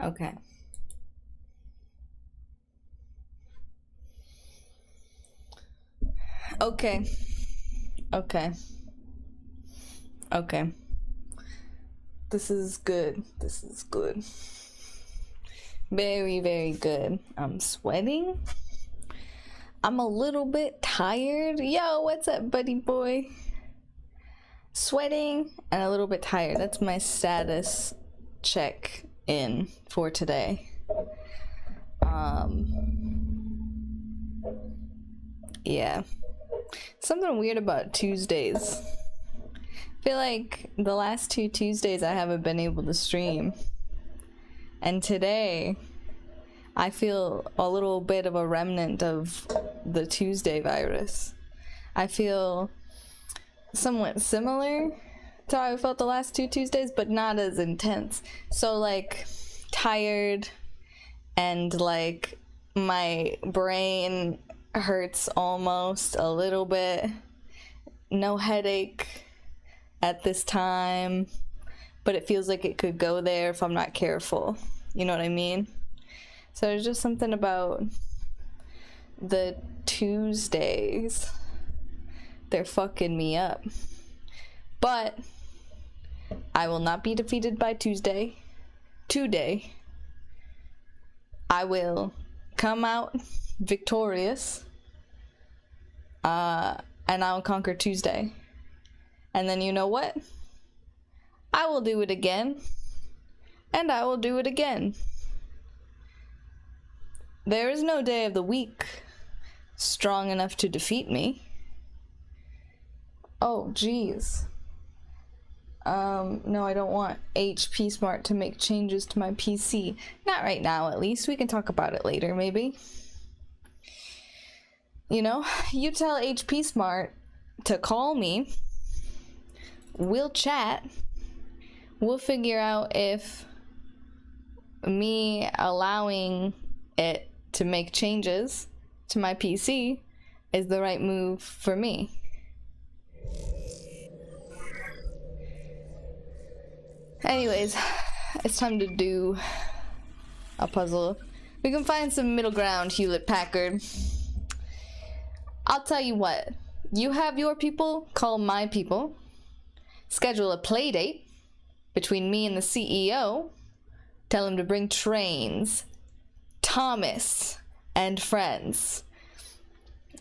Okay. Okay. Okay. Okay. This is good. This is good. Very, very good. I'm sweating. I'm a little bit tired. Yo, what's up, buddy boy? Sweating and a little bit tired. That's my status check in for today. Yeah. Something weird about Tuesdays. I feel like the last 2 Tuesdays I haven't been able to stream. And today, I feel a little bit of a remnant of the Tuesday virus. I feel somewhat similar to how I felt the last 2 Tuesdays, but not as intense. So like tired and like my brain hurts almost a little bit. No headache at this time, but it feels like it could go there if I'm not careful. You know what I mean? So there's just something about the Tuesdays. They're fucking me up. But I will not be defeated by Tuesday. Today, I will come out victorious. And I'll conquer Tuesday. And then you know what? I will do it again. And I will do it again. There is no day of the week strong enough to defeat me. Oh, jeez. No, I don't want HP Smart to make changes to my PC. Not right now, at least. We can talk about it later, maybe. You know, you tell HP Smart to call me. We'll chat. We'll figure out if me allowing it to make changes to my PC is the right move for me. Anyways, it's time to do a puzzle. We can find some middle ground, Hewlett Packard. I'll tell you what. You have your people call my people. Schedule a play date between me and the CEO. Tell him to bring trains, Thomas, and friends.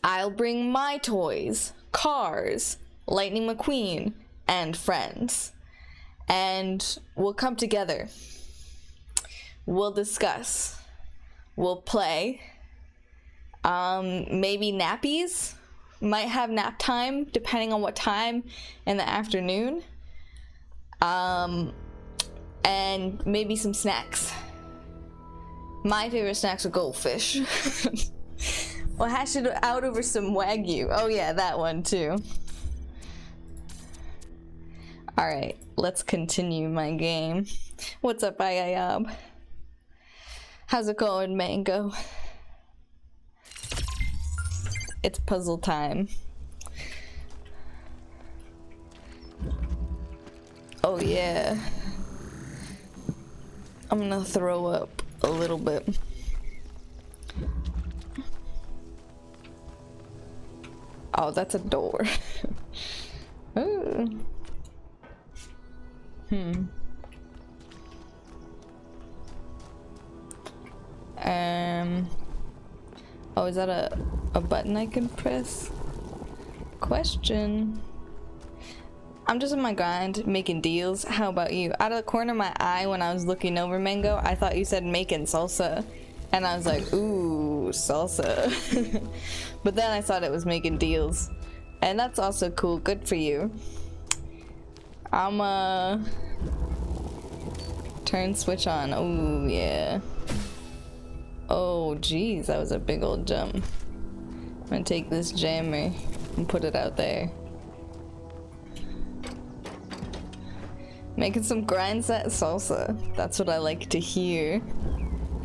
I'll bring my toys, cars, Lightning McQueen, and friends. And we'll come together. We'll discuss. We'll play. Maybe nappies. Might have nap time, depending on what time in the afternoon. And maybe some snacks. My favorite snacks are goldfish. We'll hash it out over some Wagyu. Oh yeah, that one too. Alright, let's continue my game. What's up, Ayayab? How's it going, Mango? It's puzzle time. Oh yeah. I'm gonna throw up a little bit. Oh, that's a door. Ooh. Oh, is that a button I can press? Question. I'm just in my grind, making deals. How about you? Out of the corner of my eye when I was looking over Mango, I thought you said making salsa. And I was like, ooh, salsa. But then I thought it was making deals. And that's also cool. Good for you. I'm turn switch on. Oh yeah. Oh geez, that was a big old jump. I'm gonna take this jammer and put it out there. Making some grind set salsa. That's what I like to hear.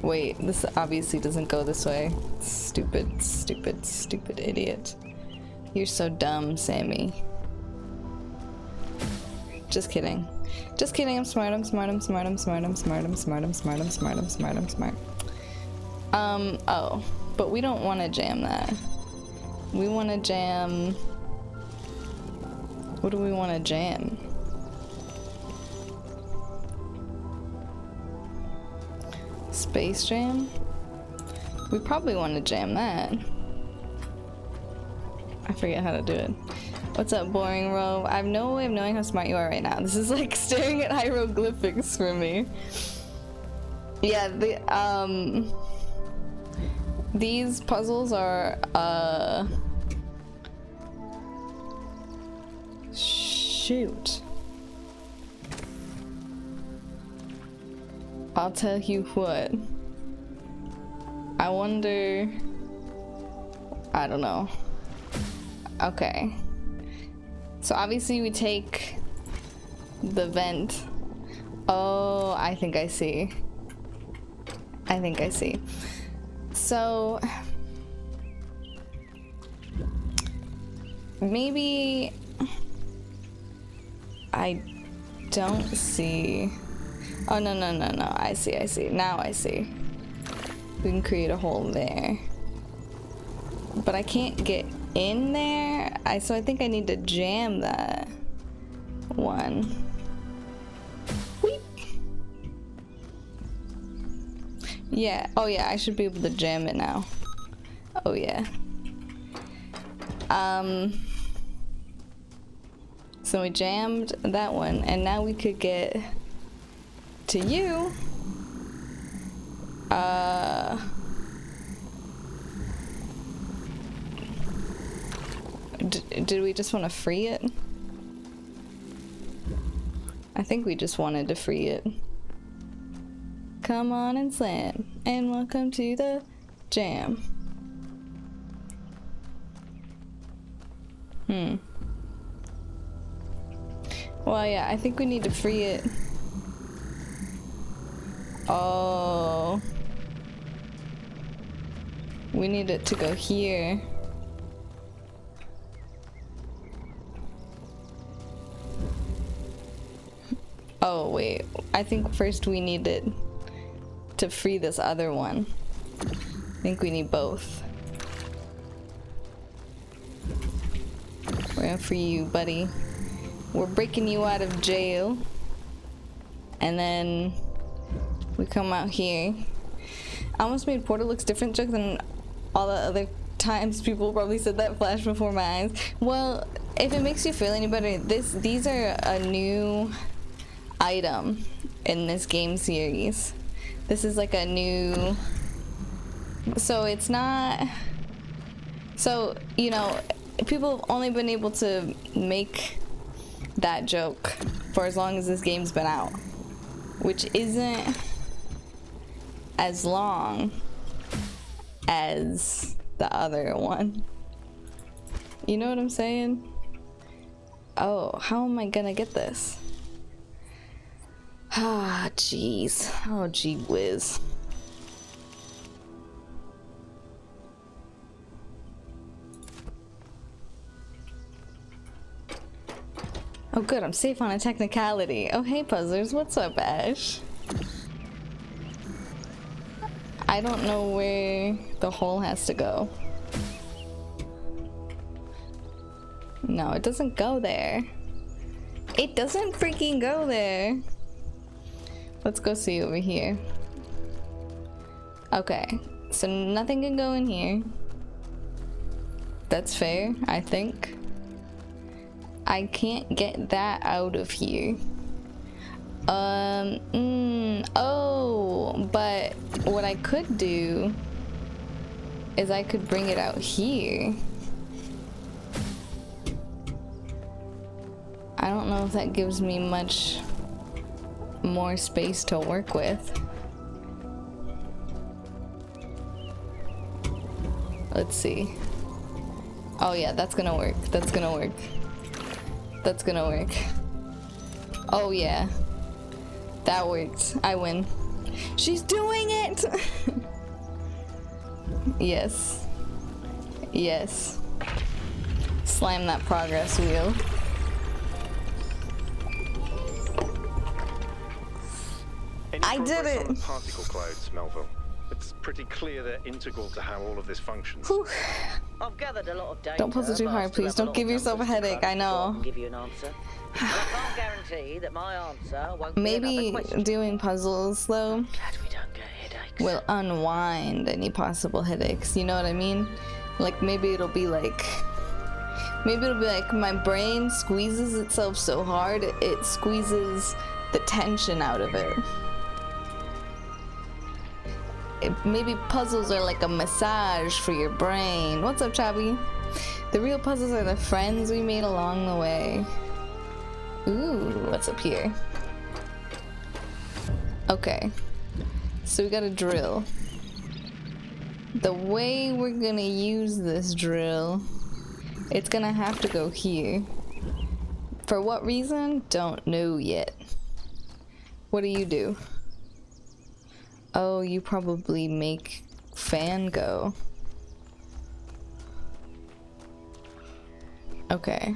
Wait, this obviously doesn't go this way. Stupid, stupid, stupid idiot. You're so dumb, Sammy. Just kidding. Just kidding, I'm smart, I'm smart, I'm smart, I'm smart, I'm smart, I'm smart, I'm smart, I'm smart, I'm smart, I'm smart. Oh, but we don't want to jam that. We want to jam... What do we want to jam? Space Jam? We probably want to jam that. I forget how to do it. What's up, boring robe? I have no way of knowing how smart you are right now. This is like staring at hieroglyphics for me. Yeah, these puzzles are, shoot. I'll tell you what. I wonder... I don't know. Okay. So obviously we take the vent. Oh, I think I see. I think I see. So... maybe... I don't see... Oh, no, no, no, no. I see, I see. Now I see. We can create a hole there. But I can't get in there. So I think I need to jam that one. Weep. Yeah. Oh, yeah. I should be able to jam it now. Oh, yeah. So we jammed that one, and now we could get to you. Did we just want to free it? I think we just wanted to free it. Come on and slam, and welcome to the jam. Well, yeah, I think we need to free it. Oh. We need it to go here. Oh, wait. I think first we need it to free this other one. I think we need both. We're gonna free you, buddy. We're breaking you out of jail. And then we come out here. I almost made Portal looks different joke than all the other times people probably said that flash before my eyes. Well, if it makes you feel any better, these are a new item in this game series. This is like a new... So it's not... So, you know, people have only been able to make that joke for as long as this game's been out, which isn't as long as the other one. You know what I'm saying? Oh, how am I gonna get this? Ah, jeez. Oh, gee whiz. Oh good, I'm safe on a technicality. Oh hey puzzlers, what's up Ash? I don't know where the hole has to go. No, it doesn't go there. It doesn't freaking go there. Let's go see over here. Okay, so nothing can go in here. That's fair, I think. I can't get that out of here. Oh, but what I could do is I could bring it out here. I don't know if that gives me much more space to work with. Let's see. Oh yeah, that's gonna work. That's gonna work. That's gonna work. Oh yeah. That worked. I win. She's doing it! Yes. Yes. Slam that progress wheel. I did it! On the particle clouds, Melville. It's pretty clear they're integral to how all of this functions. Whew. I've gathered a lot of data. Don't puzzle too hard, please. Don't give yourself a headache. I know. I can give you an answer. And I can't guarantee that my answer won't Maybe be another question. doing puzzles, though, Glad we don't get headaches. will unwind any possible headaches. You know what I mean? Like, maybe it'll be like my brain squeezes itself so hard, it squeezes the tension out of it. Maybe puzzles are like a massage for your brain. What's up, Chabby? The real puzzles are the friends we made along the way. Ooh, what's up here? Okay, so we got a drill. The way we're gonna use this drill, it's gonna have to go here. For what reason? Don't know yet. What do you do? Oh, you probably make fan go. Okay.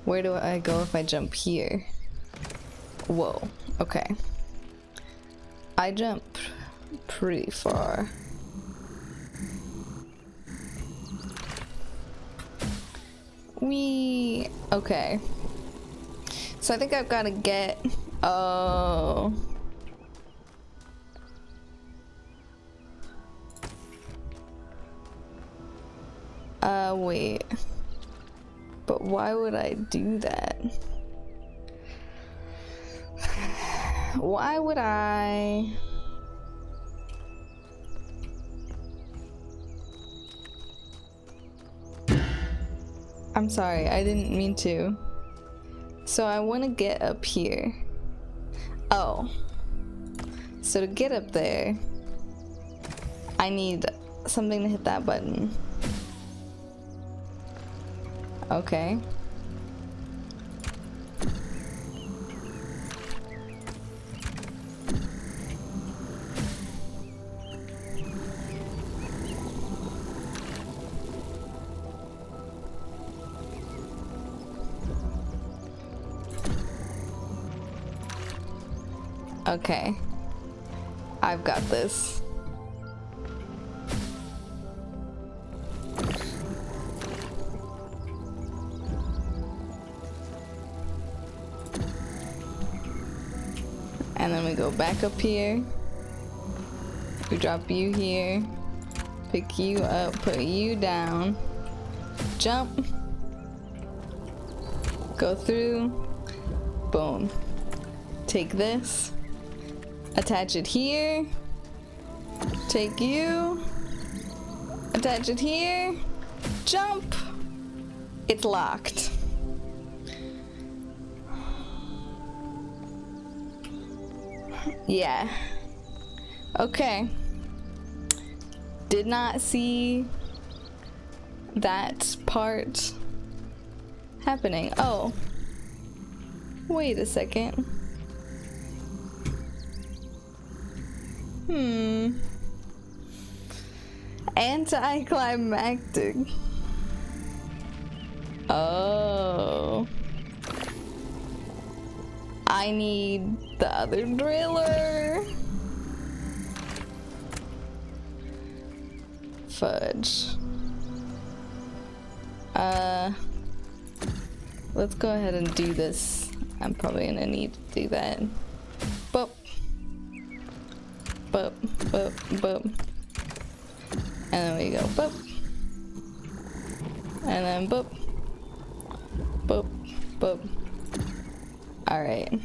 Where do I go if I jump here? Whoa, okay. I jump pretty far. Okay. So I think I've gotta get, oh. Wait. But why would I do that? Why would I? I'm sorry, I didn't mean to. So I want to get up here. Oh. So to get up there, I need something to hit that button. Okay. Okay. I've got this. And then we go back up here. We drop you here. Pick you up, put you down. Jump. Go through. Boom. Take this. Attach it here. Take you. Attach it here. Jump. It's locked. Yeah. Okay. Did not see that part happening. Oh. Wait a second. Anticlimactic. Oh. I need the other driller. Fudge. Let's go ahead and do this. I'm probably gonna need to do that. Boop. Boop, boop, boop. And then we go boop. And then boop. Boop, boop. Alright.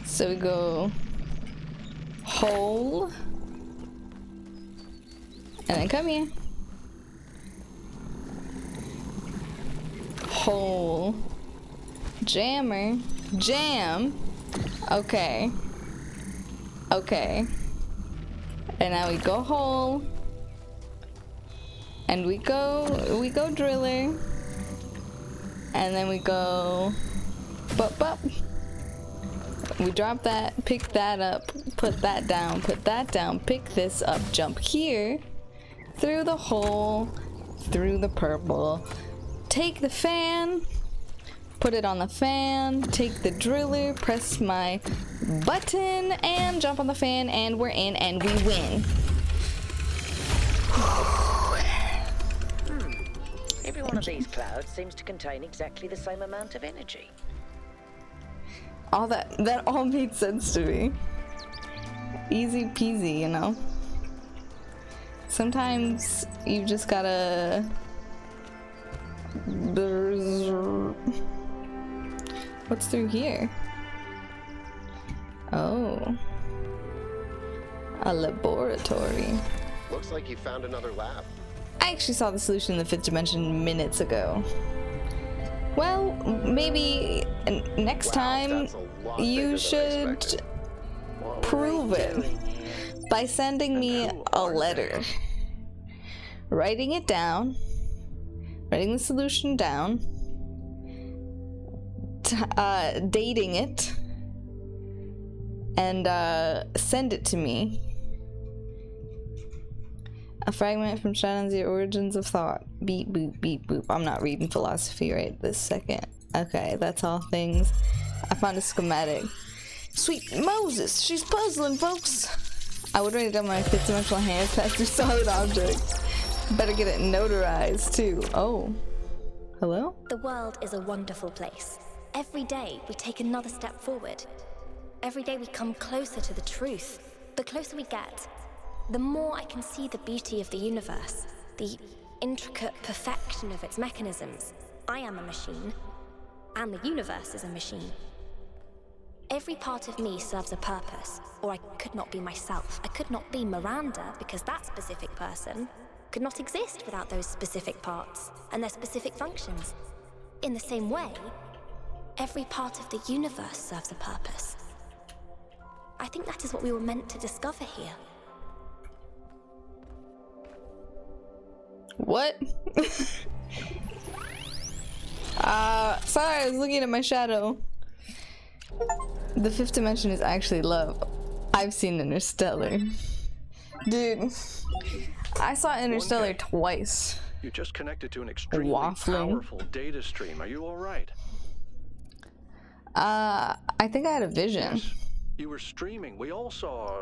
So we go hole. And then come here. Hole. Jammer. Jam. Okay. Okay. And now we go hole. And we go driller. And then we go bup. We drop that, pick that up, put that down, pick this up, jump here, through the hole, through the purple, take the fan, put it on the fan, take the driller, press my button, and jump on the fan, and we're in, and we win. Every one of these clouds seems to contain exactly the same amount of energy. All that all made sense to me. Easy peasy, you know? Sometimes you just gotta... What's through here? Oh. A laboratory. Looks like you found another lab. I actually saw the solution in the 5th dimension minutes ago. Well, maybe next time you should prove it by sending me a letter. Writing it down, writing the solution down, dating it, and send it to me. A fragment from Shadow's The Origins of Thought. Beep, boop, beep, boop. I'm not reading philosophy right this second. Okay, that's all things. I found a schematic. Sweet Moses! She's puzzling, folks! I would write it down my 5th dimensional hand pass through solid objects. Better get it notarized, too. Oh. Hello? The world is a wonderful place. Every day, we take another step forward. Every day, we come closer to the truth. The closer we get, the more I can see the beauty of the universe, the intricate perfection of its mechanisms. I am a machine, and the universe is a machine. Every part of me serves a purpose, or I could not be myself. I could not be Miranda, because that specific person could not exist without those specific parts and their specific functions. In the same way, every part of the universe serves a purpose. I think that is what we were meant to discover here. What? Sorry, I was looking at my shadow. The 5th dimension is actually love. I've seen Interstellar. Dude, I saw Interstellar twice. You just connected to an extremely powerful data stream. Are you all right? I think I had a vision. Yes, you were streaming. We all saw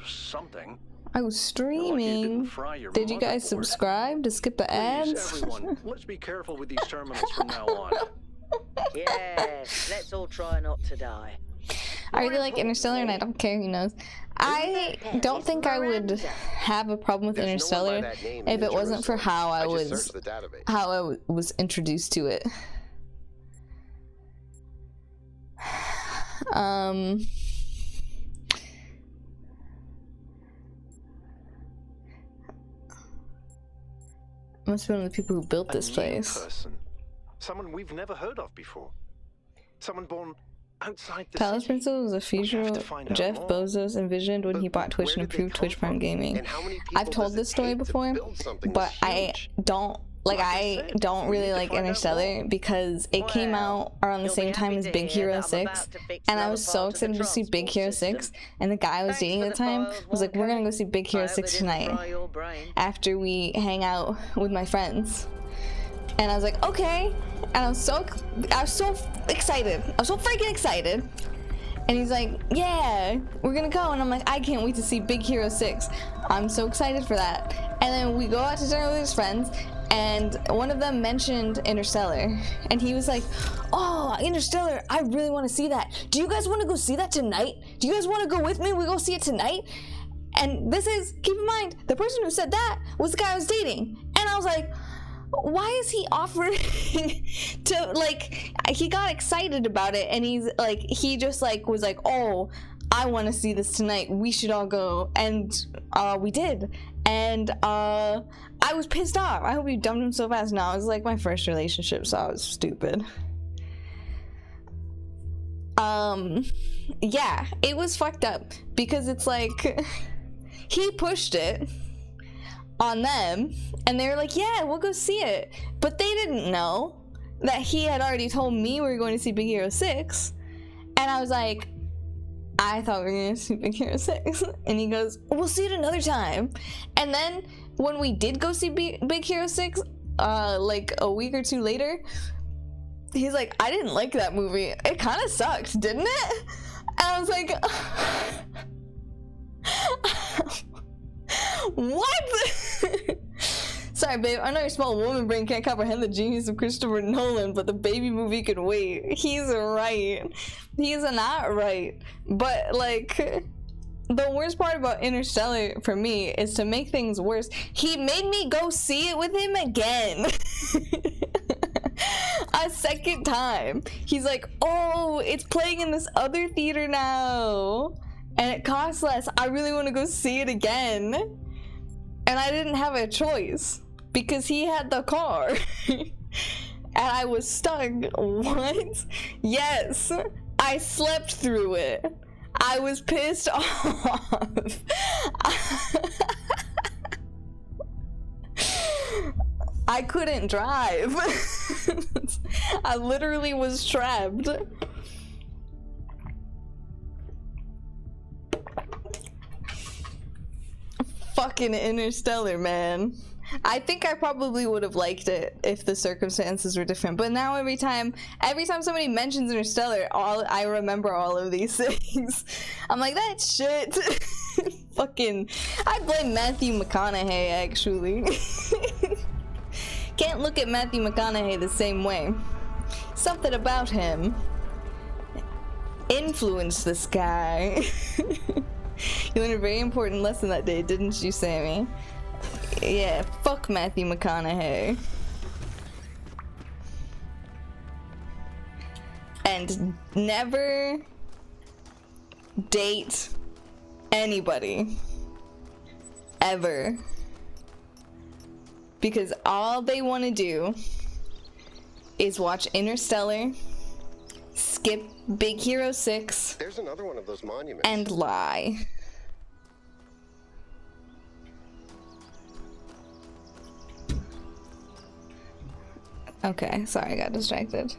something. I was streaming. Did you guys subscribe to skip the ads? Please, everyone, let's be careful with these terminals from now on. Yes, let's all try not to die. I really like Interstellar, and I don't care who knows. I don't think I would have a problem with Interstellar if it wasn't for how I was introduced to it. Must be one of the people who built this place. Person. Someone we've never heard of before. Someone born outside the Talos city. Principle was a future Jeff Bezos envisioned when he bought Twitch and approved Twitch Prime Gaming. I've told this story before, but I don't really like Interstellar because it came out around the same time as Big Hero 6, and I was so excited to see Big Hero 6, and the guy I was dating at the time was like, we're gonna go see Big Hero 6 tonight after we hang out with my friends. And I was like, okay. And I was so excited. I was so freaking excited. And he's like, yeah, we're gonna go. And I'm like, I can't wait to see Big Hero 6. I'm so excited for that. And then we go out to dinner with his friends, and one of them mentioned Interstellar. And he was like, oh, Interstellar, I really want to see that. Do you guys want to go see that tonight? Do you guys want to go with me? We go see it tonight? And this is, keep in mind, the person who said that was the guy I was dating. And I was like, why is he offering to, like, he got excited about it, and he's like, he just like was like, oh, I want to see this tonight, we should all go. And we did, and I was pissed off. I hope you dumped him so fast. No, it was like my first relationship, so I was stupid. Yeah, it was fucked up because it's like he pushed it on them, and they were like, yeah, we'll go see it. But they didn't know that he had already told me we were going to see Big Hero 6. And I was like, I thought we were going to see Big Hero 6. And he goes, we'll see it another time. And then when we did go see Big Hero 6, like a week or two later, he's like, I didn't like that movie. It kind of sucked, didn't it? And I was like, what? Sorry, babe. I know your small woman brain can't comprehend the genius of Christopher Nolan, but the baby movie could wait. He's right. He's not right. But, like, the worst part about Interstellar for me is to make things worse. He made me go see it with him again. A second time. He's like, oh, it's playing in this other theater now. And it costs less. I really want to go see it again. And I didn't have a choice. Because he had the car. And I was stuck. What? Yes. I slept through it. I was pissed off. I couldn't drive. I literally was trapped. Fucking Interstellar, man. I think I probably would have liked it if the circumstances were different. But now every time somebody mentions Interstellar, I remember all of these things. I'm like, that shit. Fucking, I blame Matthew McConaughey, actually. Can't look at Matthew McConaughey the same way. Something about him influenced this guy. You learned a very important lesson that day, didn't you, Sammy? Yeah, fuck Matthew McConaughey. And never date anybody. Ever. Because all they want to do is watch Interstellar, skip Big Hero 6, There's another one of those monuments. and lie. Okay, sorry, I got distracted.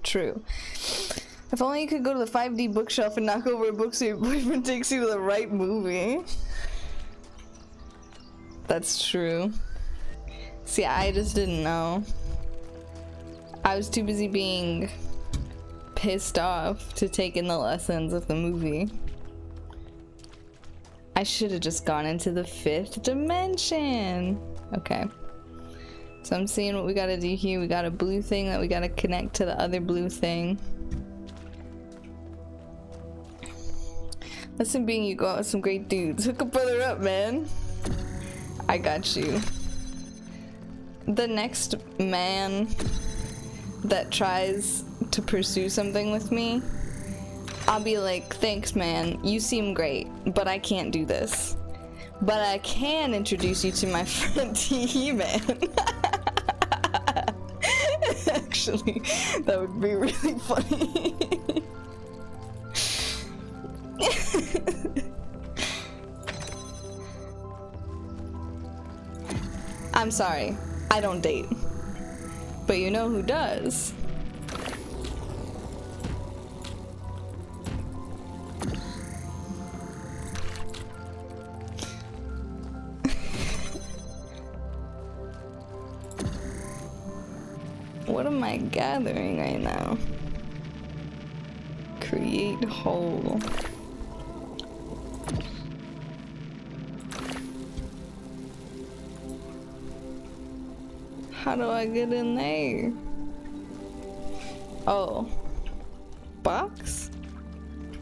True. If only you could go to the 5D bookshelf and knock over a book so your boyfriend takes you to the right movie. That's true. See, I just didn't know. I was too busy being pissed off to take in the lessons of the movie. I should have just gone into the 5th dimension. Okay. So I'm seeing what we gotta do here. We got a blue thing that we gotta connect to the other blue thing. Listen, being you go out with some great dudes. Hook a brother up, man. I got you. The next man that tries to pursue something with me, I'll be like, thanks, man. You seem great, but I can't do this. But I can introduce you to my friend He-Man. Actually, that would be really funny. I'm sorry, I don't date. But you know who does? What am I gathering right now? Create hole. How do I get in there? Oh. Box?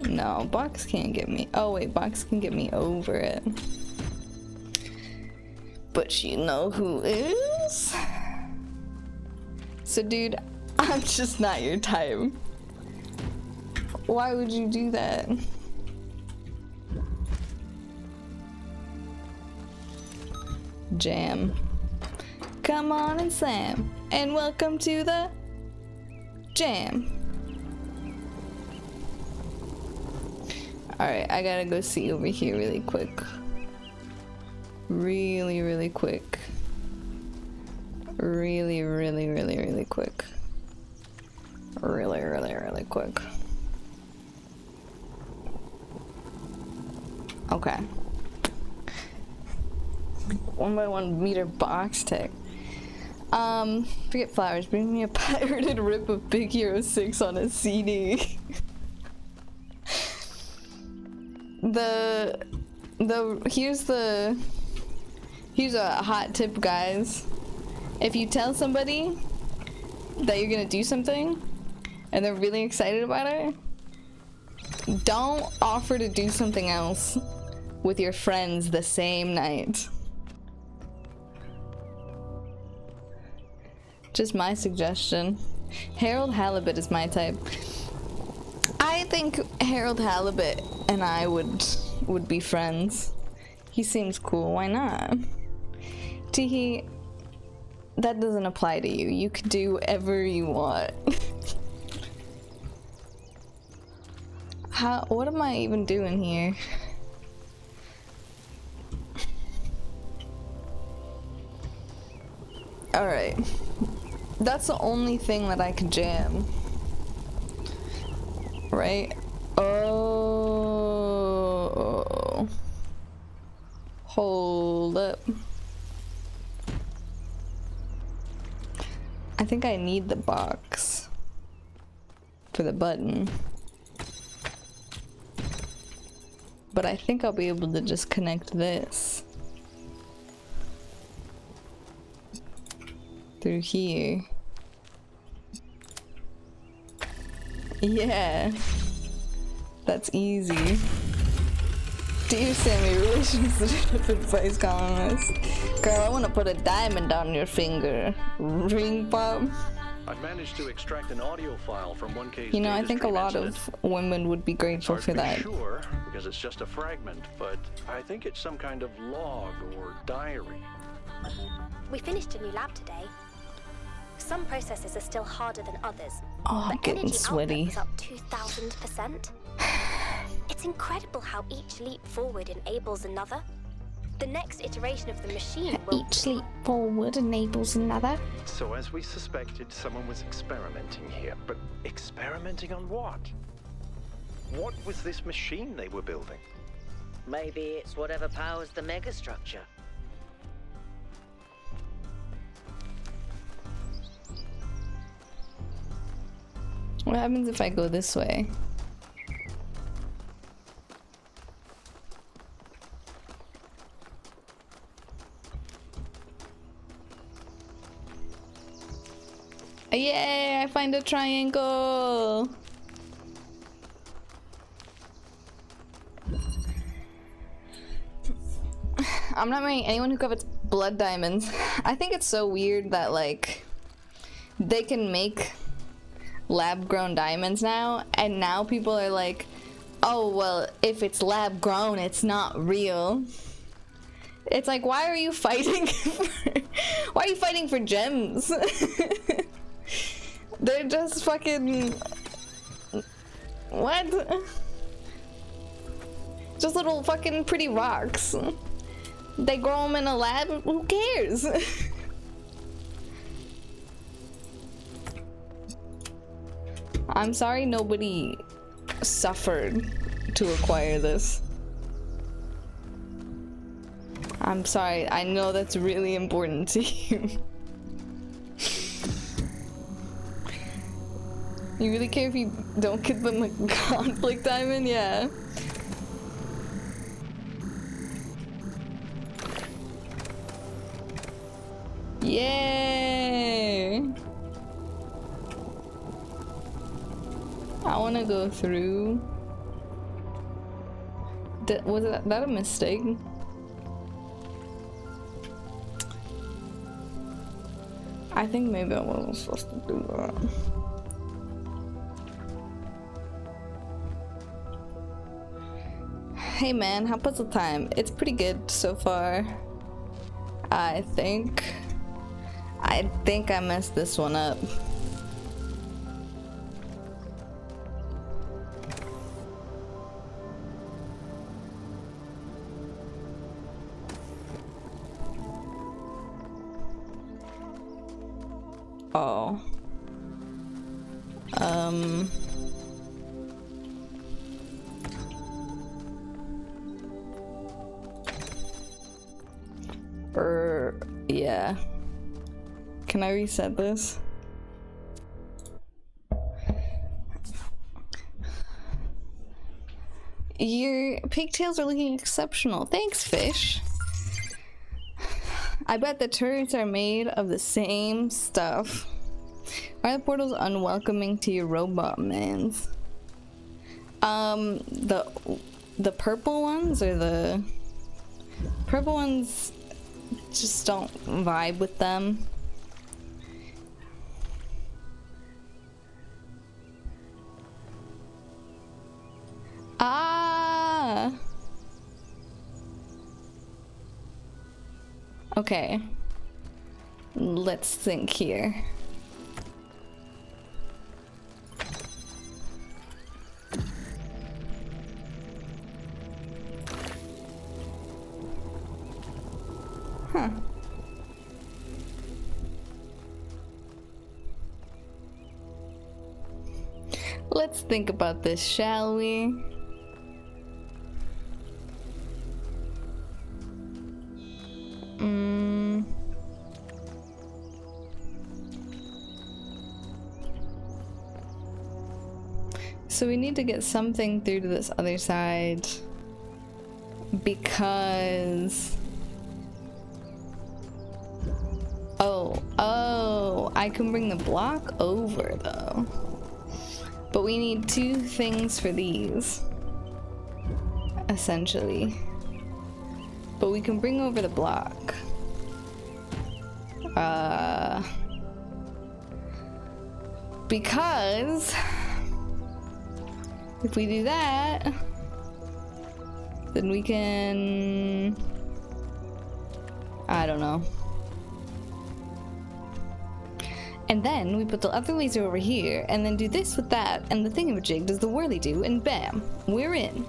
No, box can't get me. Oh wait, box can get me over it. But you know who is? So dude, I'm just not your type. Why would you do that? Jam. Come on and slam. And welcome to the jam. Alright, I gotta go see over here really quick. Really quick. Really quick. Really quick. Okay. 1 by 1 meter box tech. Forget flowers. Bring me a pirated rip of Big Hero 6 on a CD. Here's a hot tip, guys. If you tell somebody that you're gonna do something and they're really excited about it, don't offer to do something else with your friends the same night. Just my suggestion. Harold Halibut is my type. I think Harold Halibut and I would be friends. He seems cool, why not? Teehee, that doesn't apply to you. You can do whatever you want. What am I even doing here? Alright. That's the only thing that I can jam. Right? Oh. Hold up. I think I need the box for the button. But I think I'll be able to just connect this through here. Yeah, that's easy. Dear Sammy, relationship advice columnist. Girl, I want to put a diamond on your finger. Ring pop. I've managed to extract an audio file from one case. You know, I think a lot of women would be grateful for that. Sure, because it's just a fragment, but I think it's some kind of log or diary. We finished a new lab today. Some processes are still harder than others. Oh, I'm getting sweaty. Is up 2,000%. It's incredible how each leap forward enables another. The next iteration of the machine will... Each leap forward enables another. So as we suspected, someone was experimenting here. But experimenting on what? What was this machine they were building? Maybe it's whatever powers the megastructure. What happens if I go this way? Yay, I find a triangle! I'm not marrying anyone who covets blood diamonds. I think it's so weird that, like, they can make lab-grown diamonds now, and now people are like, oh, well, if it's lab-grown, it's not real. It's like, why are you fighting why are you fighting for gems? They're just fucking... What? Just little fucking pretty rocks. They grow them in a lab? Who cares? I'm sorry nobody suffered to acquire this. I'm sorry, I know that's really important to you. You really care if you don't give them a conflict diamond? Yeah. Yay! I wanna go through. Was that a mistake? I think maybe I wasn't supposed to do that. Hey man, how puzzle time? It's pretty good so far. I think I messed this one up. Oh. Yeah. Can I reset this? Your pigtails are looking exceptional. Thanks, fish. I bet the turrets are made of the same stuff. Are the portals unwelcoming to your robot mans? The purple ones, or the purple ones just don't vibe with them. Ah! Okay. Let's think here. Huh. Let's think about this, shall we? So we need to get something through to this other side because oh, I can bring the block over though. But we need two things for these, essentially. But we can bring over the block. Because if we do that, then we can, I don't know. And then we put the other laser over here, and then do this with that, and the thingamajig does the whirly-do, and bam, we're in.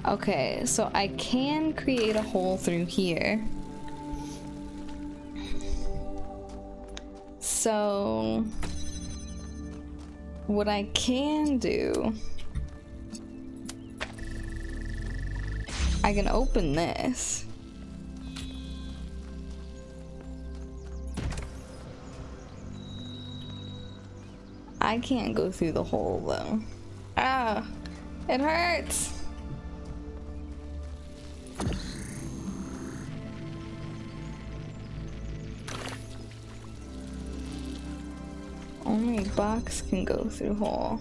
Okay, so I can create a hole through here. So what I can do, I can open this. I can't go through the hole though. Ah, it hurts. Only box can go through hole.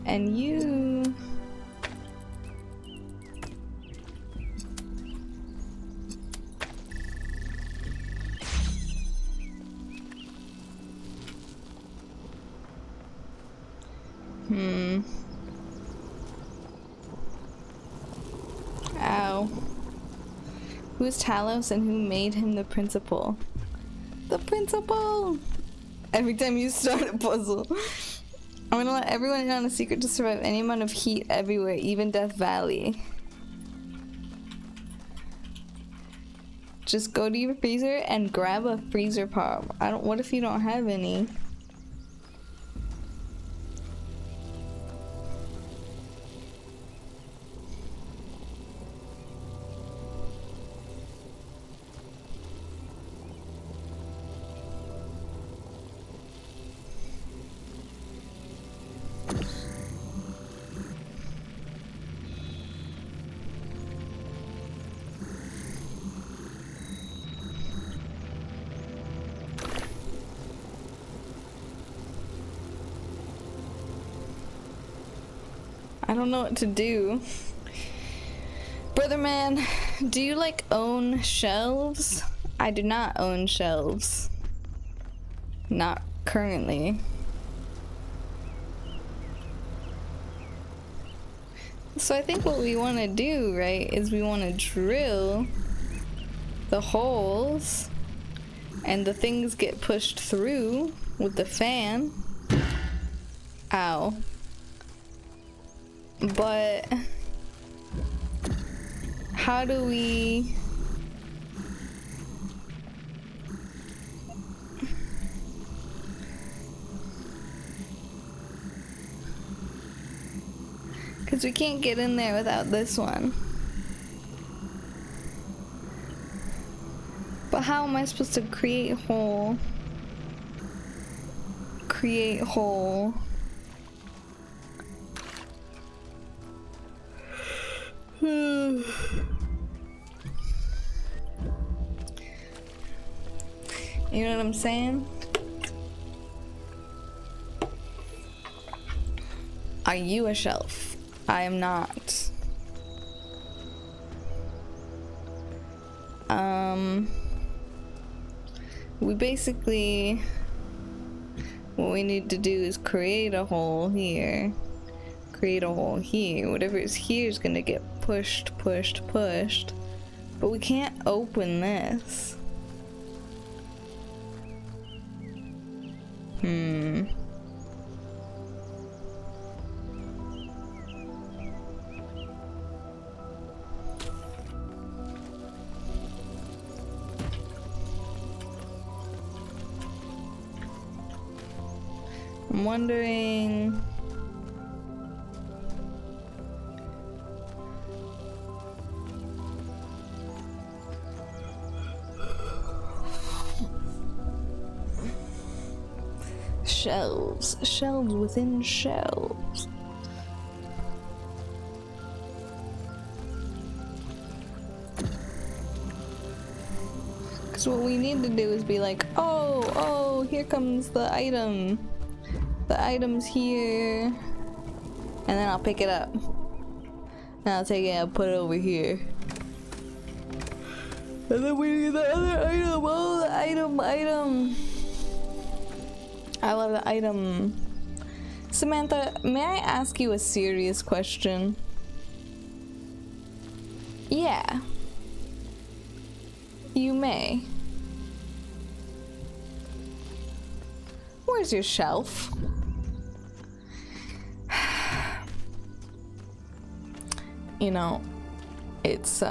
And you... Ow. Who's Talos and who made him the principal? The principal! Every time you start a puzzle. I'm gonna let everyone in on a secret to survive any amount of heat everywhere, even Death Valley. Just go to your freezer and grab a freezer pop. What if you don't have any? I don't know what to do. Brother man, do you like own shelves? I do not own shelves. Not currently. So I think what we want to do, right, is we want to drill the holes and the things get pushed through with the fan. Ow. But how do we... Because we can't get in there without this one. But how am I supposed to create hole? Create hole. You know what I'm saying? Are you a shelf? I am not. We basically, what we need to do is create a hole here. Create a hole here. Whatever is here is gonna get pushed. But we can't open this. I'm wondering. Shelves. Shelves within shelves. Because what we need to do is be like, oh, here comes the item. The item's here. And then I'll pick it up. And I'll take it and I'll put it over here. And then we need the other item. Oh, the item. I love the item. Samantha, may I ask you a serious question? Yeah. You may. Where's your shelf? You know, it's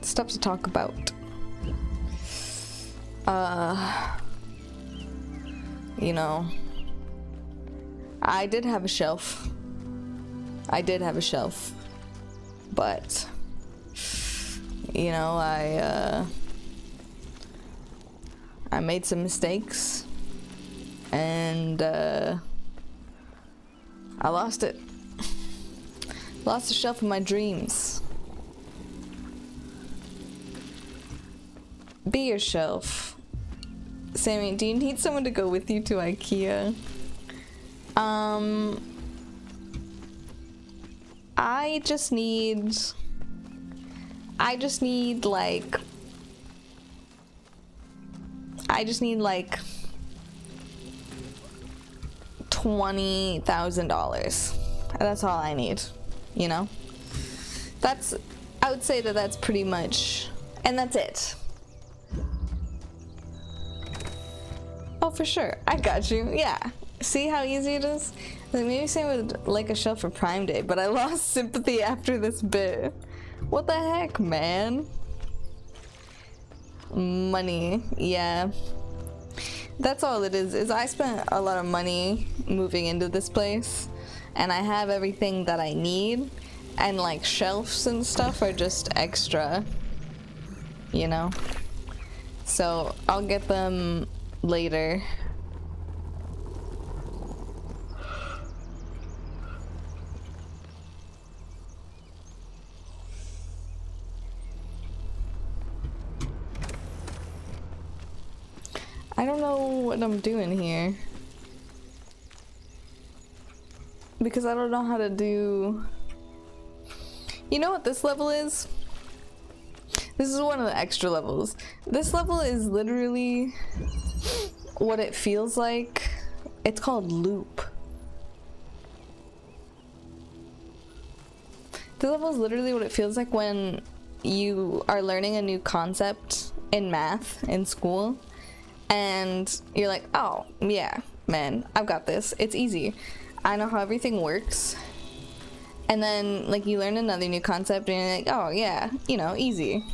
stuff to talk about. You know, I did have a shelf. But you know, I made some mistakes and I lost it. Lost the shelf of my dreams. Be your shelf. Sammy, do you need someone to go with you to IKEA? I just need like $20,000. That's all I need, you know? I would say that's pretty much, and that's it. Oh, for sure. I got you. Yeah. See how easy it is? Like, maybe same with like a shelf for Prime Day, but I lost sympathy after this bit. What the heck, man? Money. Yeah. That's all it is I spent a lot of money moving into this place, and I have everything that I need, and like shelves and stuff are just extra, you know? So I'll get them later. I don't know what I'm doing here because I don't know how to do. You know what this level is? This is one of the extra levels. This level is literally what it feels like. It's called loop. The level is literally what it feels like when you are learning a new concept in math in school, and you're like, oh yeah, man, I've got this. It's easy. I know how everything works. And then like you learn another new concept and you're like, oh yeah, you know, easy.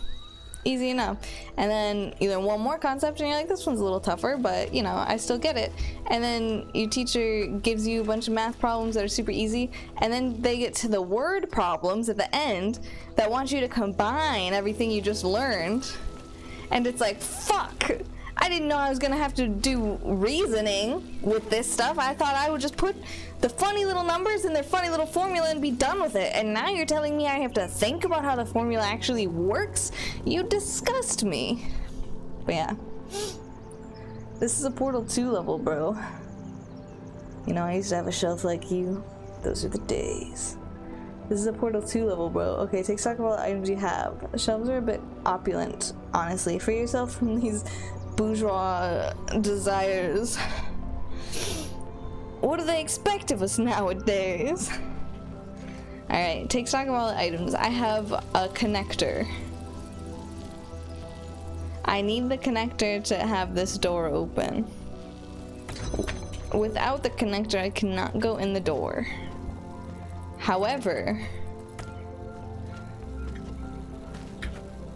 easy enough. And then either one more concept and you're like, this one's a little tougher, but you know, I still get it. And then your teacher gives you a bunch of math problems that are super easy, and then they get to the word problems at the end that want you to combine everything you just learned. And it's like, fuck, I didn't know I was gonna have to do reasoning with this stuff. I thought I would just put the funny little numbers in their funny little formula and be done with it. And now you're telling me I have to think about how the formula actually works? You disgust me. But yeah. This is a Portal 2 level, bro. You know, I used to have a shelf like you. Those are the days. This is a Portal 2 level, bro. Okay, take stock of all the items you have. The shelves are a bit opulent, honestly. Free yourself from these bourgeois desires. What do they expect of us nowadays? Alright, take stock of all the items. I have a connector. I need the connector to have this door open. Without the connector, I cannot go in the door. However,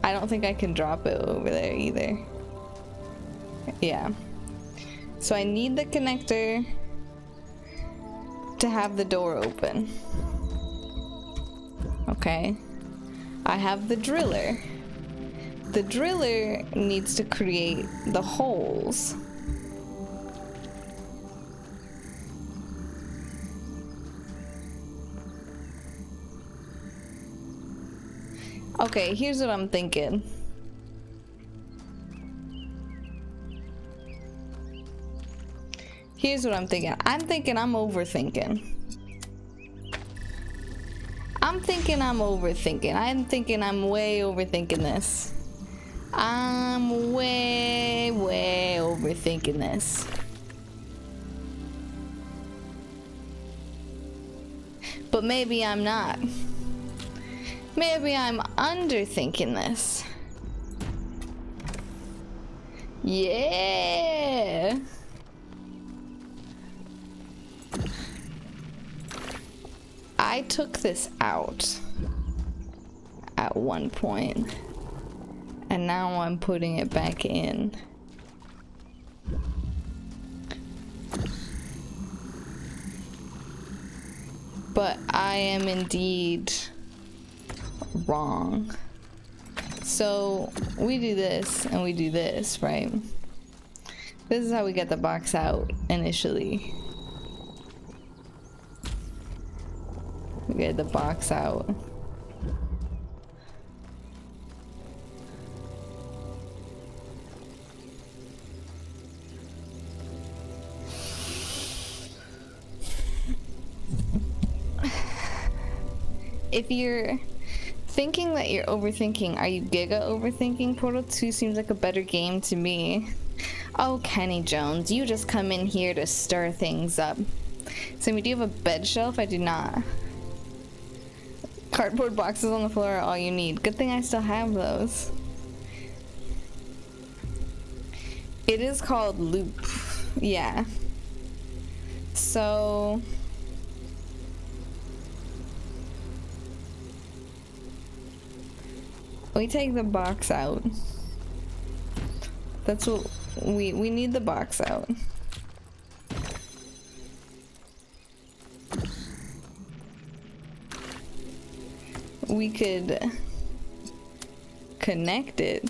I don't think I can drop it over there either. Yeah. So I need the connector to have the door open. Okay. I have the driller. The driller needs to create the holes. Okay, here's what I'm thinking. Here's what I'm thinking. I'm thinking I'm overthinking. I'm thinking I'm way overthinking this. I'm way overthinking this. But maybe I'm not. Maybe I'm underthinking this. Yeah. I took this out at one point, and now I'm putting it back in. But I am indeed wrong. So we do this and we do this, right? This is how we get the box out initially. We get the box out. If you're thinking that you're overthinking, are you giga overthinking? Portal 2 seems like a better game to me. Oh, Kenny Jones, you just come in here to stir things up. So do you have a bed shelf? I do not. Cardboard boxes on the floor are all you need. Good thing I still have those. It is called Loop. Yeah. So we take the box out. That's what we need, the box out. We could connect it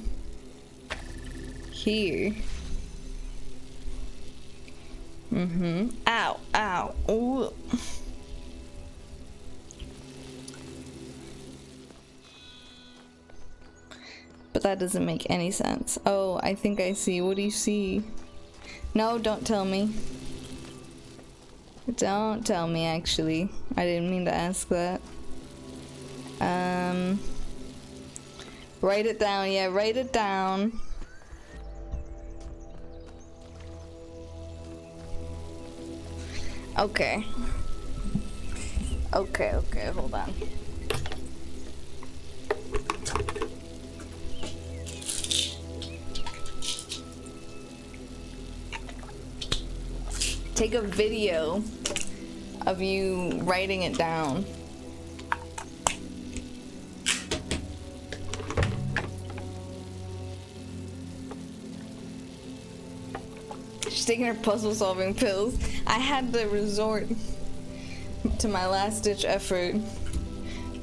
here. Ow, ow. Ooh. But that doesn't make any sense. Oh, I think I see. What do you see? No, don't tell me. Don't tell me, actually. I didn't mean to ask that. Write it down. Yeah, write it down. Okay. Okay, hold on. Take a video of you writing it down. taking her puzzle solving pills. I had to resort to my last ditch effort.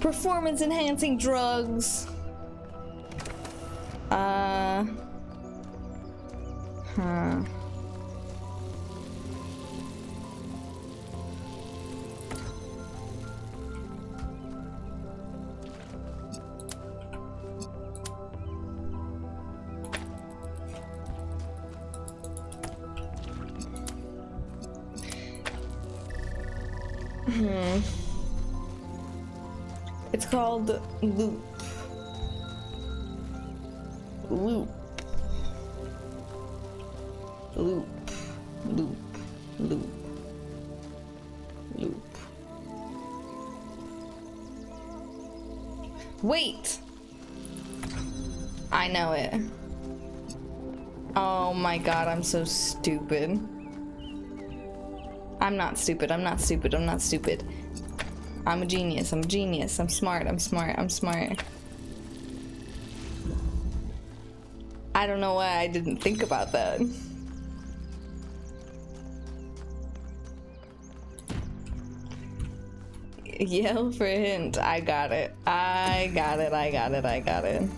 Performance enhancing drugs. Huh. It's called Loop. Loop. Loop. Loop. Loop. Loop. Wait! I know it. Oh my god, I'm so stupid. I'm not stupid, I'm not stupid, I'm not stupid. I'm a genius, I'm a genius, I'm smart, I'm smart, I'm smart. I don't know why I didn't think about that. Yell for a hint. I got it. I got it, I got it, I got it.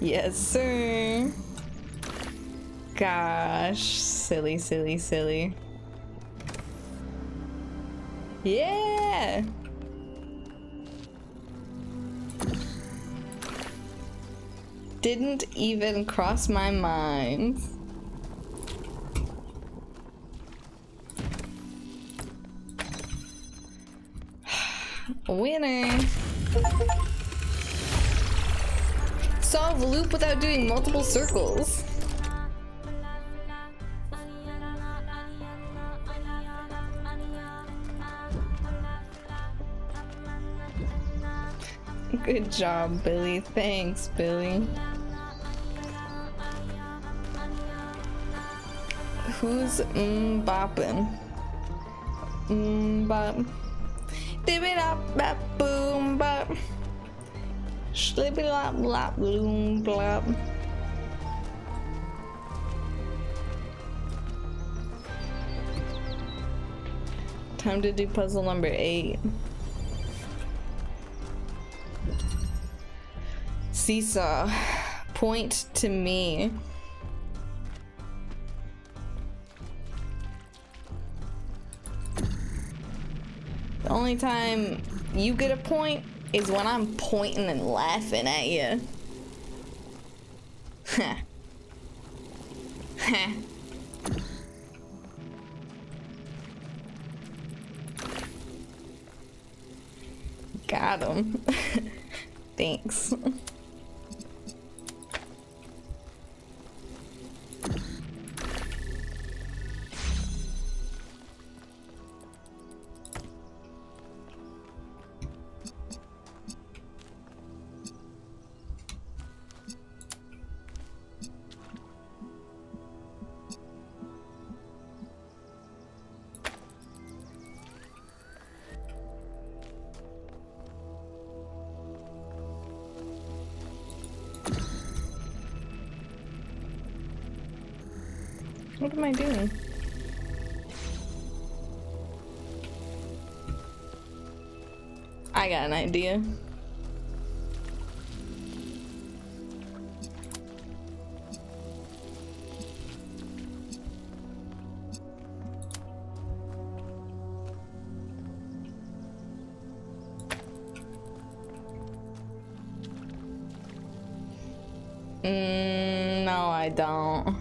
Yes, sir. Gosh, silly, silly, silly. Yeah! Didn't even cross my mind. Winner! Solve a loop without doing multiple circles. Good job, Billy. Thanks, Billy. Who's bopping? Bop. Dibby dop bop boom bop. Slippy lop lop loom blop. Time to do puzzle number 8. Seesaw. Point to me. The only time you get a point is when I'm pointing and laughing at you. Heh. Heh. Got him. Thanks. What am I doing? I got an idea. No, I don't.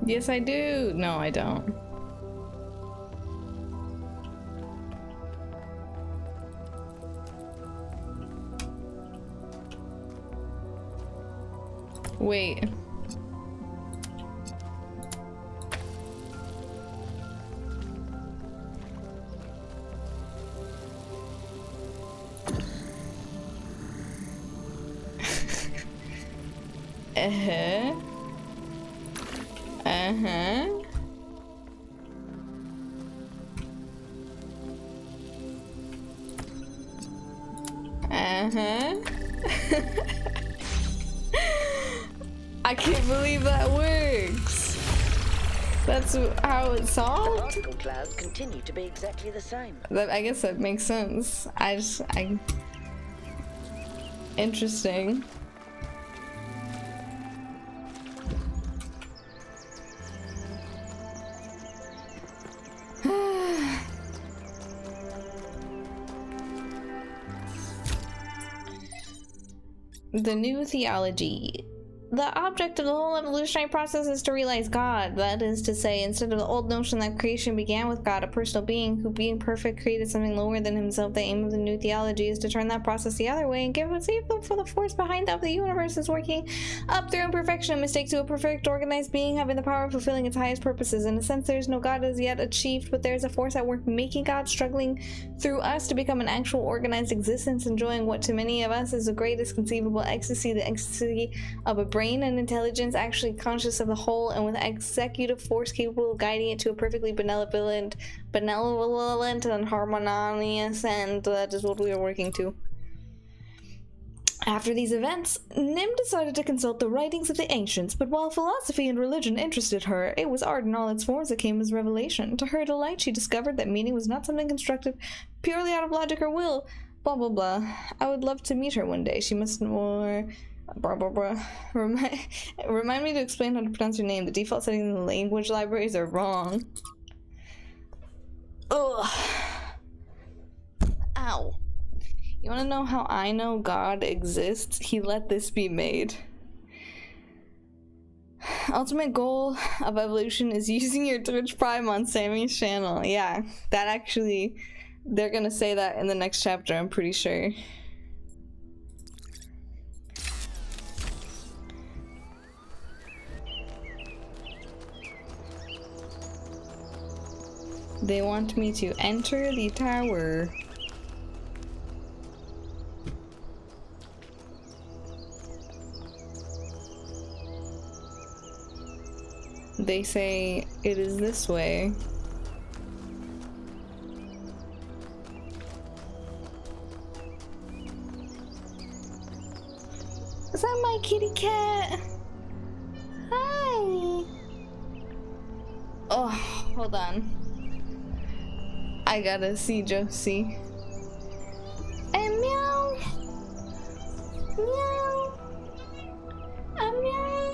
Yes, I do. No, I don't. Wait. Uh-huh. Uh-huh. I can't believe that works. That's how it's The solved? particle clouds continue to be exactly the same. I guess that makes sense. Interesting. The new theology. The object of the whole evolutionary process is to realize God. That is to say, instead of the old notion that creation began with God, a personal being who, being perfect, created something lower than himself, the aim of the new theology is to turn that process the other way and give a signal for the force behind that the universe is working up through imperfection and mistake to a perfect, organized being having the power of fulfilling its highest purposes. In a sense, there is no God as yet achieved, but there is a force at work making God, struggling through us to become an actual organized existence, enjoying what to many of us is the greatest conceivable ecstasy, the ecstasy of a brain and intelligence actually conscious of the whole and with executive force capable of guiding it to a perfectly benevolent and harmonious end. That is what we are working to. After these events, Nim decided to consult the writings of the ancients, but while philosophy and religion interested her, it was art in all its forms that came as revelation. To her delight, she discovered that meaning was not something constructed purely out of logic or will. Blah blah blah. I would love to meet her one day. She must more... Blah blah blah. Remind me to explain how to pronounce your name. The default settings in the language libraries are wrong. Ugh. Ow. You wanna know how I know God exists? He let this be made. Ultimate goal of evolution is using your Twitch Prime on Sammy's channel. Yeah, that actually... They're gonna say that in the next chapter, I'm pretty sure. They want me to enter the tower. They say it is this way. Is that my kitty cat? Hi. Oh, hold on. I gotta see Josie. And meow. Meow. Meow. Meow.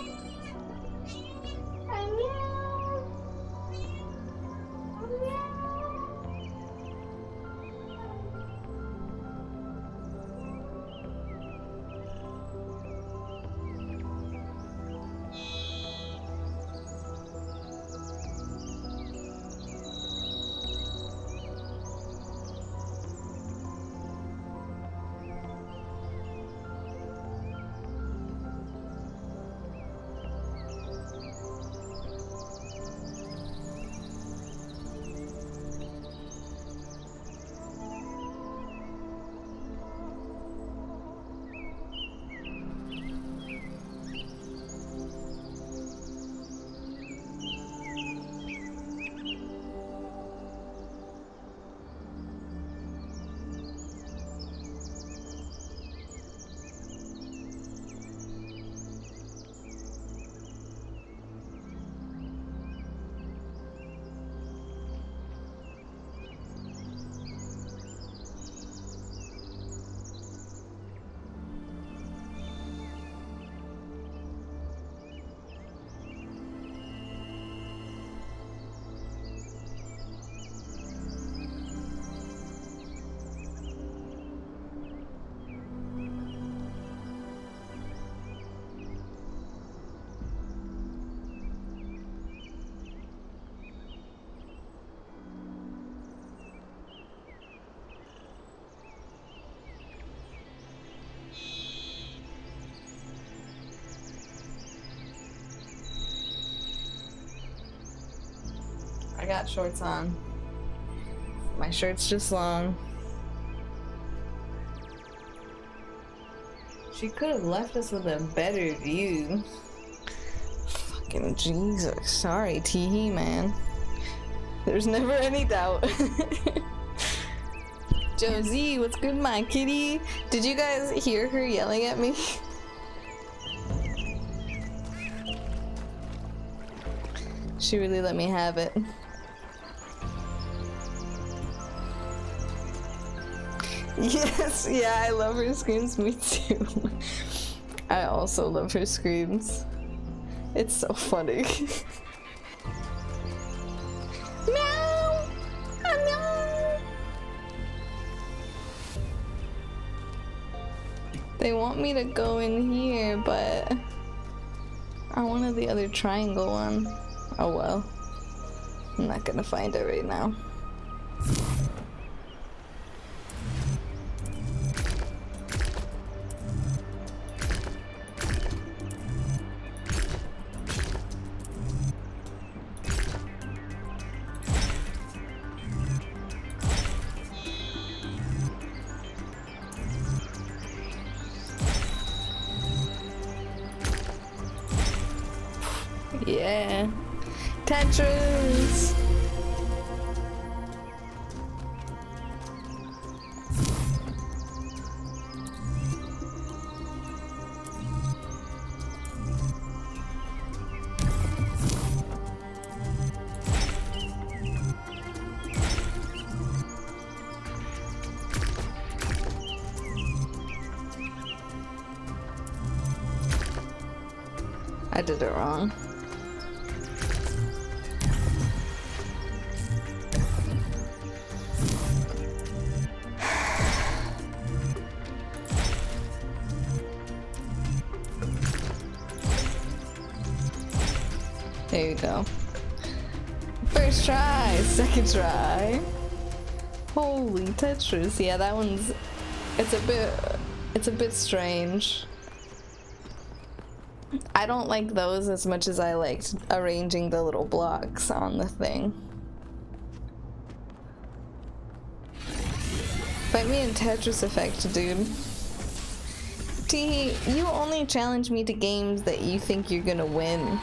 I got shorts on. My shirt's just long. She could have left us with a better view. Fucking Jesus. Sorry, Teehee, man. There's never any doubt. Josie, what's good, my kitty? Did you guys hear her yelling at me? She really let me have it. Yes, yeah, I love her screams, me too. I also love her screams. It's so funny. Meow! Meow! They want me to go in here, but I wanted the other triangle one. Oh well. I'm not gonna find it right now. Yeah. Tetris! I did it wrong. There you go. First try, second try. Holy Tetris. Yeah, that one's it's a bit strange. I don't like those as much as I liked arranging the little blocks on the thing. Fight me in Tetris Effect, dude. T, you only challenge me to games that you think you're gonna win.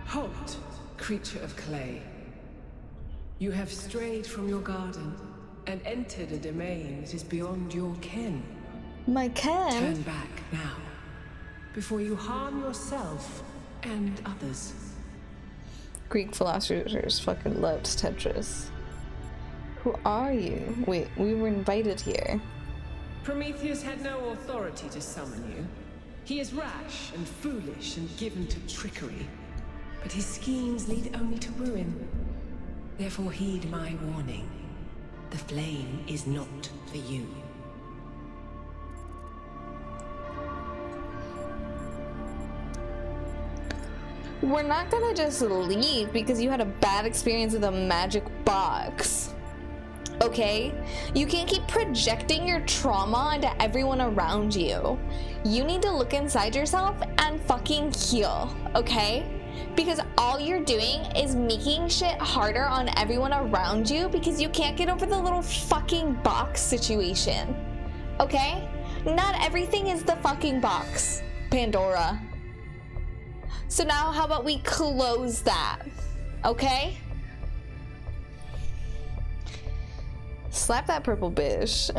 Halt, creature of clay. You have strayed from your garden and entered a domain that is beyond your ken. My ken? Turn back now, before you harm yourself and others. Greek philosophers fucking loved Tetris. Who are you? Wait, we were invited here. Prometheus had no authority to summon you. He is rash and foolish and given to trickery. But his schemes lead only to ruin. Therefore heed my warning. The flame is not for you. We're not gonna just leave because you had a bad experience with a magic box. Okay? You can't keep projecting your trauma onto everyone around you. You need to look inside yourself and fucking heal, okay? Because all you're doing is making shit harder on everyone around you because you can't get over the little fucking box situation. Okay? Not everything is the fucking box, Pandora. So now how about we close that? Okay? Slap that purple bitch.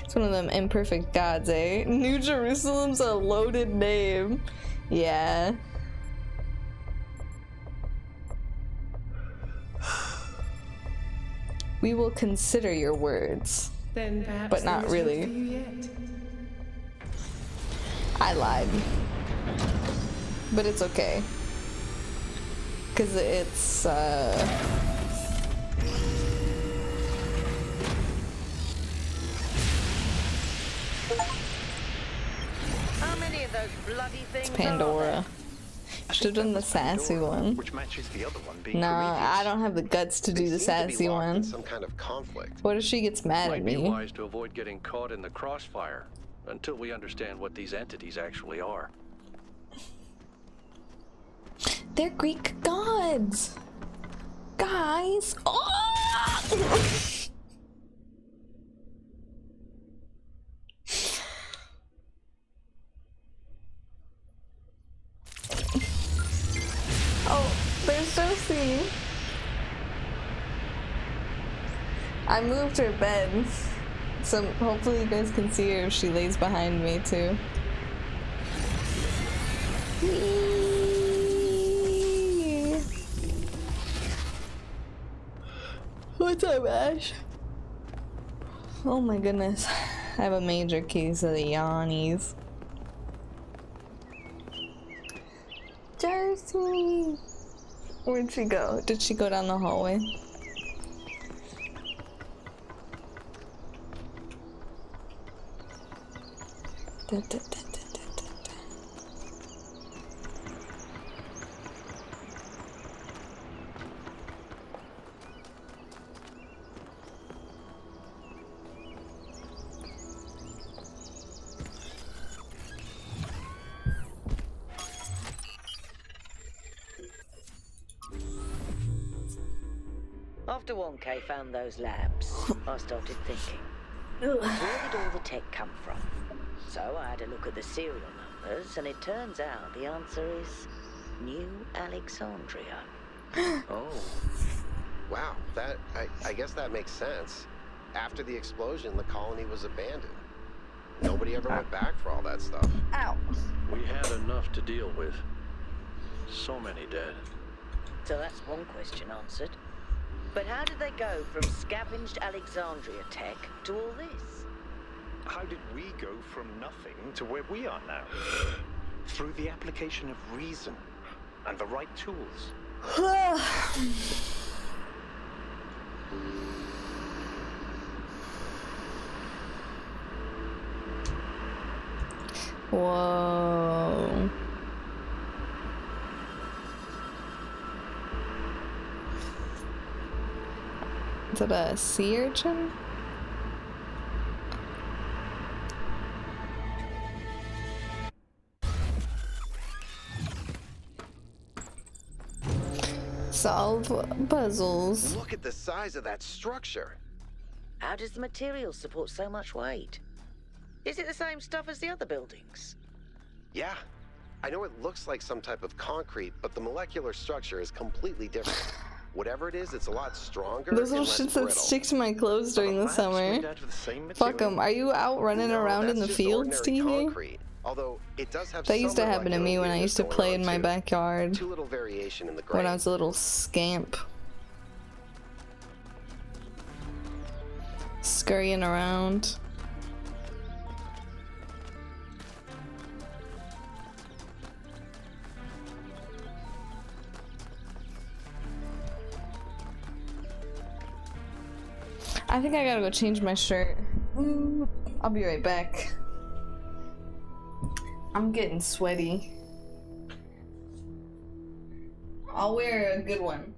It's one of them imperfect gods, eh? New Jerusalem's a loaded name. Yeah. We will consider your words. Then perhaps but not there is hope really. for you yet. I lied. But it's okay. 'Cause it's How many of those bloody things Pandora. Should have done the sassy one. Which matches the other one being No, Prometheus. I don't have the guts to do the They seem to be sassy locked in one. some kind of conflict. What if she gets mad at Might be me? wise to avoid getting caught in the crossfire until we understand what these entities actually are. They're Greek gods! Guys! Oh! Oh, there's Josie. I moved her bed, so hopefully you guys can see her if she lays behind me too. What's up, Ash? Oh my goodness, I have a major case of the yawnies. Darcy! Where'd she go? Did she go down the hallway? Da, da, da, da, da, da. After Wonka found those labs, I started thinking, where did all the tech come from? So I had a look at the serial numbers, and it turns out the answer is New Alexandria. Oh. Wow, I guess that makes sense. After the explosion, the colony was abandoned. Nobody ever went back for all that stuff. Ow! We had enough to deal with. So many dead. So that's one question answered. But how did they go from scavenged Alexandria tech to all this? How did we go from nothing to where we are now? Through the application of reason and the right tools. Whoa. Is that a sea urchin? Solve puzzles. Look at the size of that structure. How does the material support so much weight? Is it the same stuff as the other buildings? Yeah. I know it looks like some type of concrete, but the molecular structure is completely different. Whatever it is, it's a lot stronger. Those little and less shits that brittle. stick to my clothes during the Labs summer. made out of the same Fuck material? them. Are you out running No, around in that's the just fields, ordinary TV? concrete. Although it does have That used to some happen to me when I molecular used to weirdness play going in my on, too. backyard Too little variation in the grain. when I was a little scamp. Scurrying around. I think I gotta go change my shirt. I'll be right back. I'm getting sweaty. I'll wear a good one.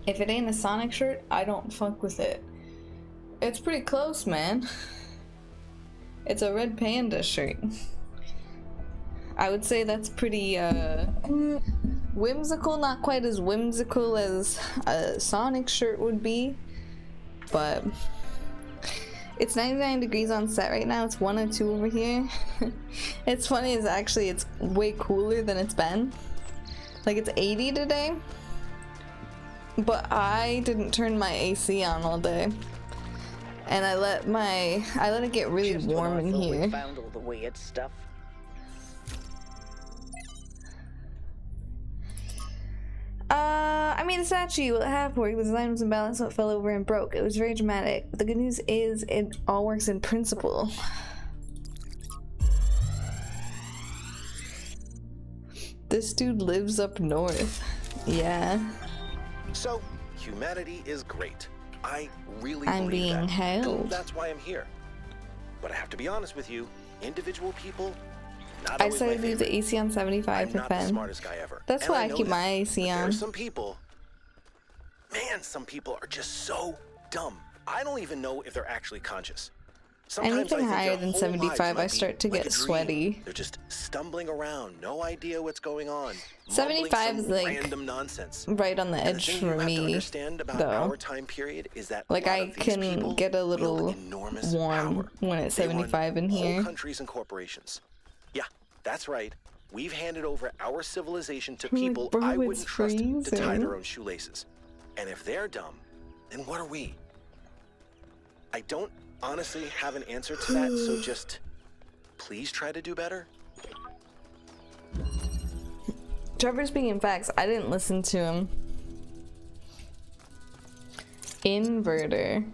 If it ain't a Sonic shirt, I don't fuck with it. It's pretty close, man. It's a red panda shirt. I would say that's pretty whimsical, not quite as whimsical as a Sonic shirt would be, but it's 99 degrees on set right now. It's 102 over here. It's funny, is actually it's way cooler than it's been. Like it's 80 today, but I didn't turn my AC on all day, and I let it get really Just when warm I in thought here. we found all the weird stuff. I mean, the statue at halfway with his items imbalanced, so it fell over and broke. It was very dramatic. But the good news is it all works in principle. This dude lives up north. Yeah. So, humanity is great. I really I'm believe being that. held. And that's why I'm here. But I have to be honest with you, individual people, not I always my decided to leave the favorite. AC on 75 I'm for not the Fen. smartest guy ever. That's And why I know keep that. my AC But there on. are some people, man, some people are just so dumb. I don't even know if they're actually conscious. Sometimes Anything I think higher their than whole 75, lives might I start to be like get a dream. sweaty. They're just stumbling around, no idea what's going on. 75 mumbling is some like random nonsense. right on the And the edge thing for you have to me, understand about though. our time period is that Like a lot I of these can people get a wield little enormous warm power. when it's They run 75 in whole here. countries and corporations. Yeah, that's right. We've handed over our civilization to I'm like, people bro, I it's wouldn't trust to tie freezing. their own shoelaces. And if they're dumb, then what are we? I don't honestly have an answer to that, so just please try to do better. Trevor's speaking facts. I didn't listen to him. Inverter.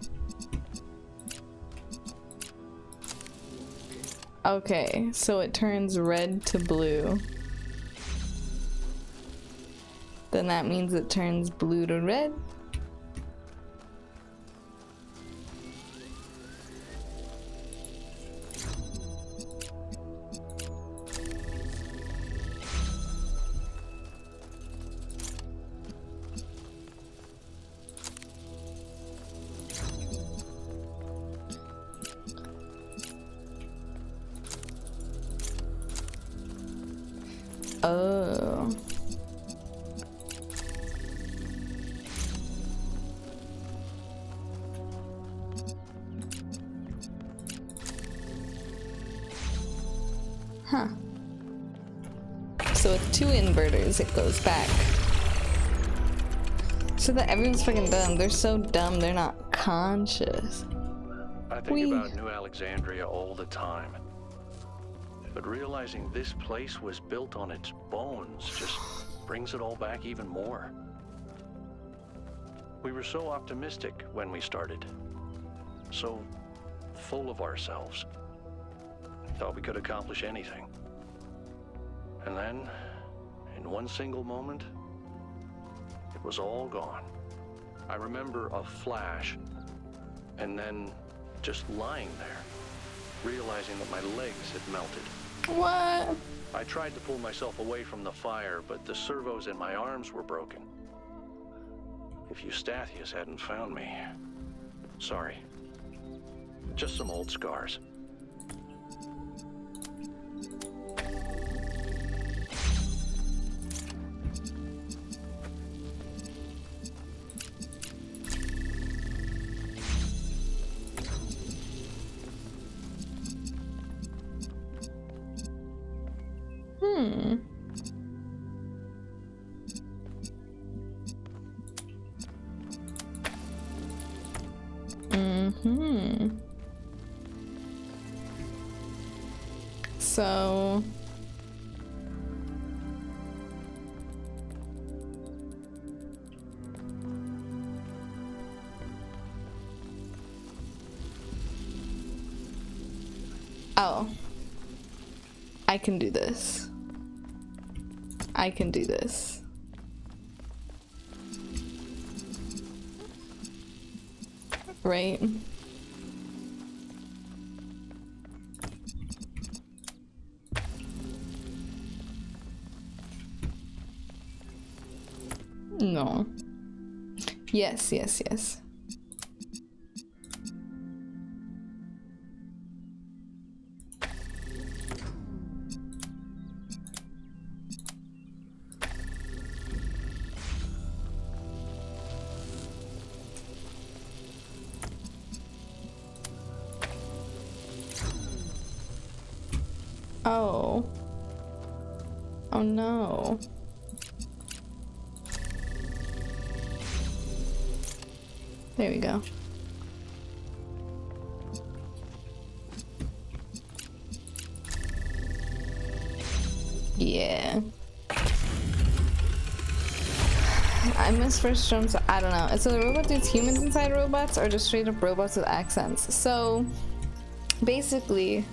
Okay, so it turns red to blue. Then that means it turns blue to red. Oh. Huh. So with two inverters, it goes back. So that everyone's fucking dumb. They're so dumb, they're not conscious. I think about New Alexandria all the time. But realizing this place was built on its bones just brings it all back even more. We were so optimistic when we started. So full of ourselves. Thought we could accomplish anything. And then, in one single moment, it was all gone. I remember a flash, and then just lying there, realizing that my legs had melted. What? I tried to pull myself away from the fire, but the servos in my arms were broken. If Eustathius hadn't found me, sorry. Just some old scars. So oh, I can do this. I can do this. Right? No. Yes, yes, yes. Oh. Oh no. There we go. Yeah. I miss first drums. I don't know. So the robot dude's humans inside robots or just straight up robots with accents? So basically,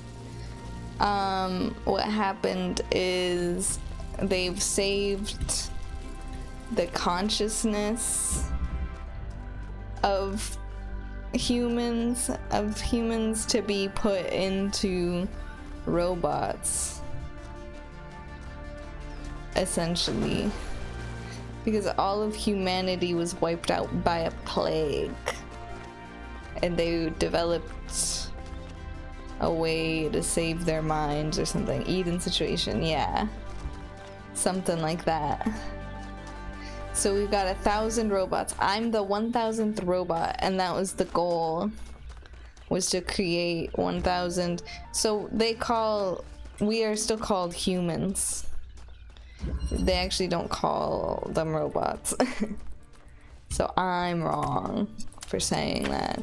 what happened is they've saved the consciousness of humans to be put into robots, essentially, because all of humanity was wiped out by a plague, and they developed a way to save their minds or something. Eden situation, yeah, something like that. So we've got 1,000 robots. I'm the 1,000th robot, and that was the goal, was to create 1,000. So we are still called humans. They actually don't call them robots. So I'm wrong for saying that.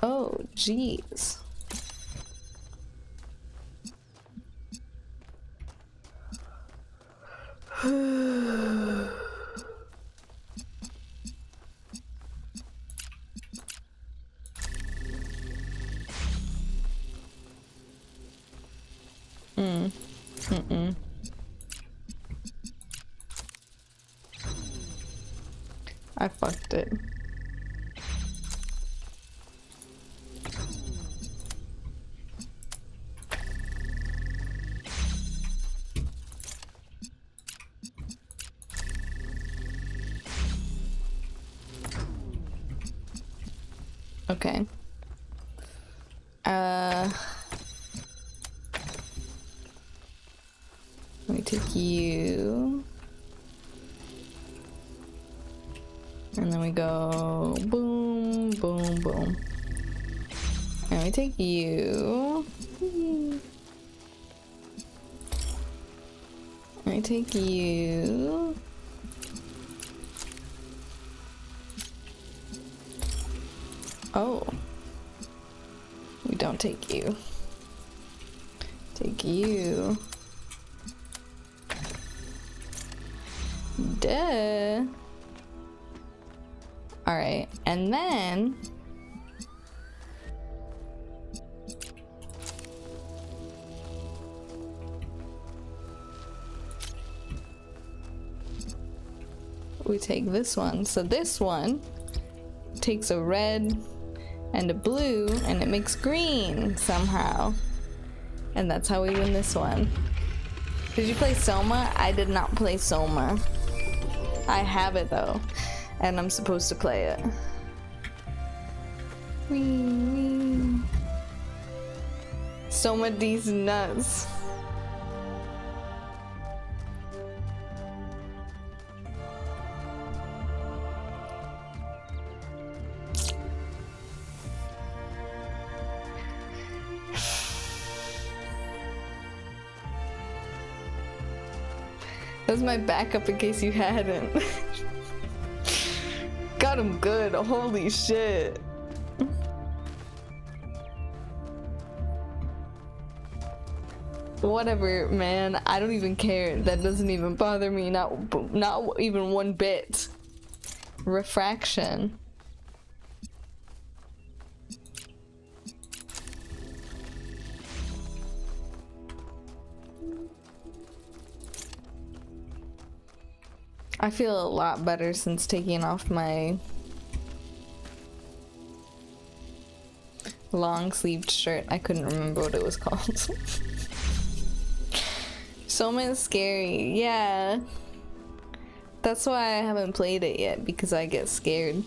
Oh, jeez. I fucked it. Okay. Let me take you. And then we go boom, boom, boom. And we take you. And we take you. Oh. We don't take you. Take you. Duh. Alright, and then we take this one. So this one takes a red and a blue and it makes green somehow. And that's how we win this one. Did you play Soma? I did not play Soma. I have it though, and I'm supposed to play it. Wee, wee. Soma D's nuts. That's my backup in case you hadn't. Got him good, holy shit. Whatever, man, I don't even care. That doesn't even bother me, not even one bit. Refraction. I feel a lot better since taking off my long-sleeved shirt. I couldn't remember what it was called. So much scary. Yeah. That's why I haven't played it yet, because I get scared.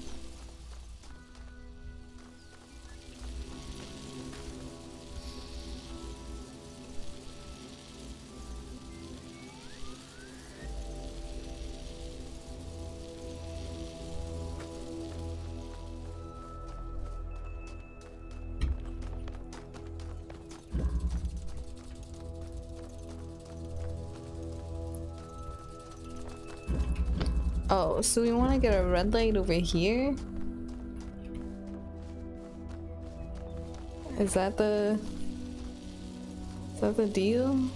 Oh, so we want to get a red light over here? Is that the deal?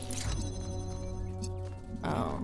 Oh.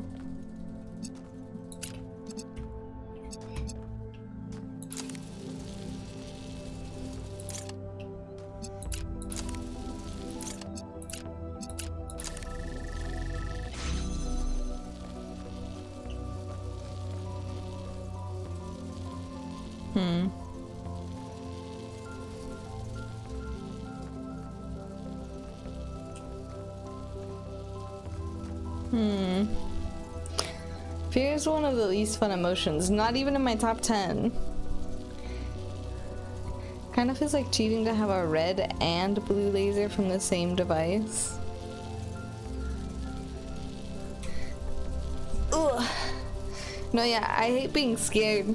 Fear is one of the least fun emotions, not even in my top 10. Kind of feels like cheating to have a red and blue laser from the same device. Ugh. No, yeah, I hate being scared.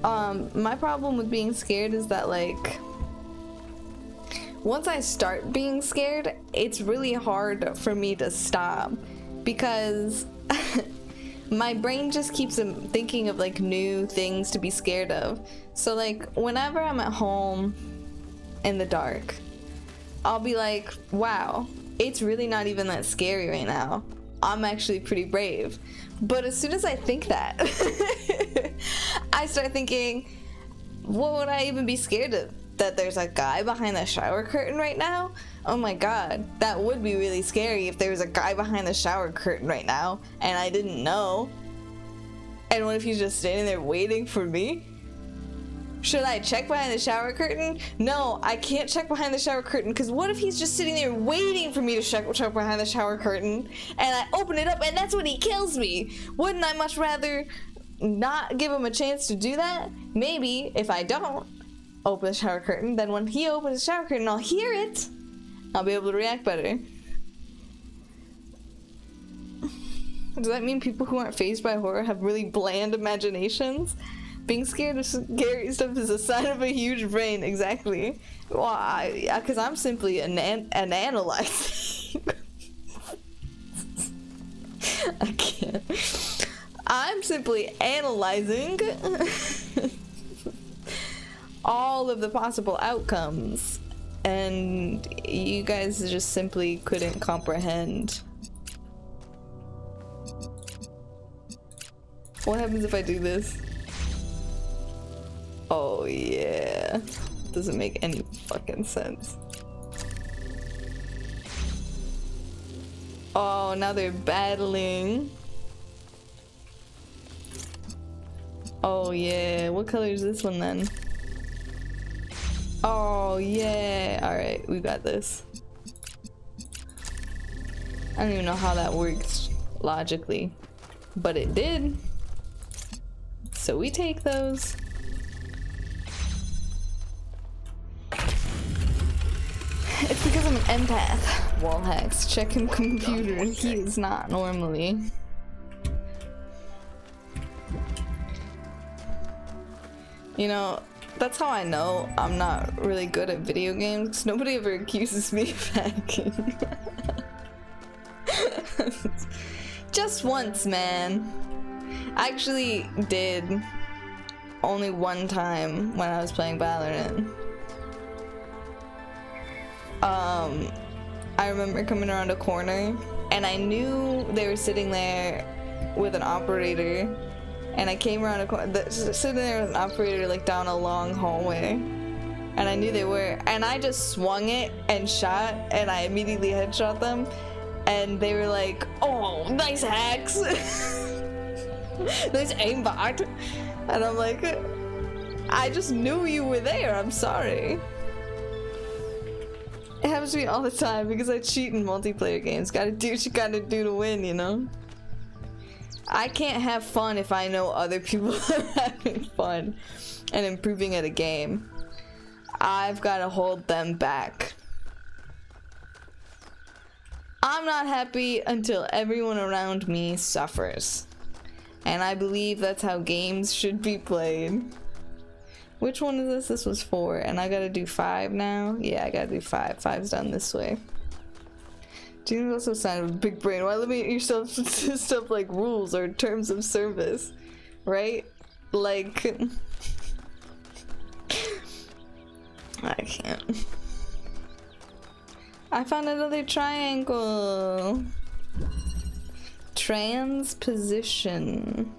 My problem with being scared is that, like, once I start being scared, it's really hard for me to stop, because my brain just keeps thinking of like new things to be scared of. So like whenever I'm at home in the dark, I'll be like, wow, it's really not even that scary right now. I'm actually pretty brave. But as soon as I think that, I start thinking, what would I even be scared of? That there's a guy behind the shower curtain right now? Oh my god, that would be really scary if there was a guy behind the shower curtain right now and I didn't know. And what if he's just standing there waiting for me? Should I check behind the shower curtain? No, I can't check behind the shower curtain, because what if he's just sitting there waiting for me to check behind the shower curtain and I open it up and that's when he kills me? Wouldn't I much rather not give him a chance to do that? Maybe if I don't open the shower curtain, then when he opens the shower curtain, I'll hear it. I'll be able to react better. Does that mean people who aren't fazed by horror have really bland imaginations? Being scared of scary stuff is a sign of a huge brain. Exactly. Why? Because I'm simply an analyzer. I can't. I'm simply analyzing all of the possible outcomes, and you guys just simply couldn't comprehend. What happens if I do this? Oh yeah. Doesn't make any fucking sense. Oh, now they're battling. Oh yeah. What color is this one then? Oh yeah. Alright, we got this. I don't even know how that works logically, but it did. So we take those. It's because I'm an empath. Wall hacks. Checking computer. He is not normally. You know, that's how I know I'm not really good at video games, 'cause nobody ever accuses me of hacking. Just once, man. I actually did only one time when I was playing Valorant. I remember coming around a corner and I knew they were sitting there with an operator, and I came around a corner, sitting there with an operator like down a long hallway, and I knew they were, and I just swung it and shot, and I immediately headshot them, and they were like, oh, nice hacks. There's aimbot. And I'm like, I just knew you were there. I'm sorry. It happens to me all the time because I cheat in multiplayer games. Gotta do what you gotta do to win, you know? I can't have fun if I know other people are having fun and improving at a game. I've gotta hold them back. I'm not happy until everyone around me suffers. And I believe that's how games should be played. Which one is this? This was 4, and I gotta do 5 now? Yeah, I gotta do 5. 5's done this way. Do you also sign with a big brain? Why limit yourself to stuff like rules or terms of service? Right? Like... I can't. I found another triangle. Transposition.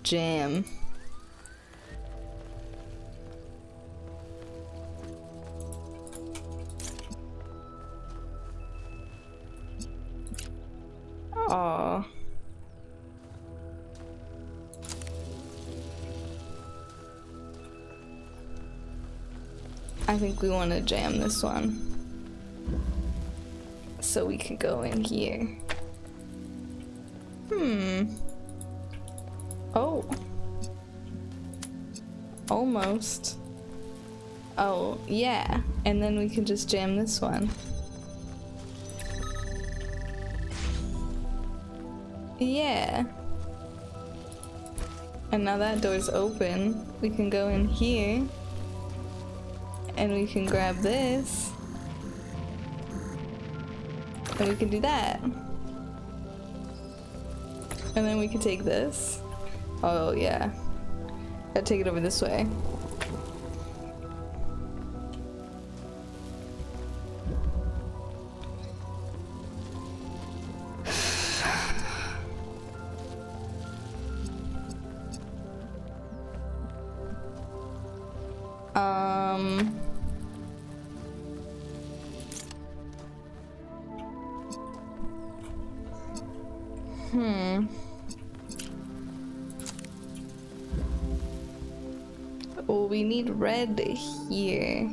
Jam. Aww. I think we want to jam this one. So we can go in here. Oh. Almost. Oh, yeah. And then we can just jam this one. Yeah. And now that door's open. We can go in here. And we can grab this. And we can do that. And then we can take this. Oh, yeah. Gotta take it over this way. Oh, we need red here.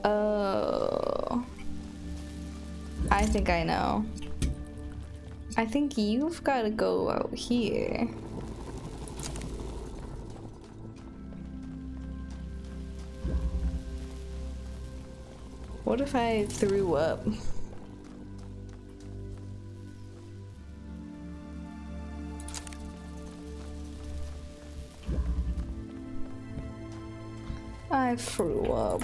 Oh. I think I know. I think you've got to go out here. What if I threw up? I threw up.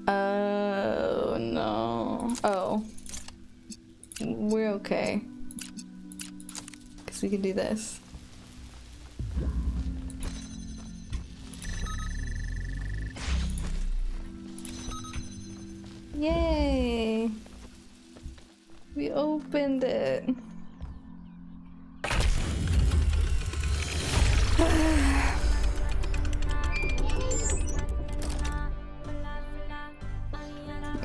Oh no. Oh. We're okay. 'Cause we can do this. Yay! We opened it.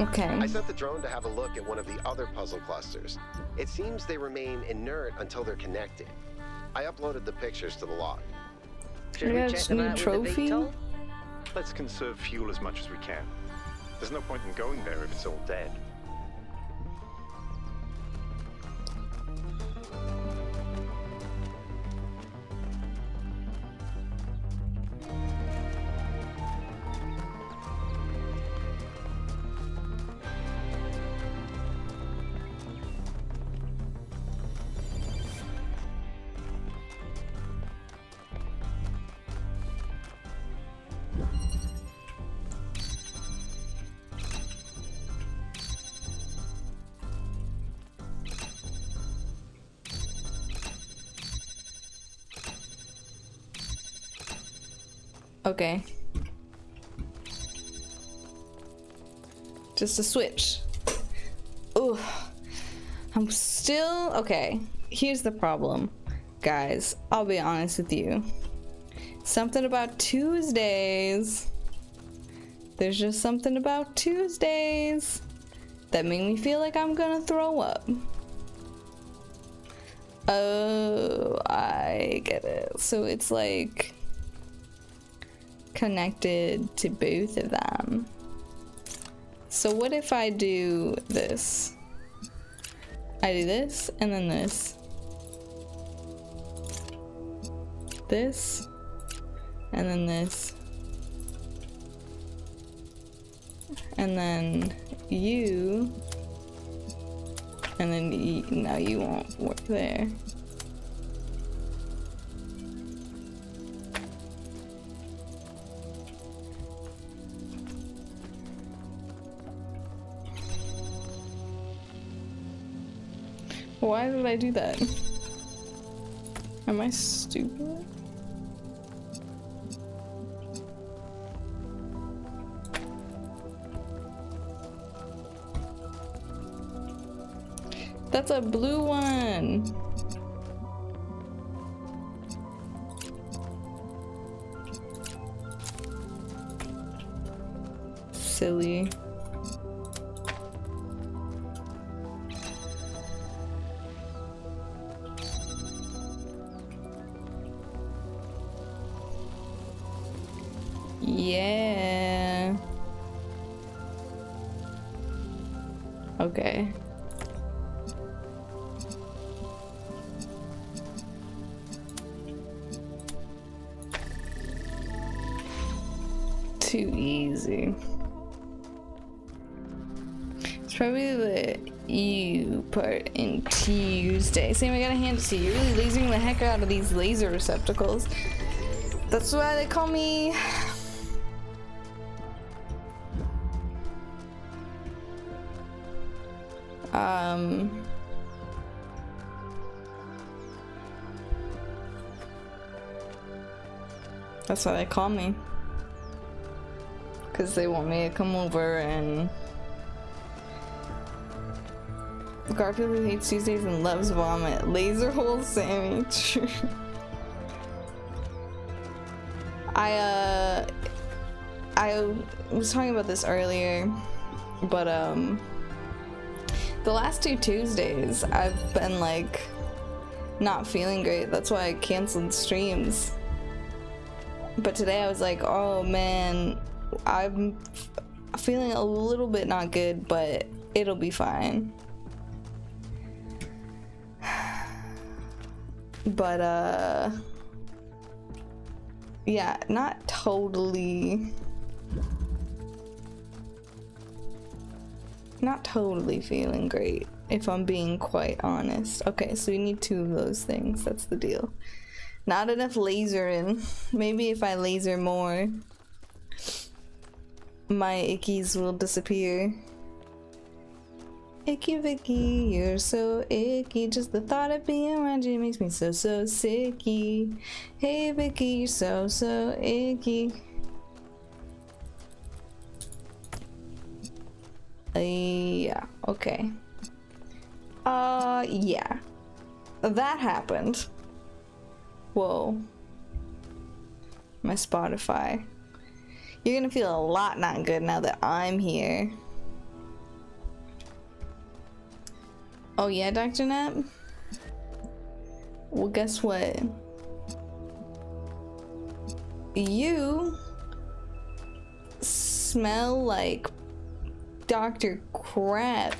Okay. I sent the drone to have a look at one of the other puzzle clusters. It seems they remain inert until they're connected. I uploaded the pictures to the log. Should We we got check a them new out trophy? with the VTOL? Let's conserve fuel as much as we can. There's no point in going there if it's all dead. Okay. Just a switch. Ooh. I'm still... Okay, here's the problem. Guys, I'll be honest with you. Something about Tuesdays. There's just something about Tuesdays that make me feel like I'm gonna throw up. Oh, I get it. So it's like connected to both of them. So what if I do this? I do this and then this. This and then this. And then you, and then now you won't work there. Why did I do that? Am I stupid? That's a blue one. Silly. Yeah. Okay. Too easy. It's probably the you part in Tuesday. Sam, I gotta hand it to you. You're really lasering the heck out of these laser receptacles. That's why they call me... That's why they call me. Because they want me to come over and... Garfield who hates Tuesdays and loves vomit. Laser hole Sammy. True. I was talking about this earlier, but the last 2 Tuesdays I've been like not feeling great. That's why I canceled streams. But today I was like, oh man, I'm feeling a little bit not good, but it'll be fine. But yeah, not totally feeling great, if I'm being quite honest. Okay, so we need 2 of those things. That's the deal. Not enough lasering. Maybe if I laser more, my ickies will disappear. Icky Vicky, you're so icky. Just the thought of being around you makes me so sicky. Hey Vicky, you're so icky. Yeah, okay. Yeah. That happened. Whoa. My Spotify. You're gonna feel a lot not good now that I'm here. Oh yeah, Dr. Knapp? Well, guess what? You smell like Dr. Crap.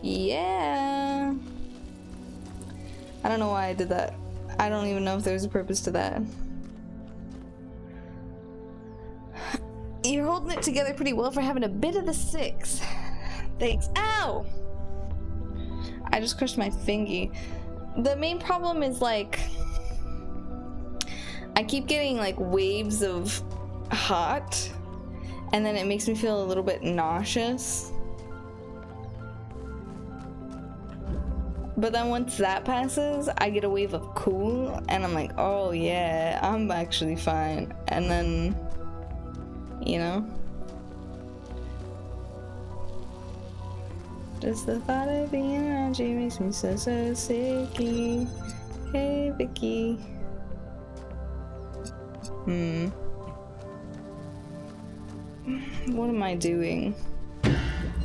Yeah. I don't know why I did that. I don't even know if there's a purpose to that. You're holding it together pretty well for having a bit of the 6. Thanks. Ow! I just crushed my fingy. The main problem is like I keep getting like waves of hot and then it makes me feel a little bit nauseous. But then once that passes, I get a wave of cool, and I'm like, oh yeah, I'm actually fine. And then, you know? Just the thought of being around you makes me so sicky. Hey, Vicky. What am I doing?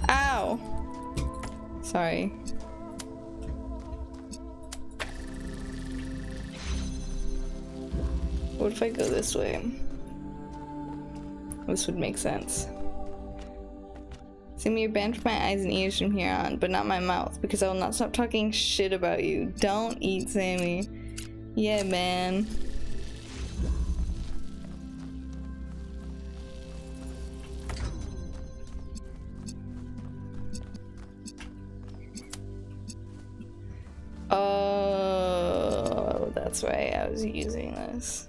Ow! Sorry. What if I go this way? This would make sense. Sammy, you're banned from my eyes and ears from here on, but not my mouth, because I will not stop talking shit about you. Don't eat Sammy. Yeah, man. Oh, that's why I was using this.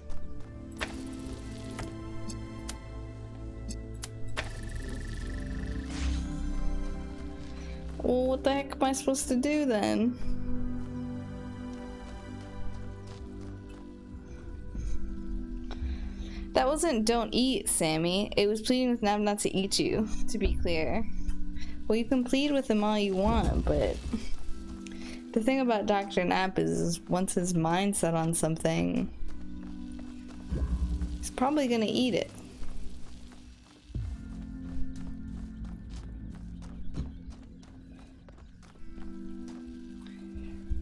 Well, what the heck am I supposed to do then? That wasn't don't eat, Sammy. It was pleading with Nab not to eat you, to be clear. Well, you can plead with him all you want, but the thing about Dr. Nap is once his mind's set on something, he's probably gonna eat it.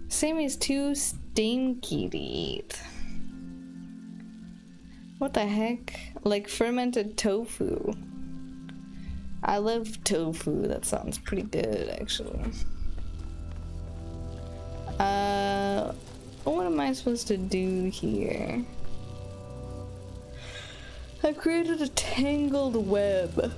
Sammy's too stinky to eat. What the heck? Like fermented tofu. I love tofu. That sounds pretty good, actually. What am I supposed to do here? I've created a tangled web.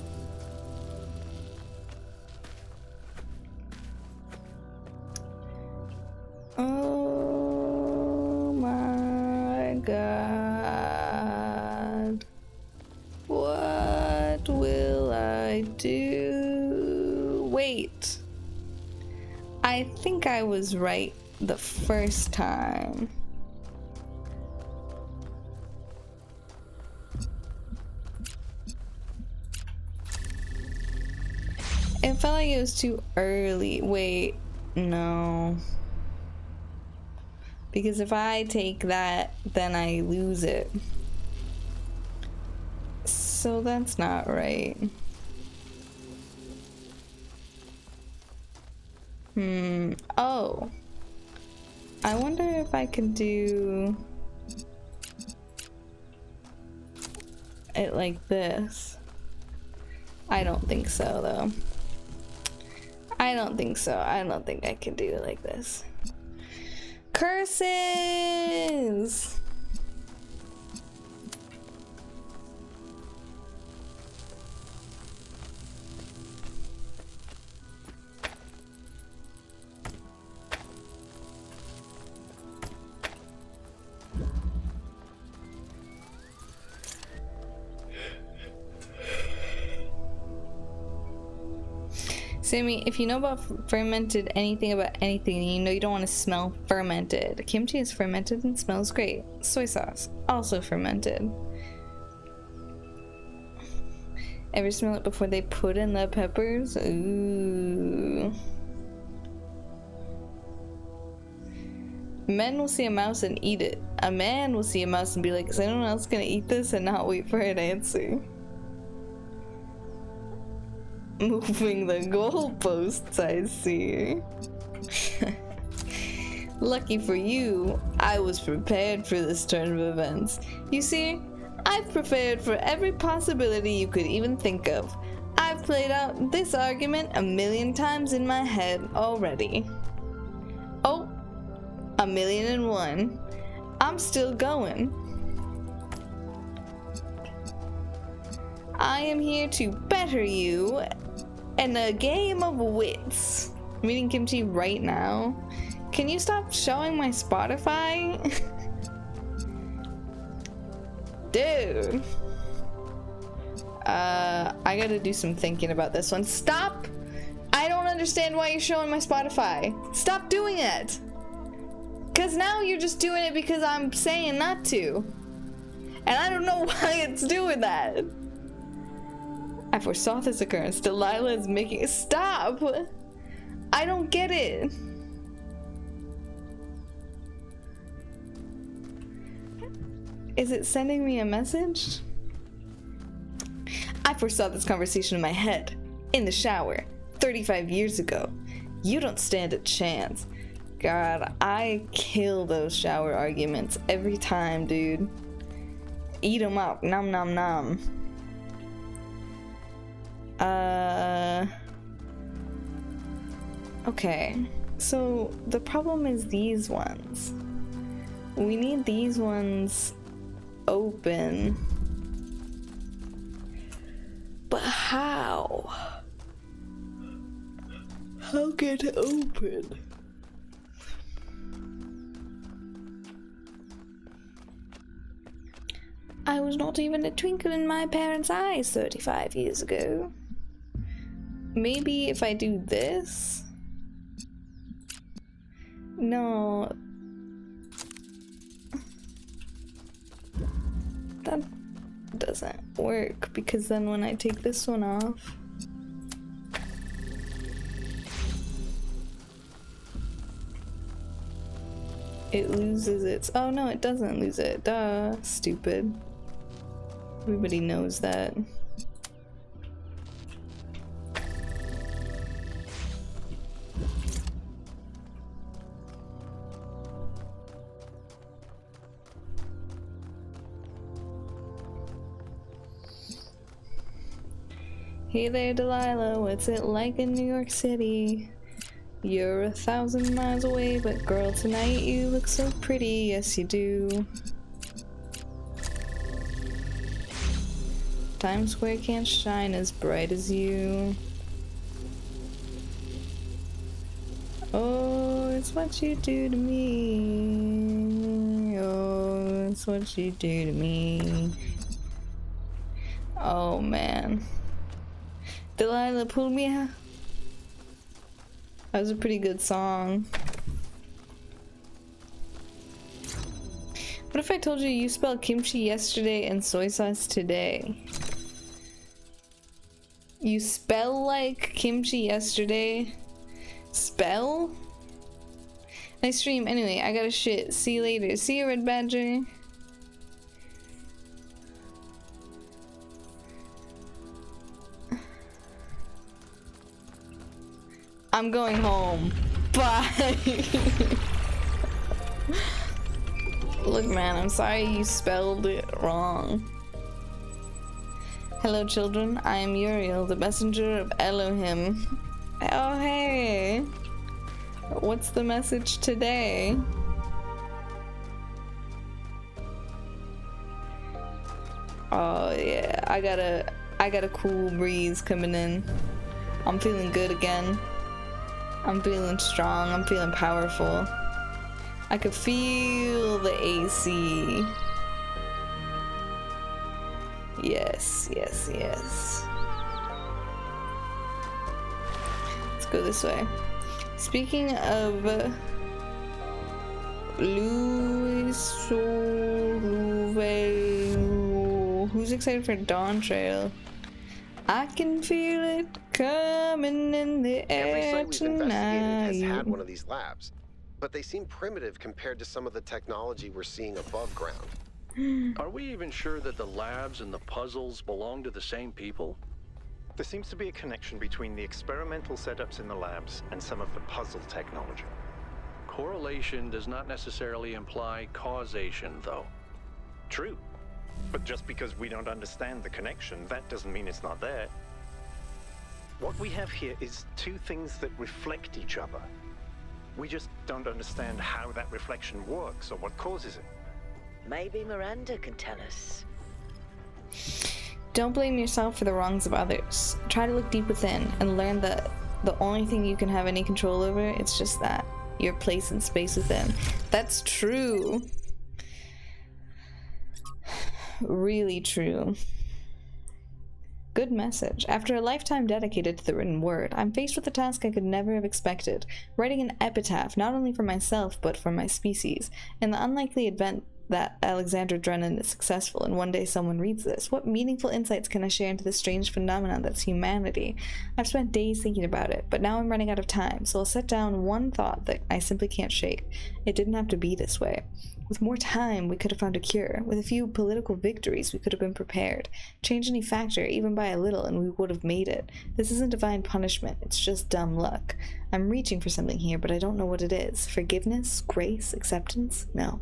Oh my god. What will I do? Wait. I think I was right the first time. It felt like it was too early. Wait, no. Because if I take that, then I lose it. So that's not right. Oh. I wonder if I can do it like this. I don't think so, though. I don't think so. I don't think I can do it like this. Curses! Sammy, if you know about fermented anything about anything, you know you don't want to smell fermented. Kimchi is fermented and smells great. Soy sauce, also fermented. Ever smell it before they put in the peppers? Ooh. Men will see a mouse and eat it. A man will see a mouse and be like, is anyone else gonna eat this, and not wait for an answer? Moving the goalposts, I see. Lucky for you, I was prepared for this turn of events. You see, I've prepared for every possibility you could even think of. I've played out this argument 1,000,000 times in my head already. Oh, 1,000,001. I'm still going. I am here to better you in a game of wits. I'm eating kimchi right now. Can you stop showing my Spotify? Dude. I gotta do some thinking about this one. Stop! I don't understand understand why you're showing my Spotify. Stop doing it. Cause now you're just doing it because I'm saying not to. And I don't know why it's doing that. I foresaw this occurrence. Delilah is making... Stop! I don't get it. Is it sending me a message? I foresaw this conversation in my head. In the shower. 35 years ago. You don't stand a chance. God, I kill those shower arguments every time, dude. Eat them up. Nom nom nom. Okay. So the problem is these ones. We need these ones open. But how? How get it open? I was not even a twinkle in my parents' eyes 35 years ago. Maybe if I do this? No. That doesn't work because then when I take this one off, it loses its... Oh no, it doesn't lose it. Duh. Stupid. Everybody knows that. Hey there, Delilah. What's it like in New York City? You're 1,000 miles away, but girl, tonight you look so pretty. Yes, you do. Times Square can't shine as bright as you. Oh, it's what you do to me. Oh, it's what you do to me. Oh, man. Delilah, pull me out. That was a pretty good song. What if I told you you spelled kimchi yesterday and soy sauce today? You spell like kimchi yesterday? Spell? Nice stream. Anyway, I gotta shit. See you later. See you, Red Badger. I'm going home. Bye. Look, man, I'm sorry you spelled it wrong. Hello, children. I am Uriel, the messenger of Elohim. Oh, hey. What's the message today? Oh, yeah. I got a cool breeze coming in. I'm feeling good again. I'm feeling strong. I'm feeling powerful. I could feel the AC. Yes, yes, yes. Let's go this way. Speaking of who's excited for Dawn Trail? I can feel it coming in the Every air site we've investigated has tonight. had one of these labs, but they seem primitive compared to some of the technology we're seeing above ground. Are we even sure that the labs and the puzzles belong to the same people? There seems to be a connection between the experimental setups in the labs and some of the puzzle technology. Correlation does not necessarily imply causation, though. True. But just because we don't understand the connection, that doesn't mean it's not there. What we have here is two things that reflect each other. We just don't understand how that reflection works or what causes it. Maybe Miranda can tell us. Don't blame yourself for the wrongs of others. Try to look deep within and learn that the only thing you can have any control over, it's just that. Your place and space within. That's true. Really true. Good message. After a lifetime dedicated to the written word, I'm faced with a task I could never have expected, writing an epitaph not only for myself but for my species. In the unlikely event that Alexander Drennan is successful and one day someone reads this, what meaningful insights can I share into this strange phenomenon that's humanity? I've spent days thinking about it, but now I'm running out of time, so I'll set down one thought that I simply can't shake. It didn't have to be this way. With more time, we could have found a cure. With a few political victories, we could have been prepared. Change any factor, even by a little, and we would have made it. This isn't divine punishment, it's just dumb luck. I'm reaching for something here, but I don't know what it is. Forgiveness? Grace? Acceptance? No.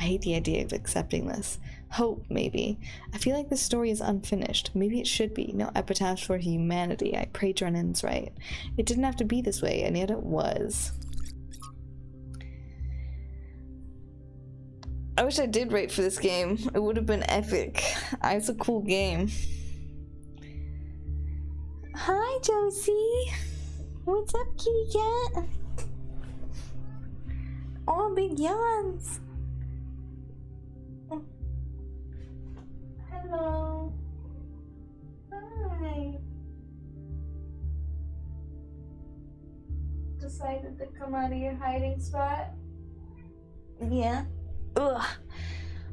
I hate the idea of accepting this. Hope, maybe. I feel like this story is unfinished. Maybe it should be. No epitaphs for humanity. I pray Drennan's right. It didn't have to be this way, and yet it was. I wish I did write for this game. It would have been epic. It's a cool game. Hi, Josie. What's up, kitty cat? Oh, big yawns. Hello. Hi. Decided to come out of your hiding spot? Yeah. Ugh.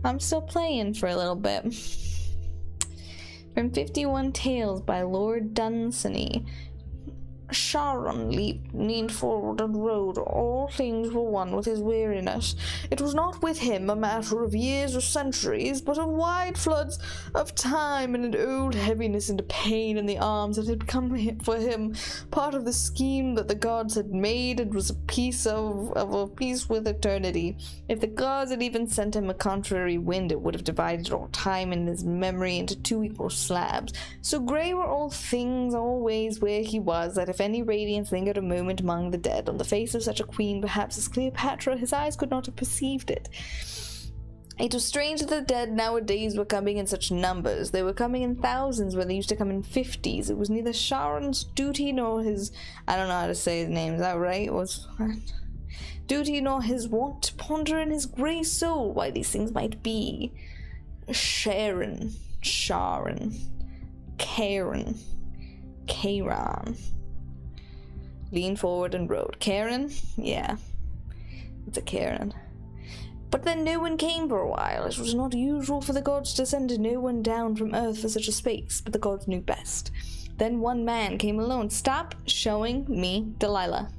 I'm still playing for a little bit. From 51 Tales by Lord Dunsany. Charon leaned forward and rode. All things were one with his weariness. It was not with him a matter of years or centuries, but of wide floods of time and an old heaviness and pain in the arms that had become for him part of the scheme that the gods had made and was a piece of a piece with eternity. If the gods had even sent him a contrary wind, it would have divided all time in his memory into two equal slabs. So grey were all things, always where he was, that if any radiance lingered a moment among the dead, on the face of such a queen, perhaps as Cleopatra, his eyes could not have perceived it. It was strange that the dead nowadays were coming in such numbers. They were coming in thousands where they used to come in 50s. It was neither Charon's duty nor his... I don't know how to say his name, is that right? It was... duty nor his want to ponder in his grey soul why these things might be. Charon. Charon. Leaned forward and rode. Karen? Yeah. It's a Karen. But then no one came for a while. It was not usual for the gods to send no one down from Earth for such a space, but the gods knew best. Then one man came alone. Stop showing me Delilah.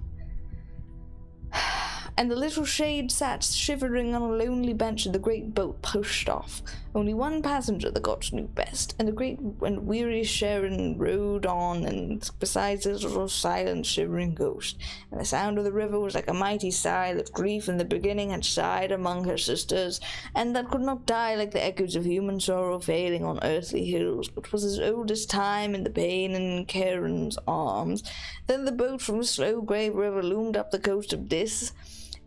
And the little shade sat shivering on a lonely bench and the great boat pushed off. Only one passenger the gods knew best, and the great and weary Charon rode on, and besides this little silent shivering ghost, and the sound of the river was like a mighty sigh that grief in the beginning had sighed among her sisters, and that could not die like the echoes of human sorrow failing on earthly hills, but was as old as time in the pain in Charon's arms. Then the boat from the slow grey river loomed up the coast of Dis,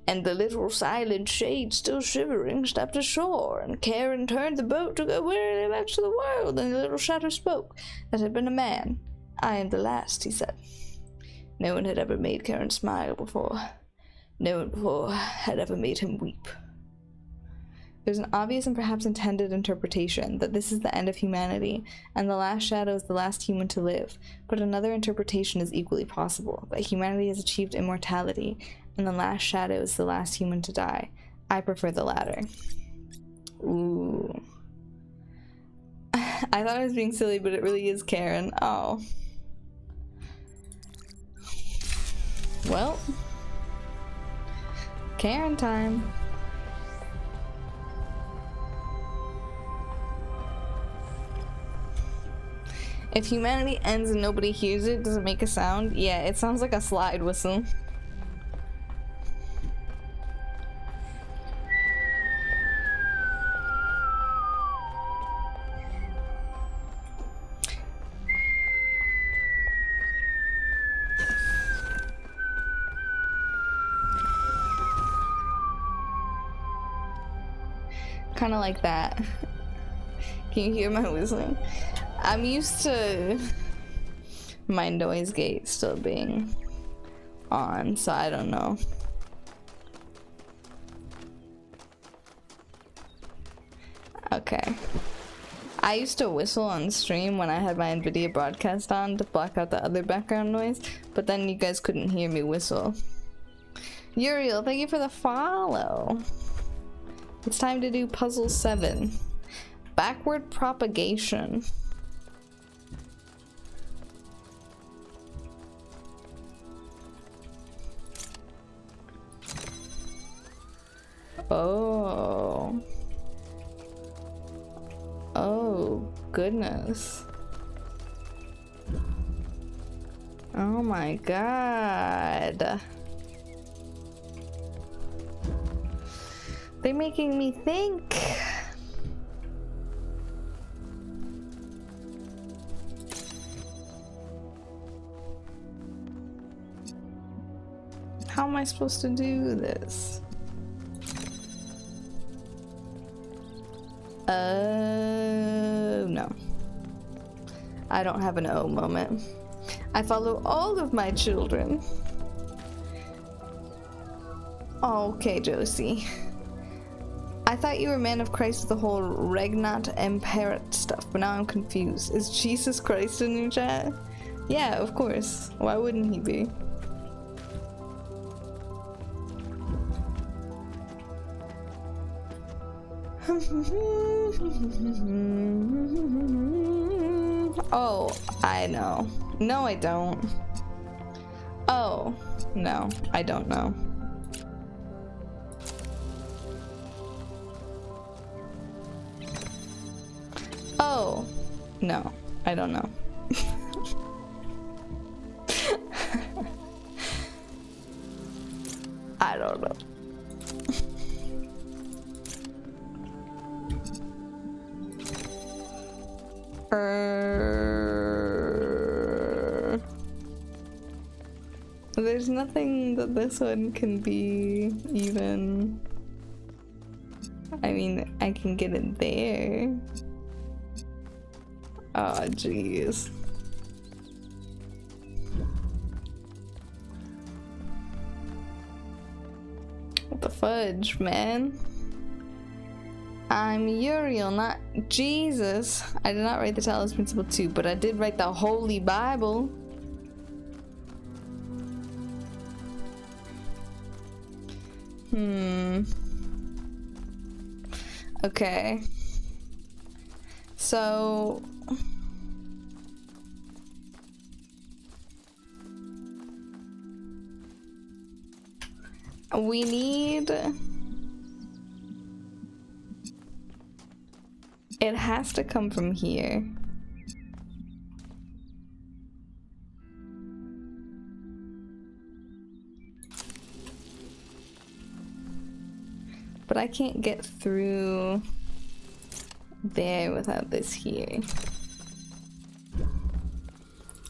and the little silent shade, still shivering, stepped ashore, and Charon turned the boat to go wearily back to the world, and the little shadow spoke. That had been a man. I am the last, he said. No one had ever made Charon smile before. No one before had ever made him weep. There's an obvious and perhaps intended interpretation that this is the end of humanity, and the last shadow is the last human to live, but another interpretation is equally possible, that humanity has achieved immortality, and the last shadow is the last human to die. I prefer the latter. Ooh. I thought I was being silly, but it really is Karen. Oh. Well. Karen time. If humanity ends and nobody hears it, does it make a sound? Yeah, it sounds like a slide whistle. Kind of like that. Can you hear my whistling? I'm used to my noise gate still being on, so I don't know. Okay. I used to whistle on stream when I had my NVIDIA broadcast on to block out the other background noise, but then you guys couldn't hear me whistle. Uriel, thank you for the follow. It's time to do puzzle 7. Backward propagation. Oh. Oh, goodness. Oh my god. They're making me think. How am I supposed to do this? No. I don't have an O moment. I follow all of my children. Okay, Josie. I thought you were Man of Christ with the whole Regnat Emperet stuff, but now I'm confused. Is Jesus Christ in your chat? Yeah, of course. Why wouldn't he be? Oh, I know. No, I don't. Oh, no, I don't know. Oh, no, I don't know. I don't know. There's nothing that this one can be even. I mean, I can get it there. Oh, jeez. What the fudge, man? I'm Uriel, not Jesus. I did not write the Talos Principle 2, but I did write the Holy Bible. Okay. So... we need... it has to come from here. But I can't get through there without this here.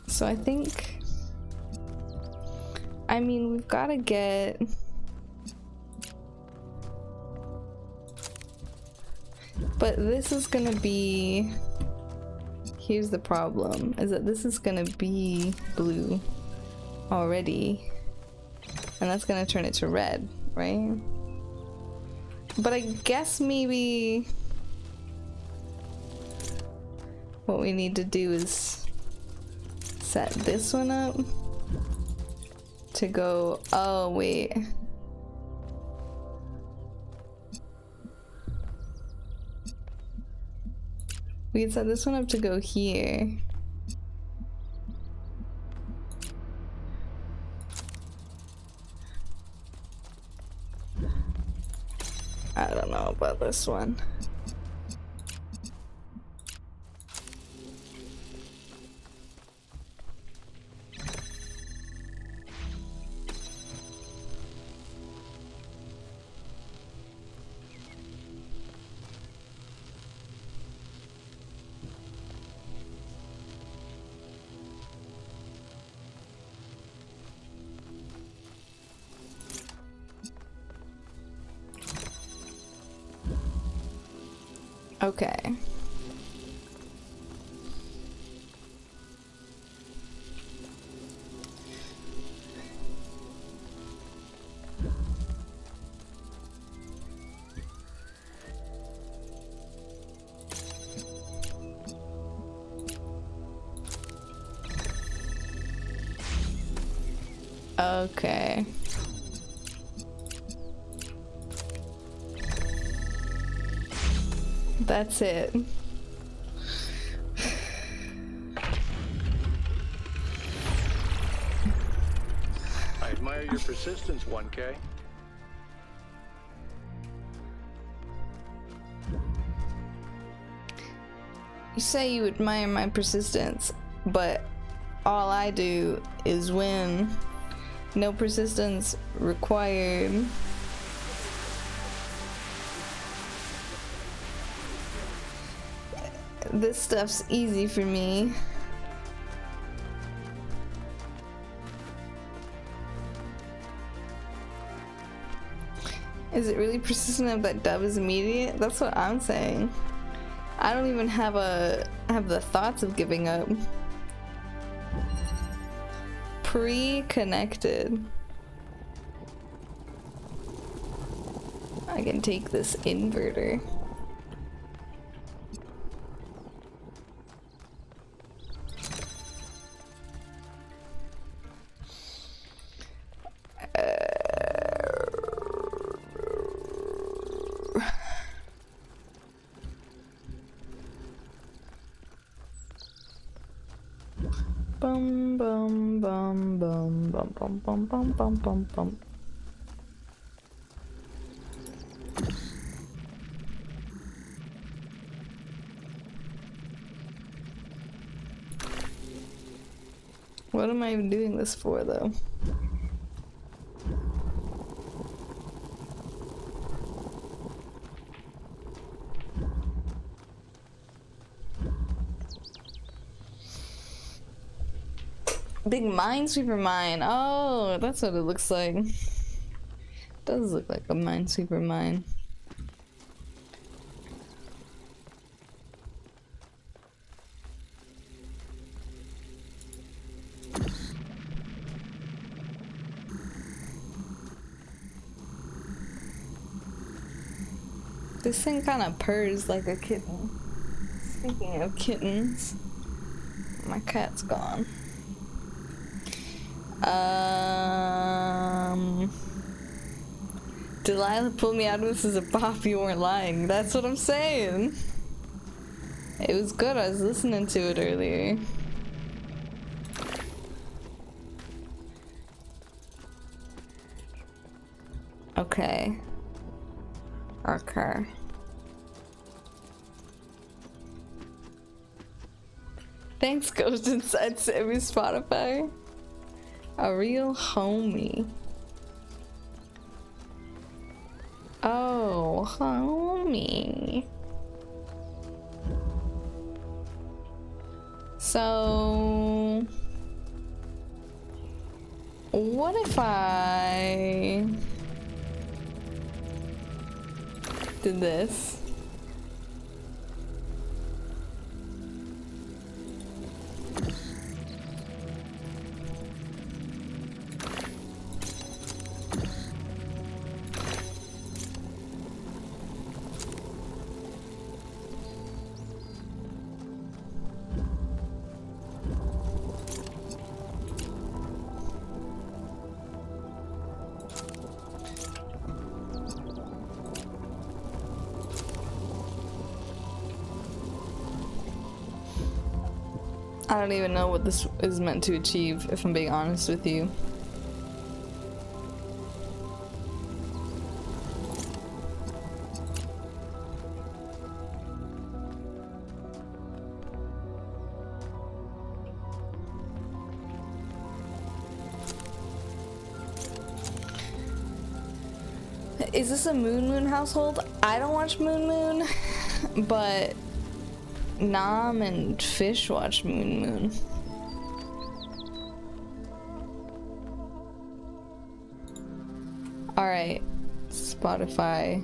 So I think... I mean, we've got to get... but this is gonna be... here's the problem, is that this is gonna be blue already. And that's gonna turn it to red, right? But I guess maybe what we need to do is set this one up to go, oh wait. We can set this one up to go here. I don't know about this one. Okay. Okay. That's it. I admire your persistence, 1K. You say you admire my persistence, but all I do is win. No persistence required. This stuff's easy for me. Is it really persistent if that dub is immediate? That's what I'm saying. I don't even have the thoughts of giving up. Pre-connected. I can take this inverter. Bum bum bum bum bum bum bum bum bum bum bum. What am I even doing this for, though? Big minesweeper mine. Oh, that's what it looks like. Does look like a minesweeper mine. This thing kind of purrs like a kitten. Speaking of kittens, my cat's gone. Delilah pulled me out of this as a bop. You weren't lying. That's what I'm saying. It was good. I was listening to it earlier. Okay. Okay. Thanks, Ghost Inside Sammy Spotify. A real homie. Oh, homie. So, what if I did this? I don't even know what this is meant to achieve, if I'm being honest with you. Is this a Moon household? I don't watch Moon, but Nam and Fish watch Moon. Alright, Spotify.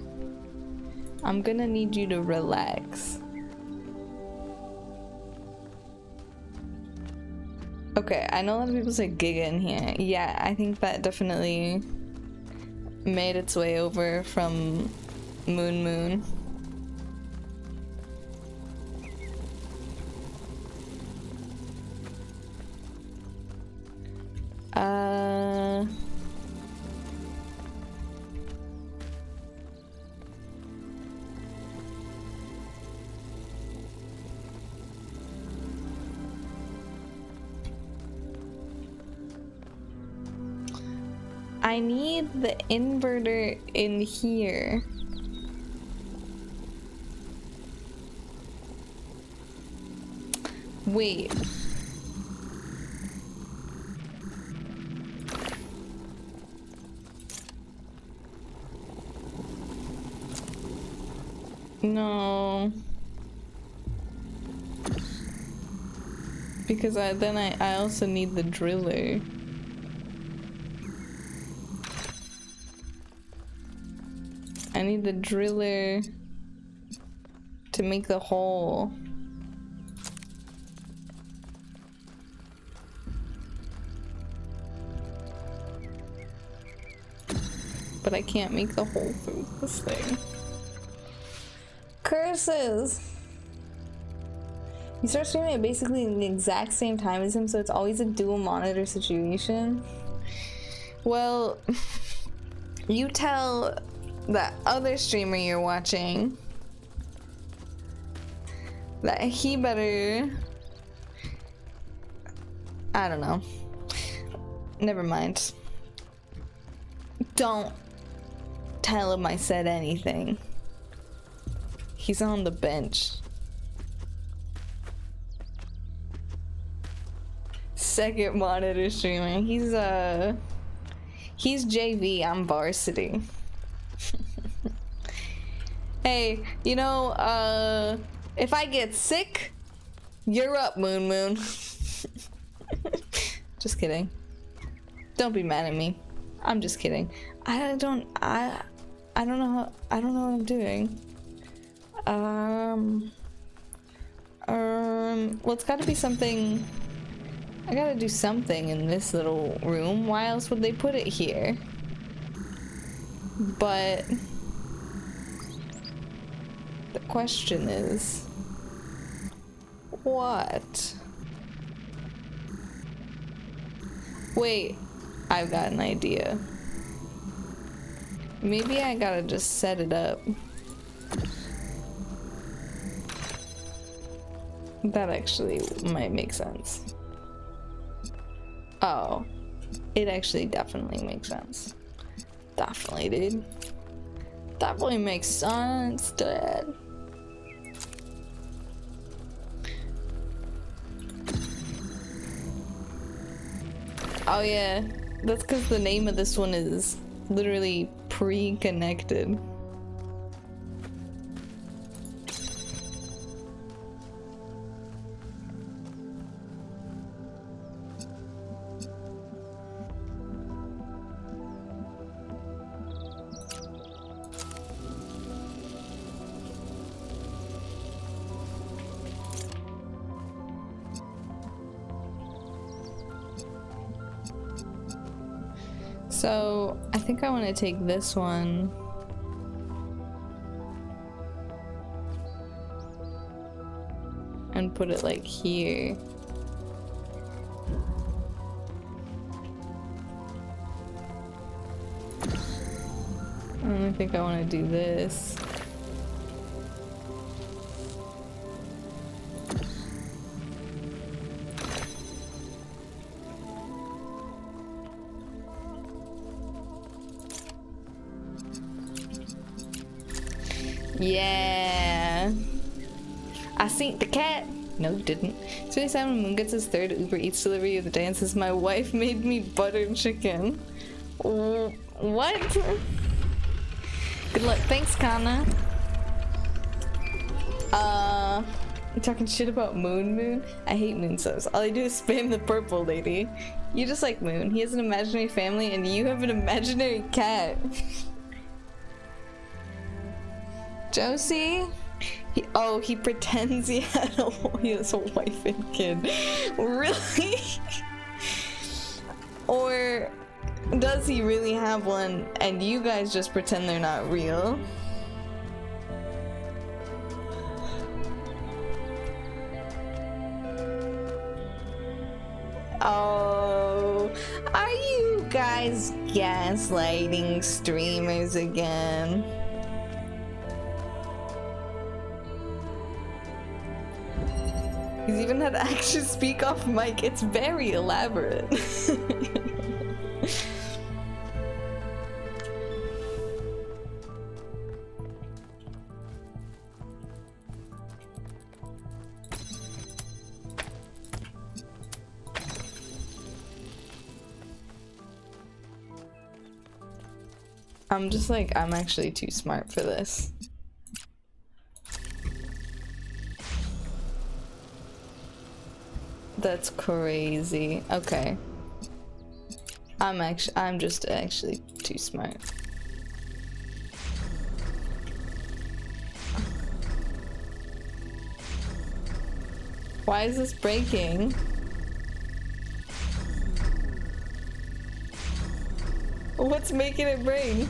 I'm gonna need you to relax. Okay, I know a lot of people say Giga in here. Yeah, I think that definitely made its way over from Moon. I need the inverter in here. Wait. No. Because I also need the driller. I need the driller to make the hole. But I can't make the hole through this thing. Curses! You start streaming at basically the exact same time as him, so it's always a dual monitor situation. Well, you tell that other streamer you're watching that he better... I don't know. Never mind. Don't tell him I said anything. He's on the bench. Second monitor streamer. He's JV, I'm varsity. Hey, you know, if I get sick, you're up, Moon Moon. Just kidding. Don't be mad at me. I'm just kidding. I don't know what I'm doing. Well, it's gotta be something. I gotta do something in this little room. Why else would they put it here? But the question is, what? Wait, I've got an idea. Maybe I gotta just set it up. That actually might make sense. Oh, it actually definitely makes sense. Definitely, dude. Definitely makes sense, dude. Oh yeah, that's because the name of this one is literally pre-connected. So, I think I want to take this one. And put it like here. And I think I want to do this. Yeah. I seen the cat. No, you didn't. It's really sad when Moon gets his third Uber Eats delivery of the day and says, "My wife made me buttered chicken." What? Good luck. Thanks, Kana. You talking shit about Moon Moon? I hate Moon subs. All I do is spam the purple lady. You just like Moon. He has an imaginary family and you have an imaginary cat. Josie? He pretends he has a wife and kid. Really? Or does he really have one and you guys just pretend they're not real? Oh, are you guys gaslighting streamers again? He's even had to actually speak off mic. It's very elaborate. I'm just like, I'm actually too smart for this. That's crazy. Okay. I'm just actually too smart. Why is this breaking? What's making it break?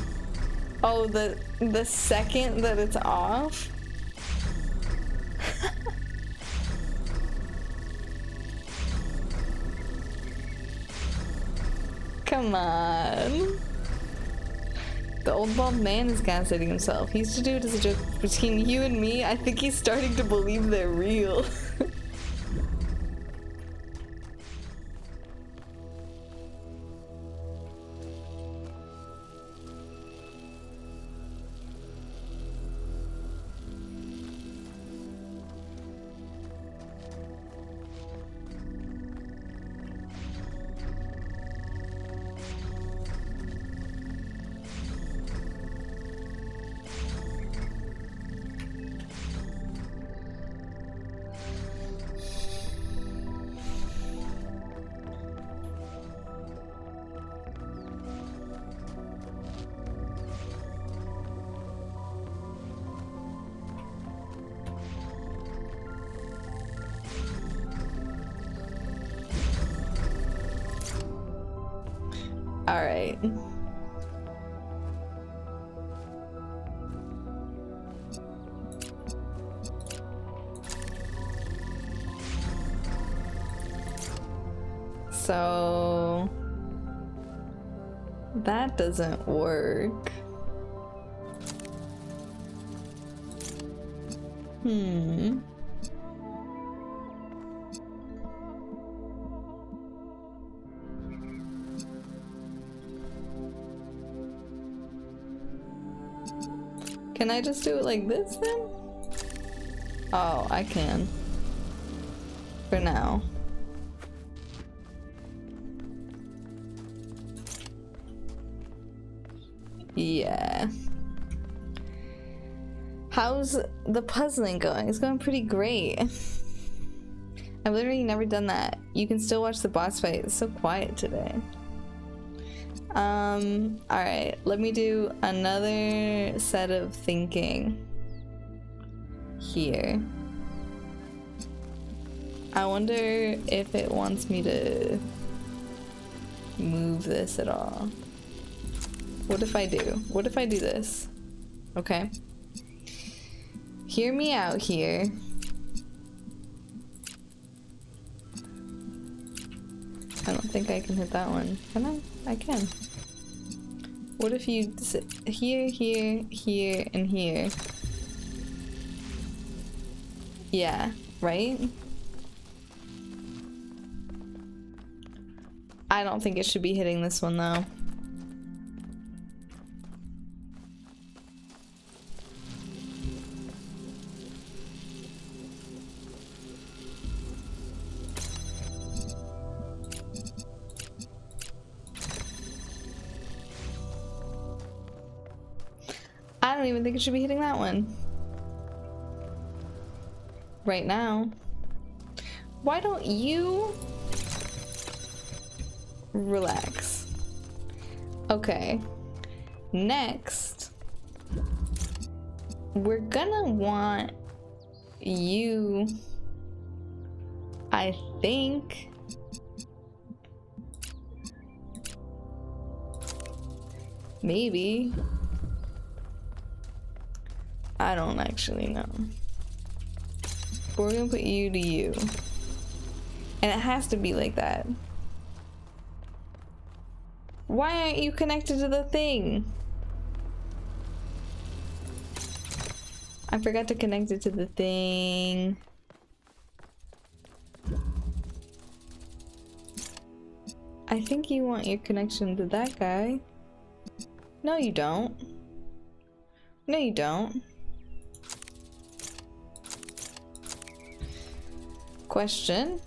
Oh, the second that it's off? Come on. The old bald man is gaslighting himself. He used to do it as a joke between you and me. I think he's starting to believe they're real. All right. So that doesn't work. Can I just do it like this then? Oh, I can. For now. Yeah. How's the puzzling going? It's going pretty great. I've literally never done that. You can still watch the boss fight. It's so quiet today. Alright, let me do another set of thinking here. I wonder if it wants me to move this at all. What if I do? What if I do this? Okay. Hear me out here. I don't think I can hit that one. Can I? I can. What if you sit here, here, here, and here? Yeah, right? I don't think it should be hitting this one though. I don't even think it should be hitting that one. Right now. Why don't you relax? Okay. Next, we're gonna want you, I think, maybe. I don't actually know. But we're gonna put you to you. And it has to be like that. Why aren't you connected to the thing? I forgot to connect it to the thing. I think you want your connection to that guy. No, you don't. No, you don't. Question.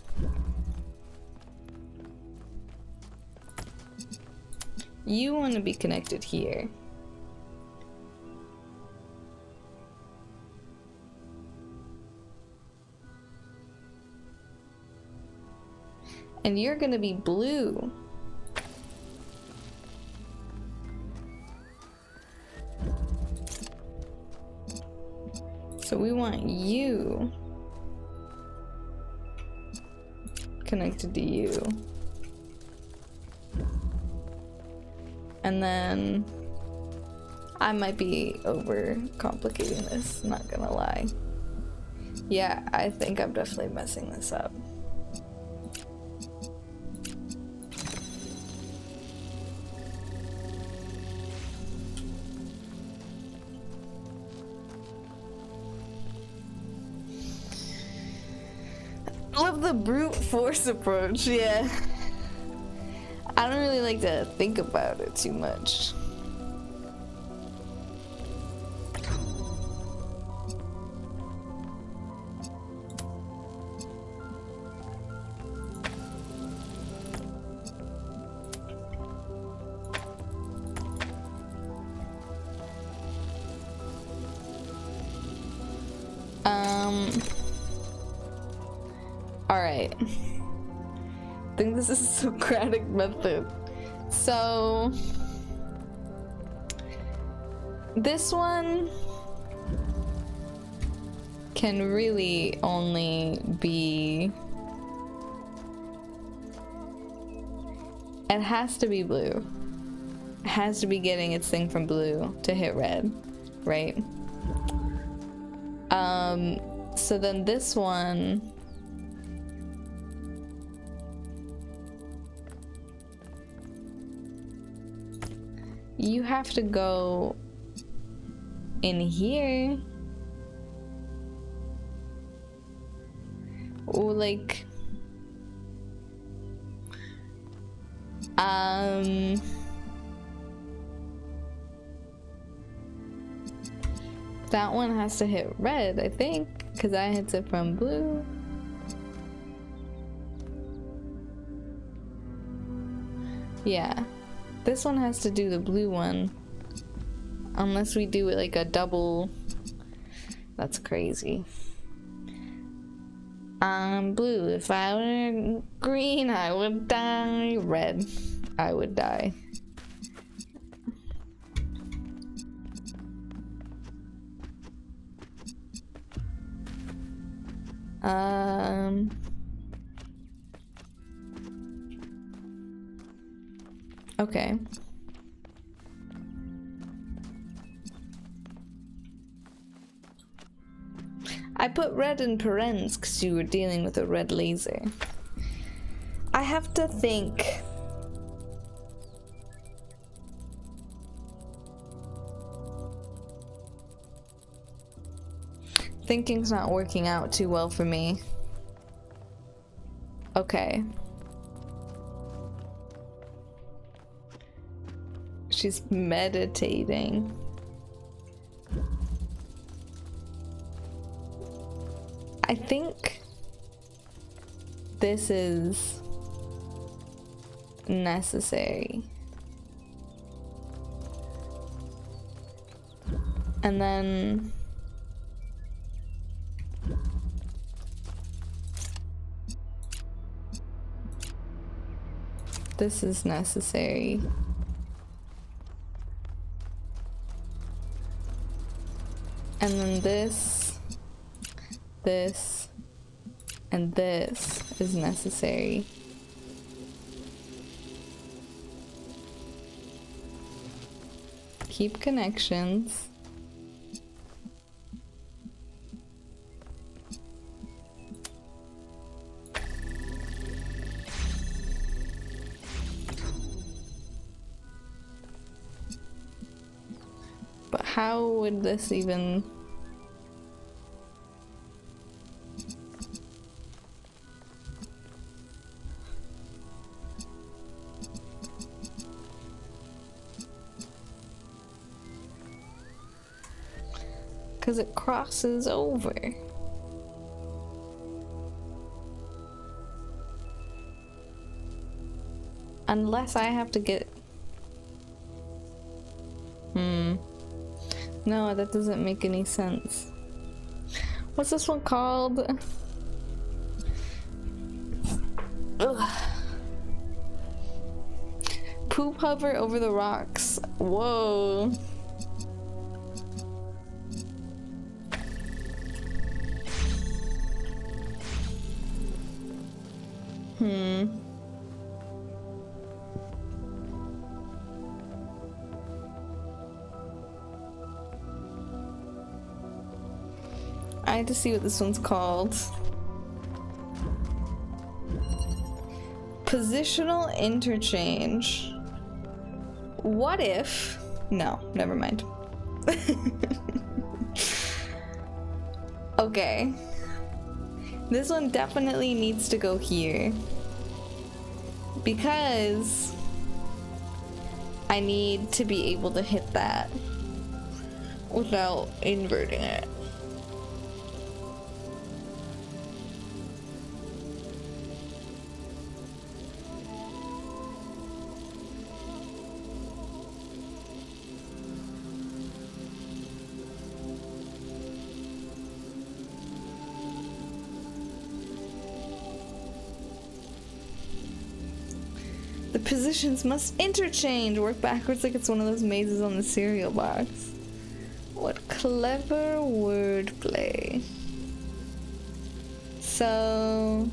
You want to be connected here. And you're gonna be blue. So we want you connected to you. And then I might be over complicating this, not gonna lie. Yeah, I think I'm definitely messing this up. Love the brute force approach, yeah. I don't really like to think about it too much. Alright. I think this is a Socratic method. So this one can really only be, it has to be blue. It has to be getting its thing from blue to hit red, right? So then this one, you have to go in here. Or like that one has to hit red, I think, because I hit it from blue. Yeah, this one has to do the blue one, unless we do it like a double. That's crazy. I'm blue. If I were green, I would die. Red, I would die. Okay. I put red in parens because you were dealing with a red laser. I have to think. Thinking's not working out too well for me. Okay. She's meditating. I think this is necessary. And then this is necessary. And then this, and this is necessary. Keep connections. But how would this even... Because it crosses over. Unless I have to get... No, that doesn't make any sense. What's this one called? Ugh. Poop hover over the rocks. Whoa. I had to see what this one's called. Positional interchange. What if... No, never mind. Okay. This one definitely needs to go here. Because I need to be able to hit that without inverting it. The positions must interchange. Work backwards like it's one of those mazes on the cereal box. What clever wordplay. So...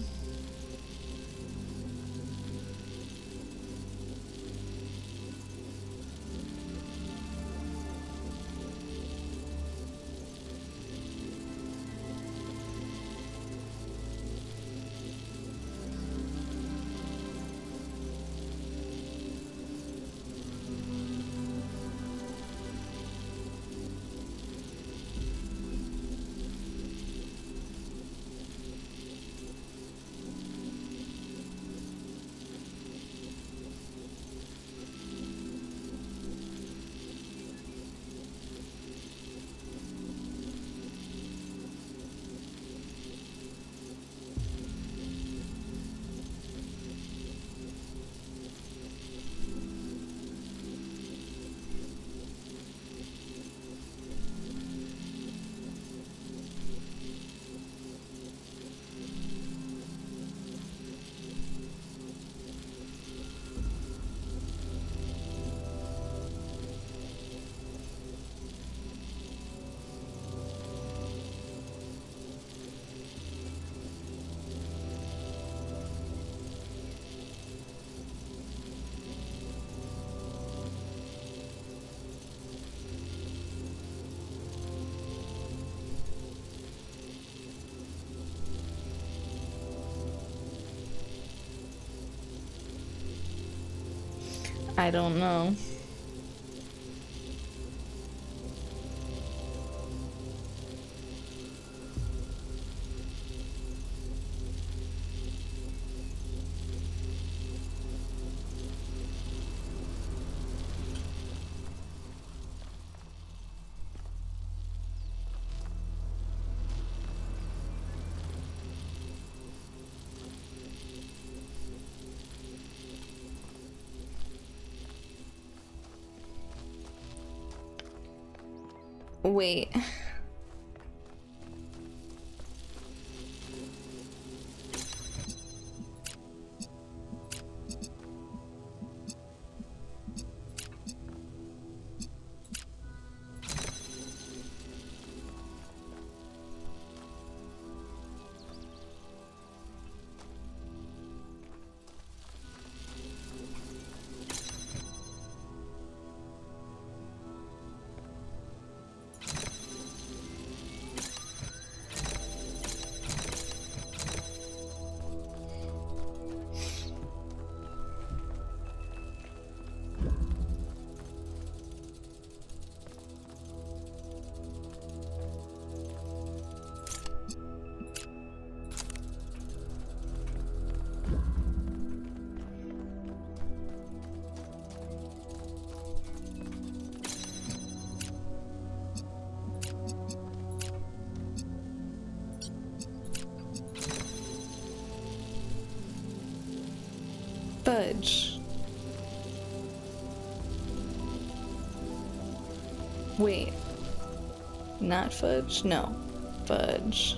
I don't know. Wait. Fudge. Wait. Not fudge? No. Fudge.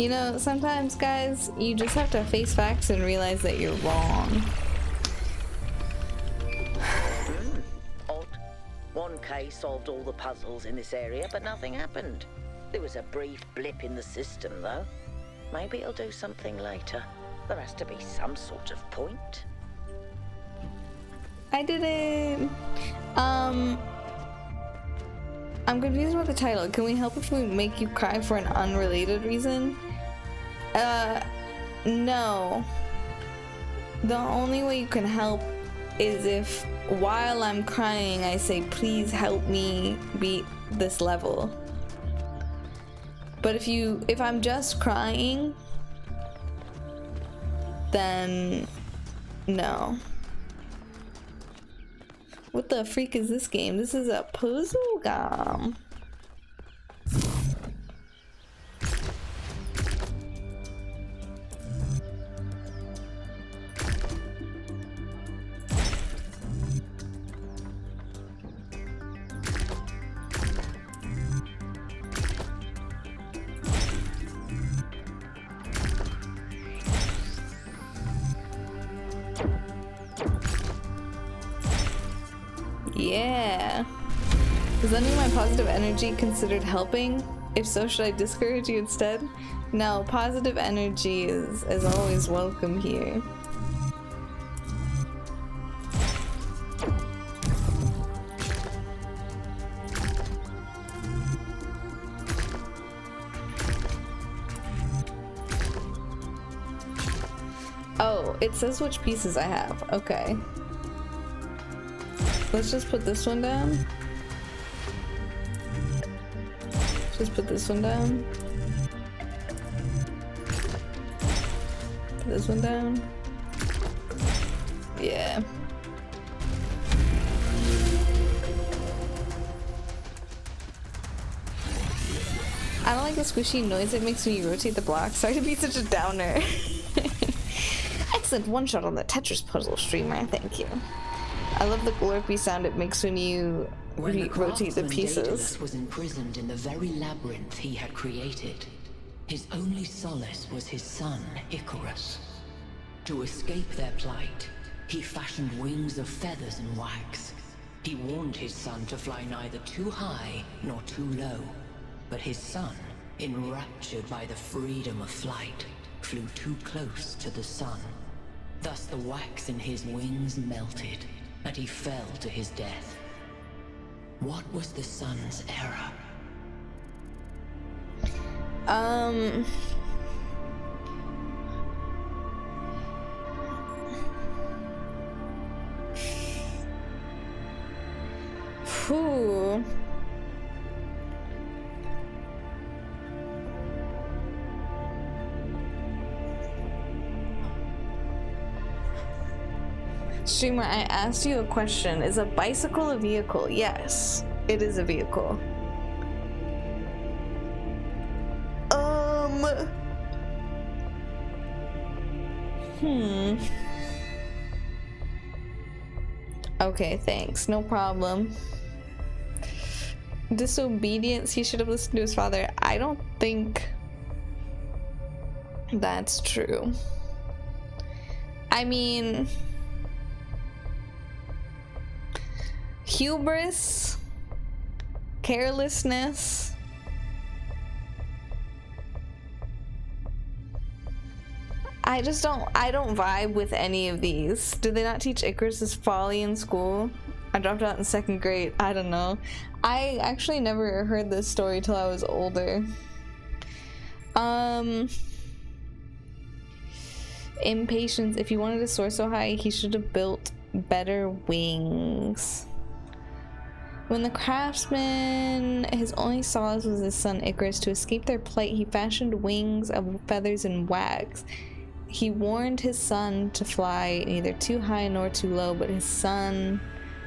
You know, sometimes, guys, you just have to face facts and realize that you're wrong. Odd. One case solved all the puzzles in this area, but nothing happened. There was a brief blip in the system, though. Maybe it'll do something later. There has to be some sort of point. I did it. I'm confused about the title. Can we help if we make you cry for an unrelated reason? No. The only way you can help is if while I'm crying I say, please help me beat this level. But if I'm just crying, then no. What the freak is this game? This is a puzzle game. Yeah. Is any of my positive energy considered helping? If so, should I discourage you instead? No, positive energy is always welcome here. Oh, it says which pieces I have. Okay. Let's just put this one down. Just put this one down. Put this one down. Yeah. I don't like the squishy noise it makes when you rotate the block. Sorry to be such a downer. Excellent one shot on the Tetris puzzle, streamer. Thank you. I love the glorpy sound it makes when you rotate the pieces. Daedalus was imprisoned in the very labyrinth he had created. His only solace was his son, Icarus. To escape their plight, he fashioned wings of feathers and wax. He warned his son to fly neither too high nor too low. But his son, enraptured by the freedom of flight, flew too close to the sun. Thus the wax in his wings melted, and he fell to his death. What was the sun's error? Whew. Streamer, I asked you a question. Is a bicycle a vehicle? Yes, it is a vehicle. Okay, thanks. No problem. Disobedience, he should have listened to his father. I don't think that's true. I mean, hubris, carelessness. I don't vibe with any of these. Did they not teach Icarus's folly in school? I dropped out in 2nd grade. I don't know. I actually never heard this story till I was older. Impatience. If he wanted to soar so high, he should have built better wings. When the craftsman, his only solace was his son Icarus. To escape their plight, he fashioned wings of feathers and wax. He warned his son to fly neither too high nor too low, but his son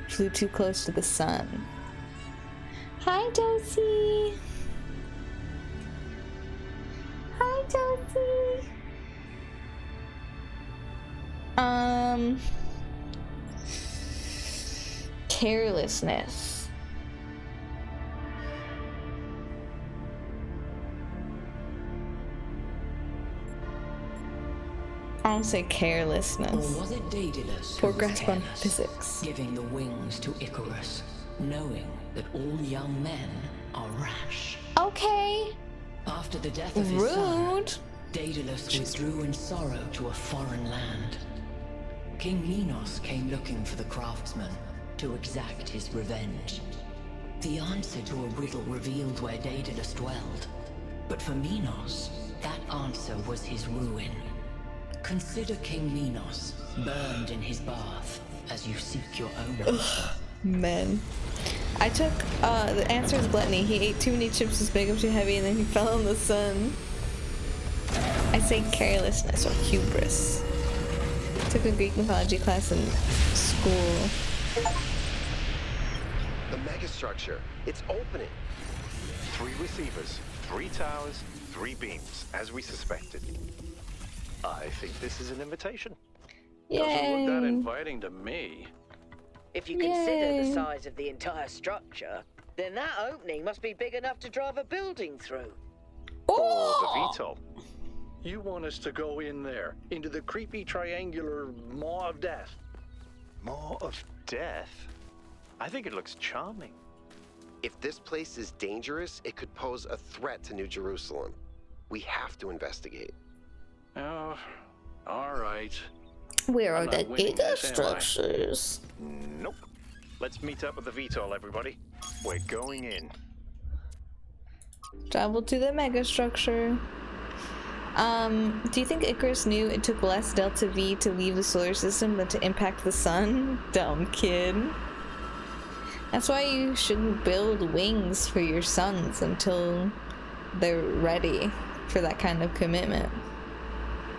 flew too close to the sun. Hi, Josie. Hi, Josie. Carelessness. I'll say Or carelessness. was it Daedalus Poor who was grasp on careless, physics. giving the wings to Icarus, knowing that all young men are rash? Okay. After the death of his son, Rude. Daedalus withdrew in sorrow to a foreign land. King Minos came looking for the craftsman to exact his revenge. The answer to a riddle revealed where Daedalus dwelled. But for Minos, that answer was his ruin. Consider King Minos, burned in his bath, as you seek your own answer. Men. I took, the answer is gluttony. He ate too many chips, was big up too heavy, and then he fell in the sun. I say carelessness or hubris. Took a Greek mythology class in school. The megastructure. It's opening. 3 receivers, 3 towers, 3 beams, as we suspected. I think this is an invitation. Doesn't look that Yay. inviting to me. If you consider Yay. the size of the entire structure, then that opening must be big enough to drive a building through. Or the Oh! VTOL. You want us to go in there, into the creepy triangular maw of death? More of death? I think it looks charming. If this place is dangerous, it could pose a threat to New Jerusalem. We have to investigate. Oh, all right. Where I'm are the not winning this, am I? gigastructures? Nope. Let's meet up with the VTOL, everybody. We're going in. Travel to the megastructure. Do you think Icarus knew it took less delta V to leave the solar system than to impact the sun? Dumb kid. That's why you shouldn't build wings for your sons until they're ready for that kind of commitment.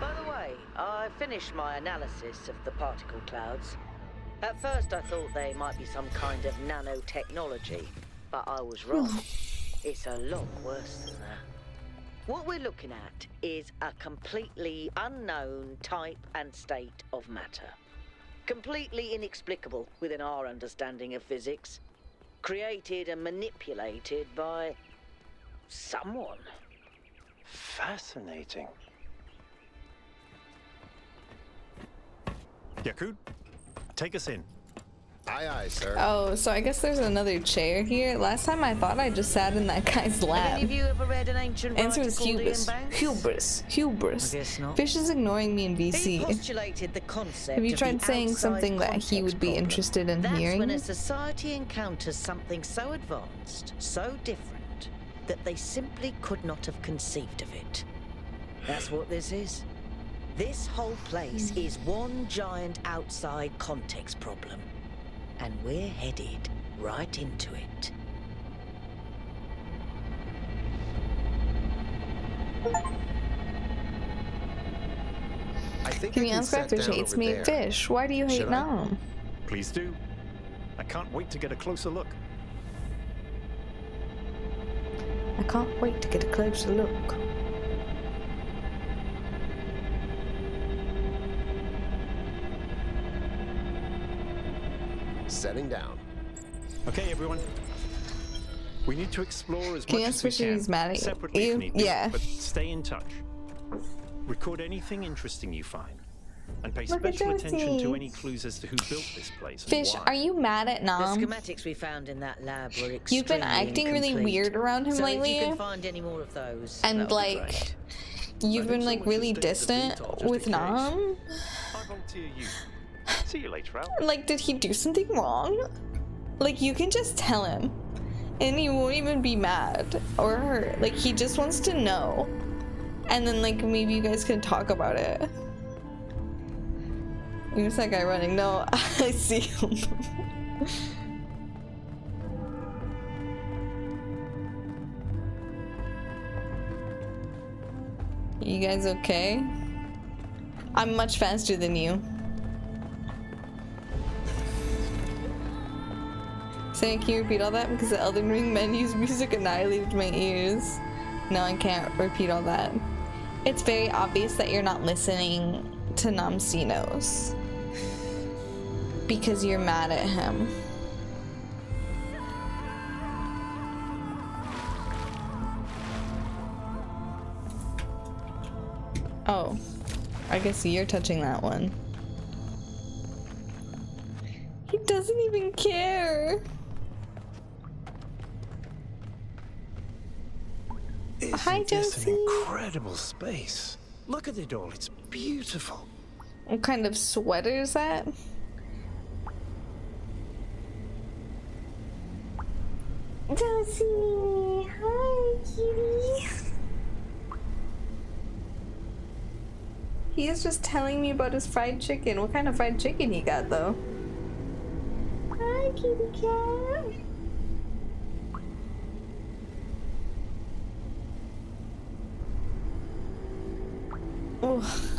By the way, I finished my analysis of the particle clouds. At first I thought they might be some kind of nanotechnology, but I was wrong. It's a lot worse than that. What we're looking at is a completely unknown type and state of matter. Completely inexplicable within our understanding of physics. Created and manipulated by someone. Fascinating. Yakut, take us in. Aye, aye, sir. Oh, so I guess there's another chair here. Last time I thought I just sat in that guy's Have any lab. of you ever read an ancient Answer writer was called Ian hubris. Banks? Hubris. Hubris. I guess not. Fish is ignoring me in He VC. postulated the concept Have you of tried the saying outside something that he context would be problem. interested in That's hearing? when a society encounters something so advanced, so different, that they simply could not have conceived of it. That's what this is. This whole place is one giant outside context problem. And we're headed right into it. I think Can I you can ask why set Fish down hates over me? there. Fish, why do you hate Should I? Nom? Please do. I can't wait to get a closer look. I can't wait to get a closer look. Setting down. Okay, everyone. We need to explore as Can you much ask as we Fisher can. he's mad at Separately you? if need be, Yeah. but stay in touch. Record anything interesting you find. And pay Look at special attention to Josie. any clues as to who built this place and Fish, why. are you mad at The Nom? schematics we found in that lab were extremely You've been acting really incomplete. weird around him So lately. if you can find any more of those, And that'll be like, great. you've I been think like someone really should stay distant at the VTOL just with in case. Nom. I volunteer you. See you later, Al. Like, did he do something wrong? Like, you can just tell him. And he won't even be mad or hurt. Like, he just wants to know. And then, like, maybe you guys can talk about it. Here's that guy running. No, I see him. You guys okay? I'm much faster than you. Saying, can you repeat all that? Because the Elden Ring menu's music annihilated my ears. No, I can't repeat all that. It's very obvious that you're not listening to Namsinos. Because you're mad at him. Oh. I guess you're touching that one. He doesn't even care. Hi, Isn't this Josie. an incredible space? Look at it all. It's beautiful. What kind of sweater is that? Josie, hi, kitty. He is just telling me about his fried chicken. What kind of fried chicken he got, though? Hi, kitty cat. Oh.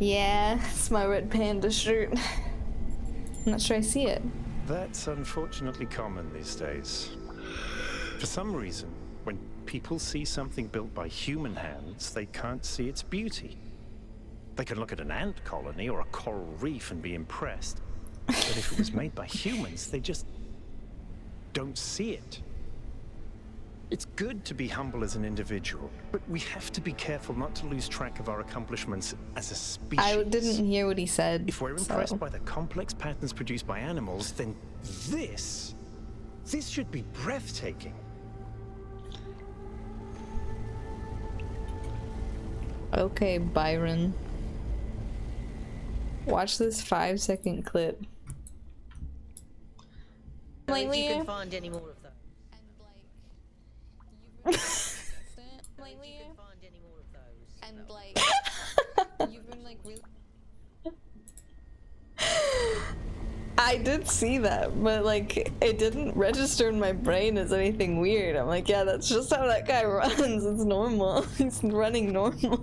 Yeah, it's my red panda shirt. I'm not sure I see it. That's unfortunately common these days. For some reason, when people see something built by human hands, they can't see its beauty. They can look at an ant colony or a coral reef and be impressed. But if it was made by humans, they just don't see it. It's good to be humble as an individual, but we have to be careful not to lose track of our accomplishments as a species. I didn't hear what he said. If we're impressed by the complex patterns produced by animals, then this should be breathtaking. Okay, Byron. Watch this 5-second clip. If you can find any more of those. And like you've been like really I did see that, but like it didn't register in my brain as anything weird. I'm like, yeah, that's just how that guy runs. It's normal. He's running normal.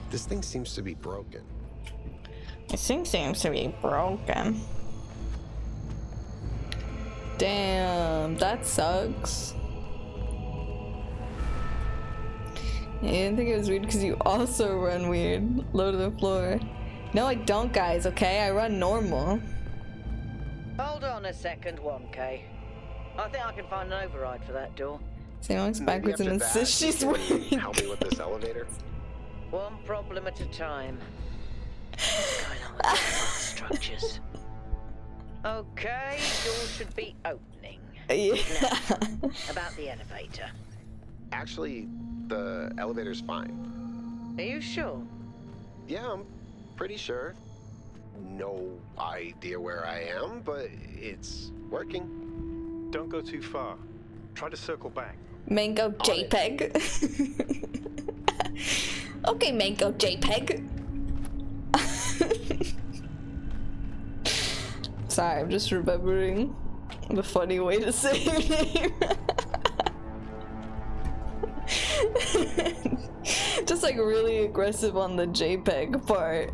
This thing seems to be broken. This thing seems to be broken. Damn, that sucks. I didn't think it was weird because you also run weird. Low to the floor. No, I don't, guys, okay? I run normal. Hold on a second, 1K. I think I can find an override for that door. Sam looks backwards and Maybe after insists that, she's you can wearing. help me with this elevator. One problem at a time. What's going on with these fire structures? Okay, door should be opening. Yeah. Now, about the elevator. Actually, the elevator's fine. Are you sure? Yeah, I'm pretty sure. No idea where I am, but it's working. Don't go too far. Try to circle back. Mango JPEG. Okay, Mango JPEG. Sorry, I'm just remembering the funny way to say your name. Just like really aggressive on the JPEG part.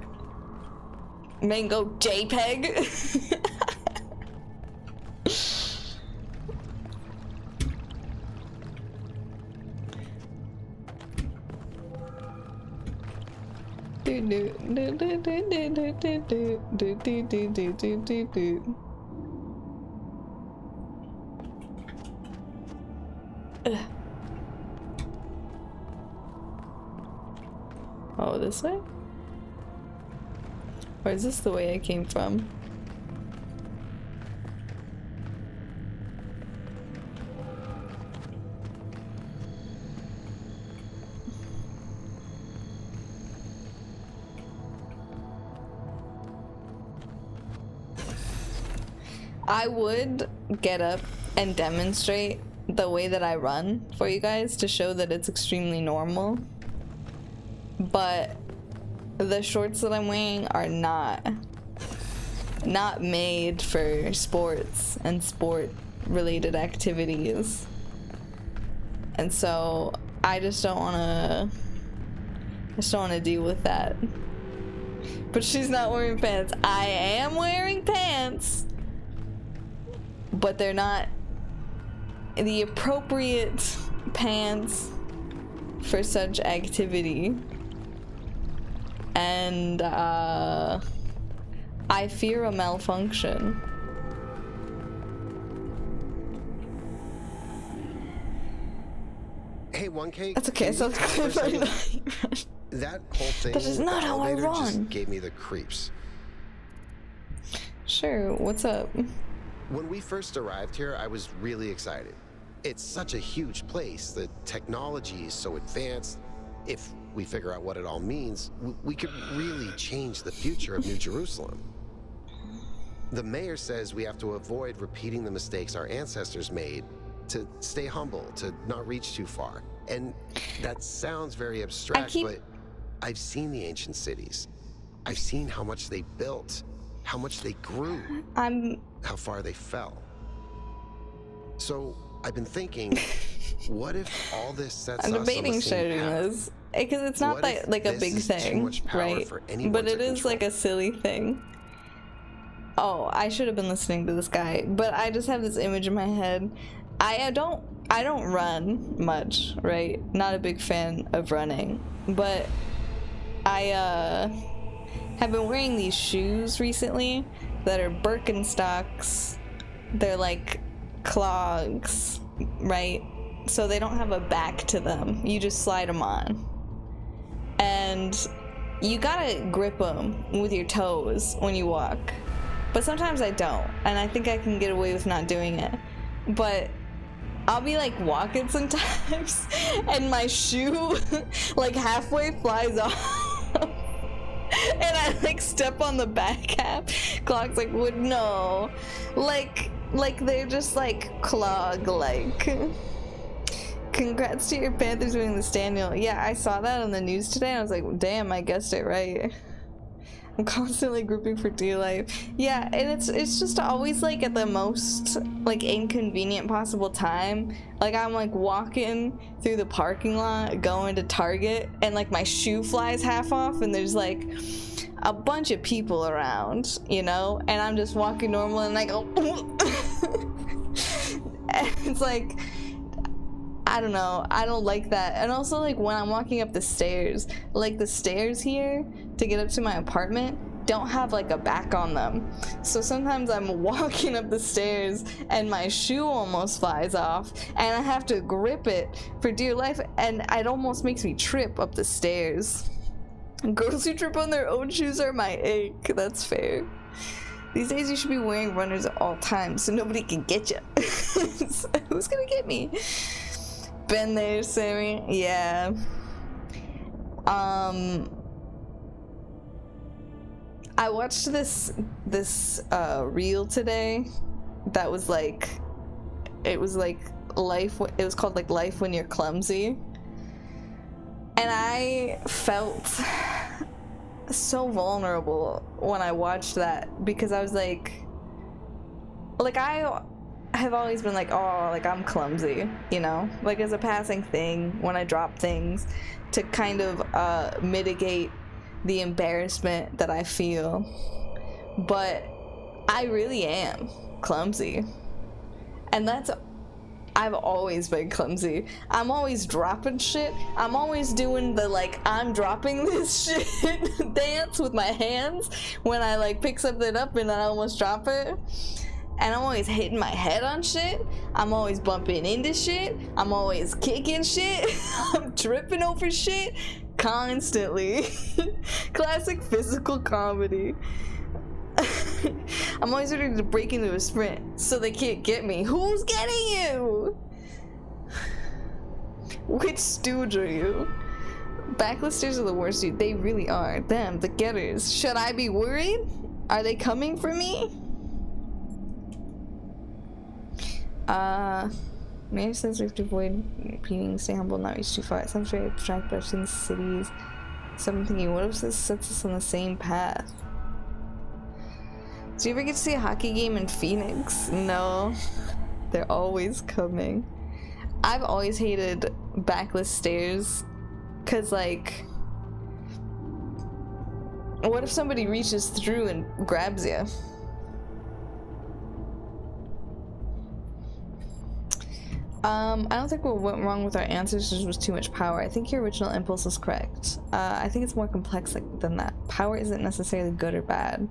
Mango JPEG. Oh, this way? Or is this the way I came from? I would get up and demonstrate the way that I run for you guys to show that it's extremely normal. But the shorts that I'm wearing are not made for sports and sport related activities. And so I just don't want to deal with that. But she's not wearing pants. I am wearing pants. But they're not the appropriate pants for such activity. And I fear a malfunction. 1K. That's okay. So that whole thing. That is not how I run. Just gave me the creeps. Sure. What's up? When we first arrived here, I was really excited. It's such a huge place. The technology is so advanced. If we figure out what it all means, we could really change the future of New Jerusalem. The mayor says we have to avoid repeating the mistakes our ancestors made, to stay humble, to not reach too far. And that sounds very abstract, but I've seen the ancient cities. I've seen how much they built, how much they grew, how far they fell. So I've been thinking, what if all this sets us on the same path? I'm debating sharing this because it's not like a big thing, right? But it is like a silly thing. Oh, I should have been listening to this guy, but I just have this image in my head. I don't run much, right? Not a big fan of running, but I have been wearing these shoes recently that are Birkenstocks. They're like clogs, right? So they don't have a back to them. You just slide them on. And you gotta grip them with your toes when you walk. But sometimes I don't, and I think I can get away with not doing it. But I'll be like walking sometimes, and my shoe like halfway flies off, and I like step on the back half. Clog's like, "Would no," like they're just like clog like. Congrats to your Panthers winning this, Daniel. Yeah, I saw that on the news today, and I was like, damn, I guessed it right. I'm constantly grouping for dear life. Yeah, and it's just always like at the most like inconvenient possible time. Like I'm like walking through the parking lot going to Target, and like my shoe flies half off, and there's like a bunch of people around, you know, and I'm just walking normal, and I go and it's like, I don't know, I don't like that. And also like when I'm walking up the stairs, like the stairs here to get up to my apartment don't have like a back on them. So sometimes I'm walking up the stairs and my shoe almost flies off, and I have to grip it for dear life, and it almost makes me trip up the stairs. Girls who trip on their own shoes are my ache. That's fair. These days you should be wearing runners at all times so nobody can get you. Who's gonna get me? Been there, Sammy. Yeah. I watched this reel today that was like, it was like life. It was called like Life When You're Clumsy, and I felt so vulnerable when I watched that, because I was like I have always been like, oh, like I'm clumsy, you know, like as a passing thing when I drop things to kind of mitigate the embarrassment that I feel. But I really am clumsy, and I've always been clumsy. I'm always dropping shit. I'm always doing the like I'm dropping this shit dance with my hands when I like pick something up and I almost drop it. And I'm always hitting my head on shit. I'm always bumping into shit. I'm always kicking shit. I'm tripping over shit constantly. Classic physical comedy. I'm always ready to break into a sprint so they can't get me. Who's getting you? Which stooge are you? Backlisters are the worst, dude. They really are. Them, the getters. Should I be worried? Are they coming for me? Mayor says we have to avoid repeating, stay humble, not reach too far. It sounds very abstract, but I've seen cities. So I'm thinking, what if this sets us on the same path? Do you ever get to see a hockey game in Phoenix? No. They're always coming. I've always hated backless stairs, cause like, what if somebody reaches through and grabs you? I don't think what went wrong with our ancestors was too much power. I think your original impulse was correct. I think it's more complex than that. Power isn't necessarily good or bad,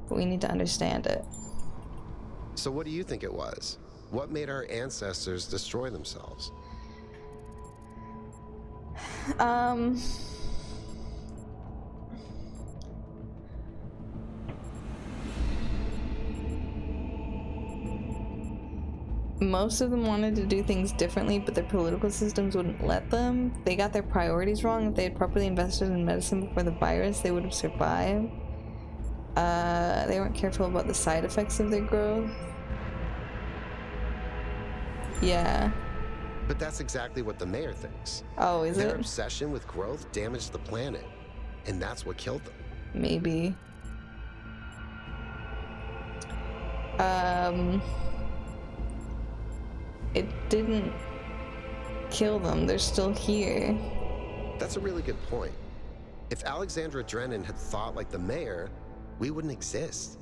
but we need to understand it. So what do you think it was? What made our ancestors destroy themselves? Most of them wanted to do things differently, but their political systems wouldn't let them. They got their priorities wrong. If they had properly invested in medicine before the virus, they would have survived. They weren't careful about the side effects of their growth. Yeah. But that's exactly what the mayor thinks. Oh, is Their it? obsession with growth damaged the planet, and that's what killed them. Maybe. It didn't kill them. They're still here. That's a really good point. If Alexandra Drennan had thought like the mayor, we wouldn't exist.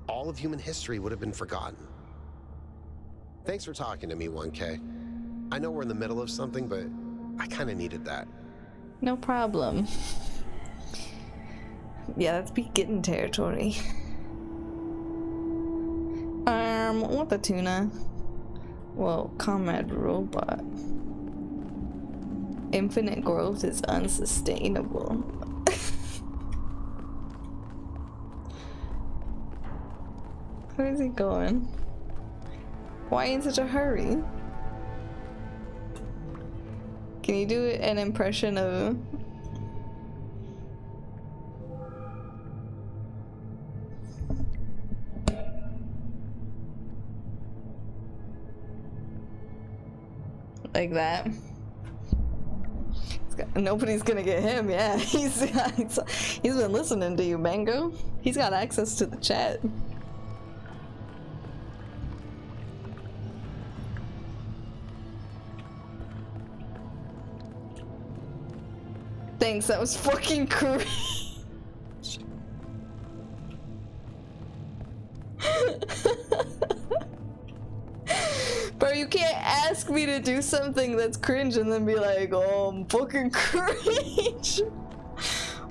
All of human history would have been forgotten. Thanks for talking to me, 1K. I know we're in the middle of something, but I kind of needed that. No problem. Yeah, that's beginning territory. What the tuna? Well, Comrade Robot. Infinite growth is unsustainable. Where is he going? Why in such a hurry? Can you do an impression of... like that? Nobody's gonna get him, yeah. He's been listening to you, Mango. He's got access to the chat. Thanks, that was fucking crazy. Bro, you can't ask me to do something that's cringe and then be like, oh, I'm fucking cringe.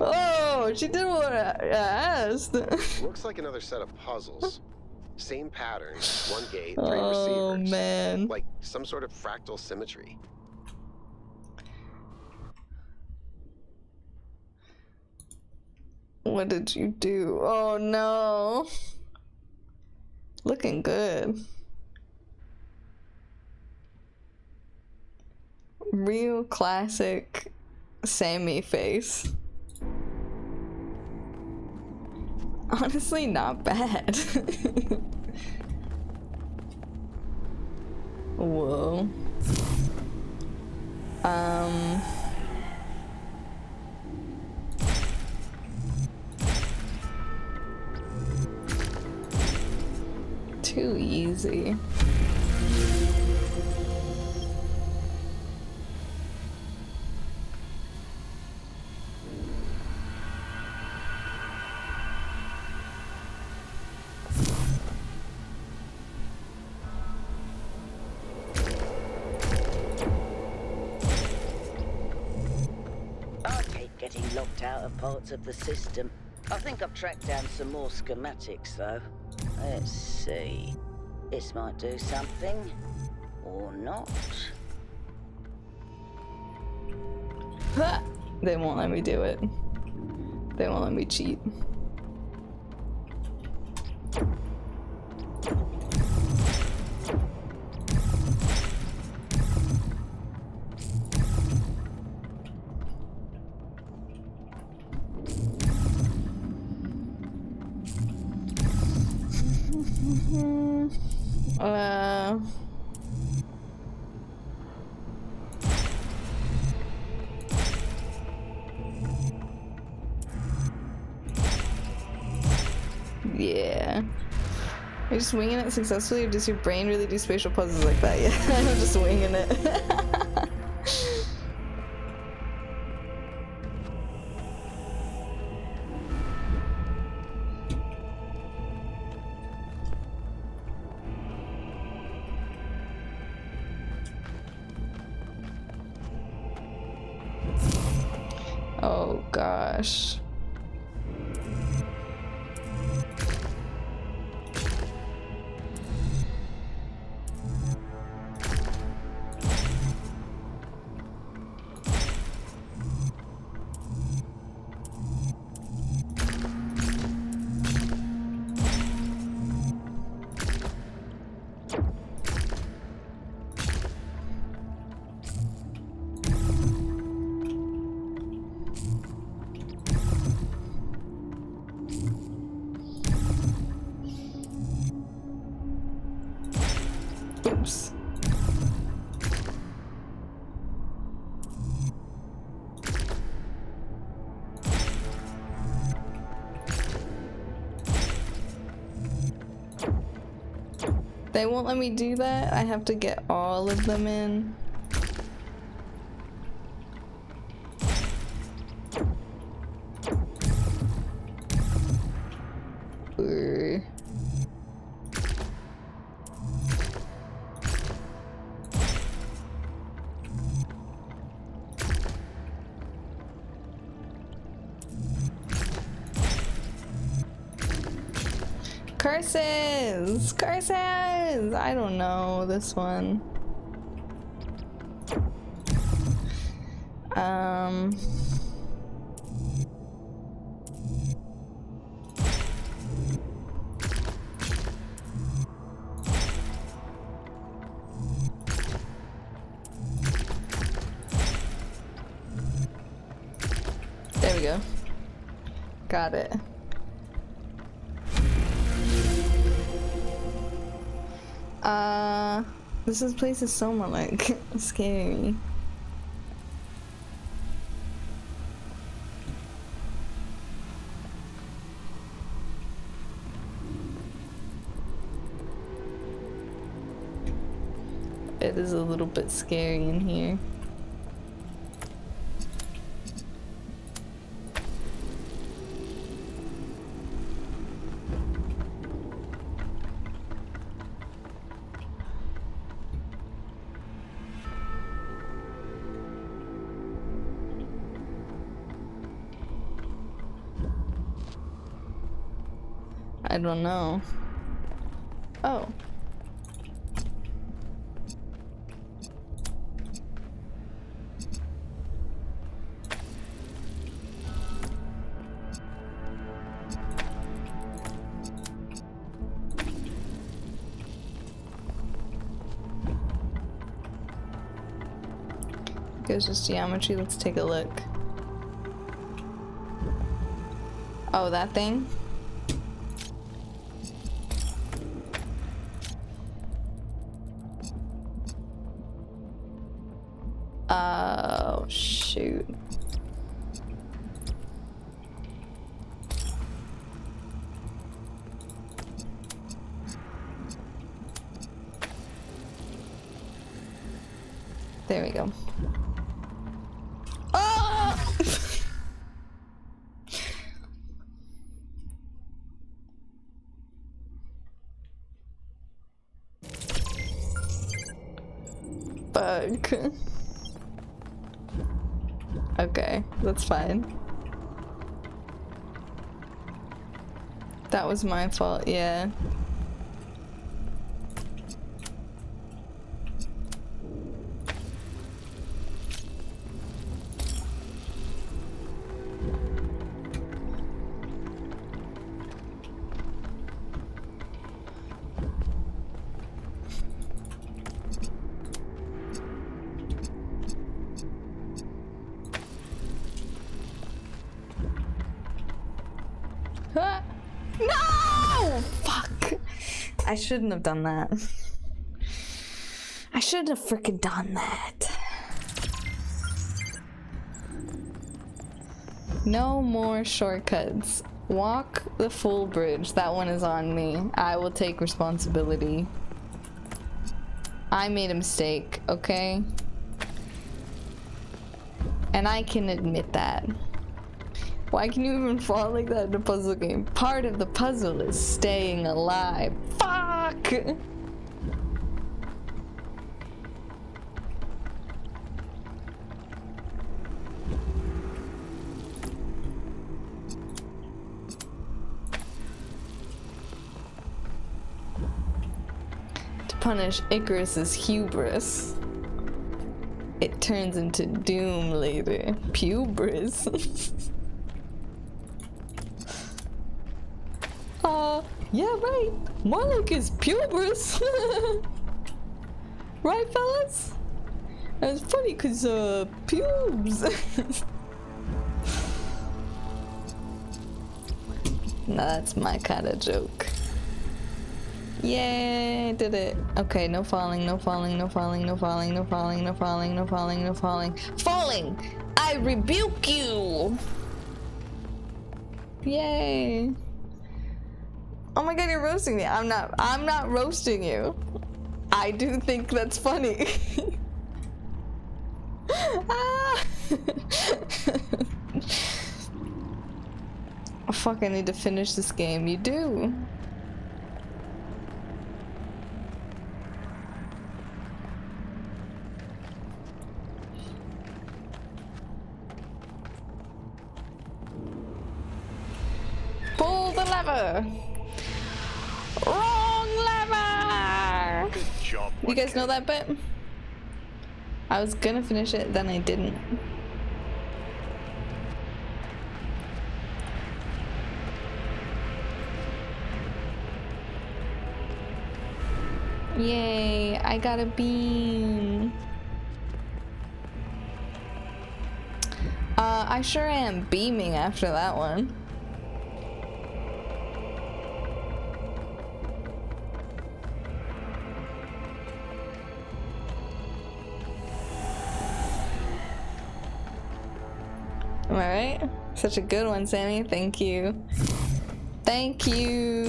Oh, she did what I asked. Looks like another set of puzzles. Same pattern, one gate, 3 Oh, receivers. man. Like some sort of fractal symmetry. What did you do? Oh no. Looking good. Real classic Sammy face. Honestly, not bad. Whoa. Too easy. I keep getting locked out of parts of the system. I think I've tracked down some more schematics, though. Let's see. This might do something. Or not. They won't let me do it. They won't let me cheat. Yeah. Are you just winging it successfully, or does your brain really do spatial puzzles like that? Yeah, I'm just winging it. Oh gosh. Oops. They won't let me do that. I have to get all of them in. Curses! Curses! I don't know this one. There we go. Got it. This place is so much like scary. It is a little bit scary in here. I don't know. Oh. Goes just geometry. Let's take a look. Oh, that thing? Oh, shoot. There we go. Oh! Fuck. Okay, that's fine. That was my fault, yeah. No! Fuck. I shouldn't have done that. I shouldn't have freaking done that. No more shortcuts. Walk the full bridge. That one is on me. I will take responsibility. I made a mistake, okay? And I can admit that. Why can you even fall like that in a puzzle game? Part of the puzzle is staying alive. Fuck! To punish Icarus's hubris, it turns into doom later. Pubris. Yeah, right. More like his pubris. Right, fellas? And it's funny because, pubes. Nah, that's my kind of joke. Yay, did it. Okay, no falling, no falling, no falling, no falling, no falling, no falling, no falling, no falling. Falling! I rebuke you! Yay. Oh my god, you're roasting me. I'm not roasting you. I do think that's funny. Ah. Oh, fuck, I need to finish this game. You do. Pull the lever. Wrong lever. Good job. You guys know that bit? I was gonna finish it, then I didn't. Yay, I got a bean. I sure am beaming after that one. Am I right? Such a good one, Sammy. Thank you. Thank you.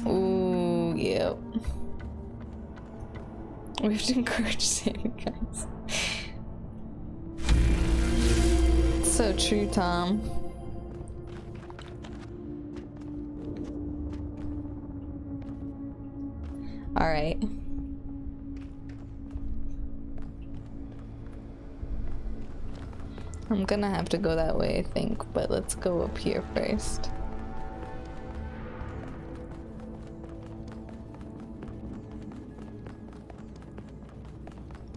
Ooh, yep. We have to encourage Sammy, guys. So true, Tom. All right. I'm gonna have to go that way, I think, but let's go up here first.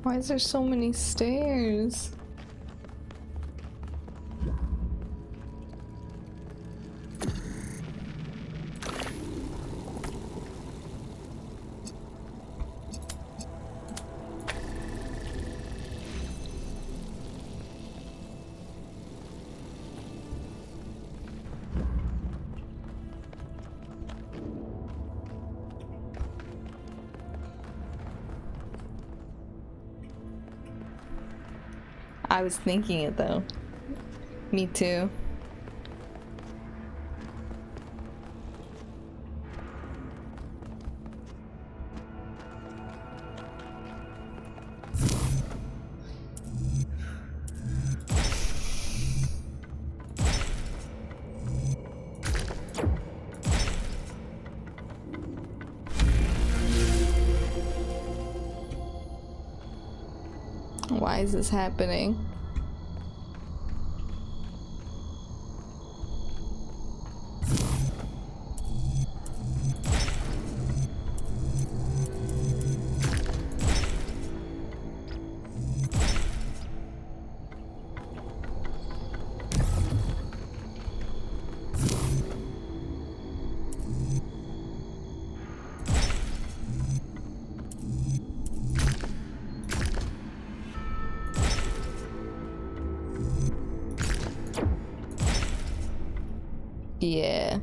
Why is there so many stairs? I was thinking it though. Me too. Why is this happening? Yeah.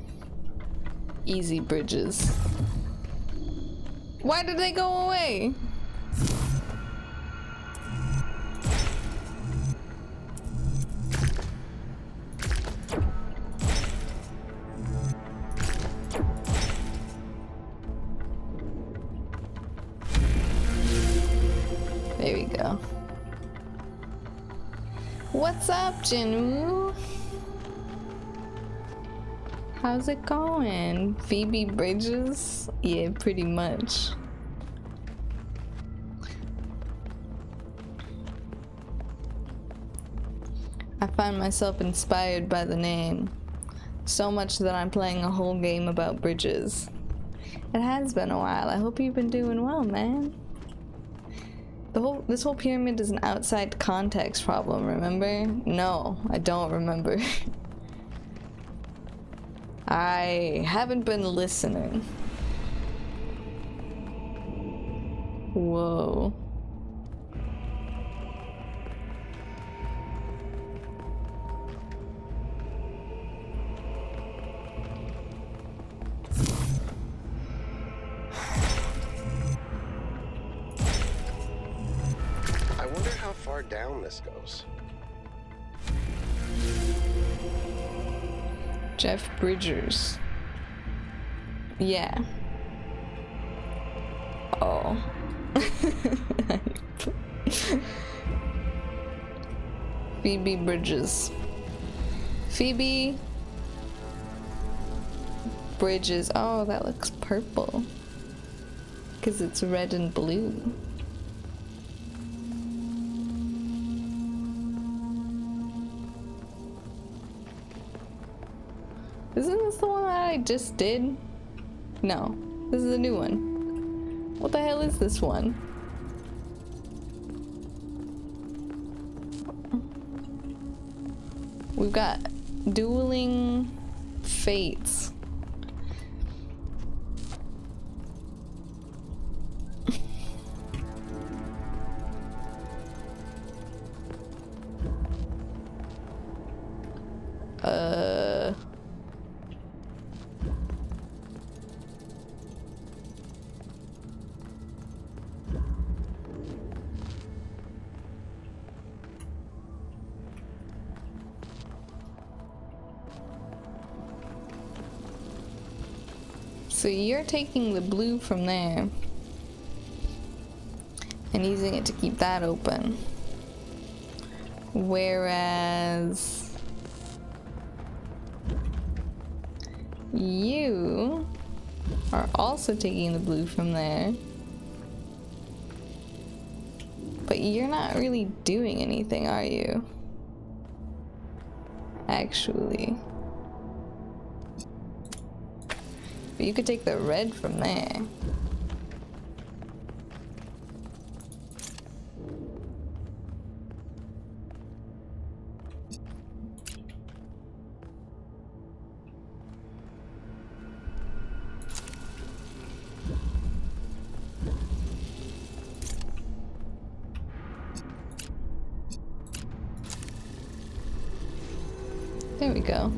Easy bridges. Why did they go away? There we go. What's up, Jinwoo? How's it going? Phoebe Bridges? Yeah, pretty much. I find myself inspired by the name. So much that I'm playing a whole game about bridges. It has been a while. I hope you've been doing well, man. This whole pyramid is an outside context problem, remember? No, I don't remember. I haven't been listening. Whoa. down this goes. Jeff Bridgers. Yeah. Oh. Phoebe Bridges. Phoebe Bridges. Oh, that looks purple. Because it's red and blue. Isn't this the one that I just did? No, this is a new one. What the hell is this one? We've got Dueling Fates. So you're taking the blue from there and using it to keep that open. Whereas you are also taking the blue from there, but you're not really doing anything, are you? Actually. But you could take the red from there. There we go.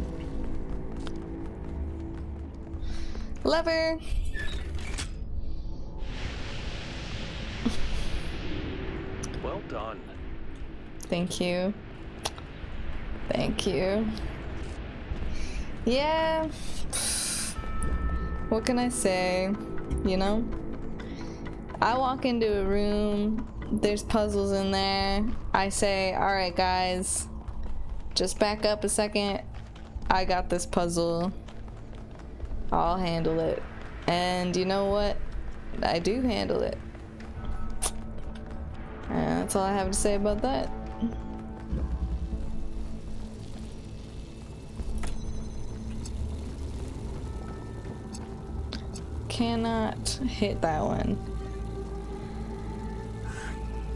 Lever. Well done. Thank you. Thank you. Yeah. What can I say? You know? I walk into a room, there's puzzles in there. I say, alright guys, just back up a second. I got this puzzle. I'll handle it. And you know what? I do handle it. And that's all I have to say about that. Cannot hit that one.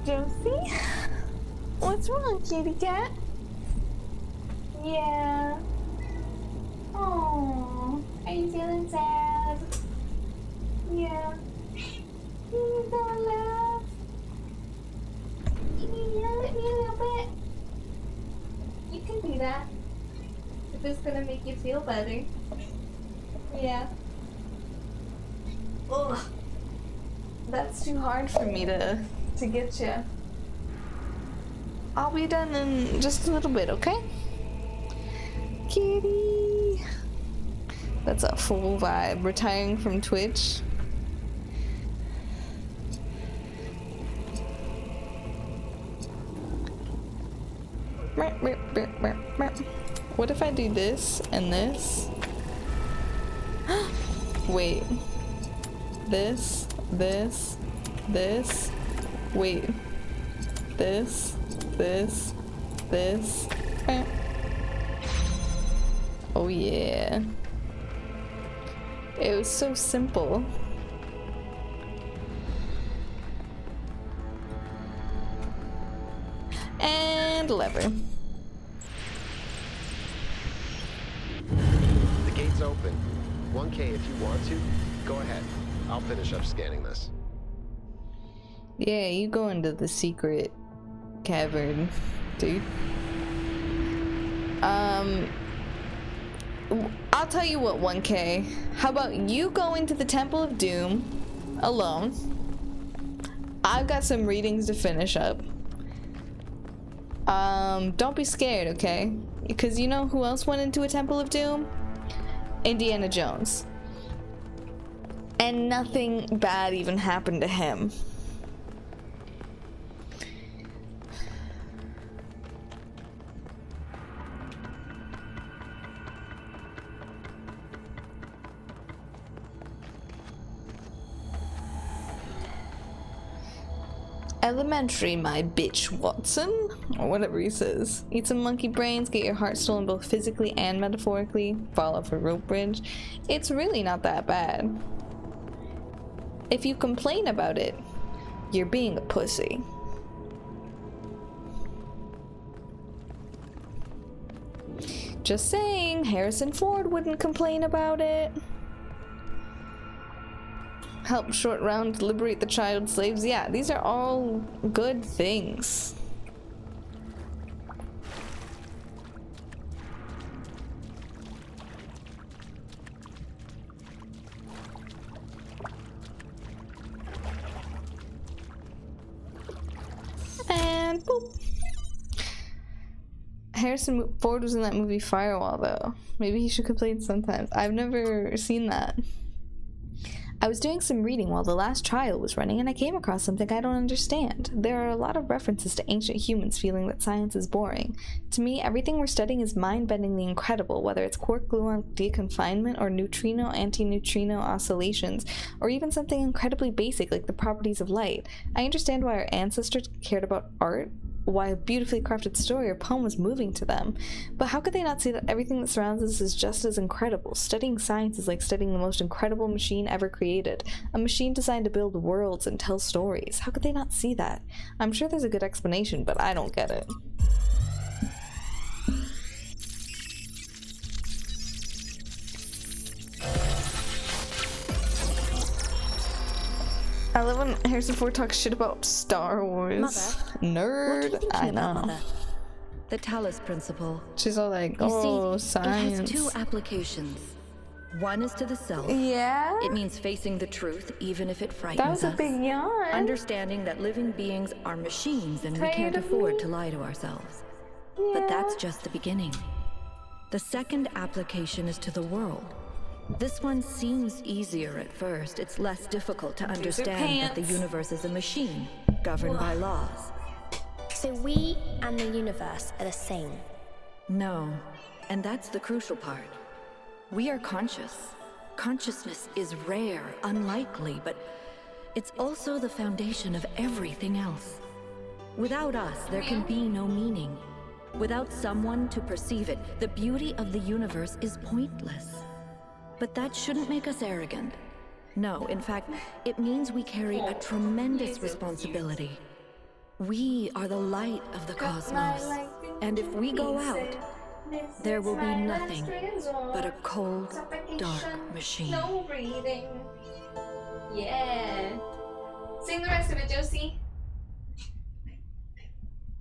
Josie? What's wrong, kitty cat? Yeah. Oh, are you feeling sad? Yeah. You don't laugh. Can you yell at me a little bit? You can do that. If it's gonna make you feel better. Yeah. Ugh. That's too hard for me to get you. I'll be done in just a little bit, okay? Kitty. That's a full vibe. Retiring from Twitch. What if I do this and this? Wait. This, this, this. Wait. This, this, this. Oh yeah. It was so simple. And lever. The gate's open. 1K if you want to. Go ahead. I'll finish up scanning this. Yeah, you go into the secret cavern, dude. I'll tell you what, 1K. How about you go into the Temple of Doom alone? I've got some readings to finish up. Don't be scared, okay? Because you know who else went into a Temple of Doom? Indiana Jones. And nothing bad even happened to him. Elementary, my bitch, Watson, or whatever he says. Eat some monkey brains, get your heart stolen both physically and metaphorically, fall off a rope bridge. It's really not that bad. If you complain about it, you're being a pussy. Just saying, Harrison Ford wouldn't complain about it. Help Short Round liberate the child slaves. Yeah, these are all good things. And boop. Harrison Ford was in that movie Firewall, though. Maybe he should complain sometimes. I've never seen that. I was doing some reading while the last trial was running, and I came across something I don't understand. There are a lot of references to ancient humans feeling that science is boring. To me, everything we're studying is mind-bendingly incredible, whether it's quark-gluon deconfinement or neutrino-antineutrino oscillations, or even something incredibly basic like the properties of light. I understand why our ancestors cared about art, why a beautifully crafted story or poem was moving to them. But how could they not see that everything that surrounds us is just as incredible? Studying science is like studying the most incredible machine ever created. A machine designed to build worlds and tell stories. How could they not see that? I'm sure there's a good explanation, but I don't get it. I love when Harrison Ford talks shit about Star Wars. Mother, nerd. what are you thinking I about, know. Mother? The Talos Principle. She's all like, You oh, see, science. it has two applications. One is to the self. Yeah? It means facing the truth, even if it frightens That was a us. big yawn. Understanding that living beings are machines and we can't Tired of afford me? to lie to ourselves. Yeah. But that's just the beginning. The second application is to the world. This one seems easier at first. It's less difficult to understand that the pants. universe is a machine, governed by laws. So we and the universe are the same. No, and that's the crucial part. We are conscious. Consciousness is rare, unlikely, but it's also the foundation of everything else. Without us, there can be no meaning. Without someone to perceive it, the beauty of the universe is pointless. But that shouldn't make us arrogant. No, in fact, it means we carry a tremendous responsibility. We are the light of the cosmos. And if we go out, there will be nothing but a cold, dark machine. No breathing. Yeah. Sing the rest of it, Josie.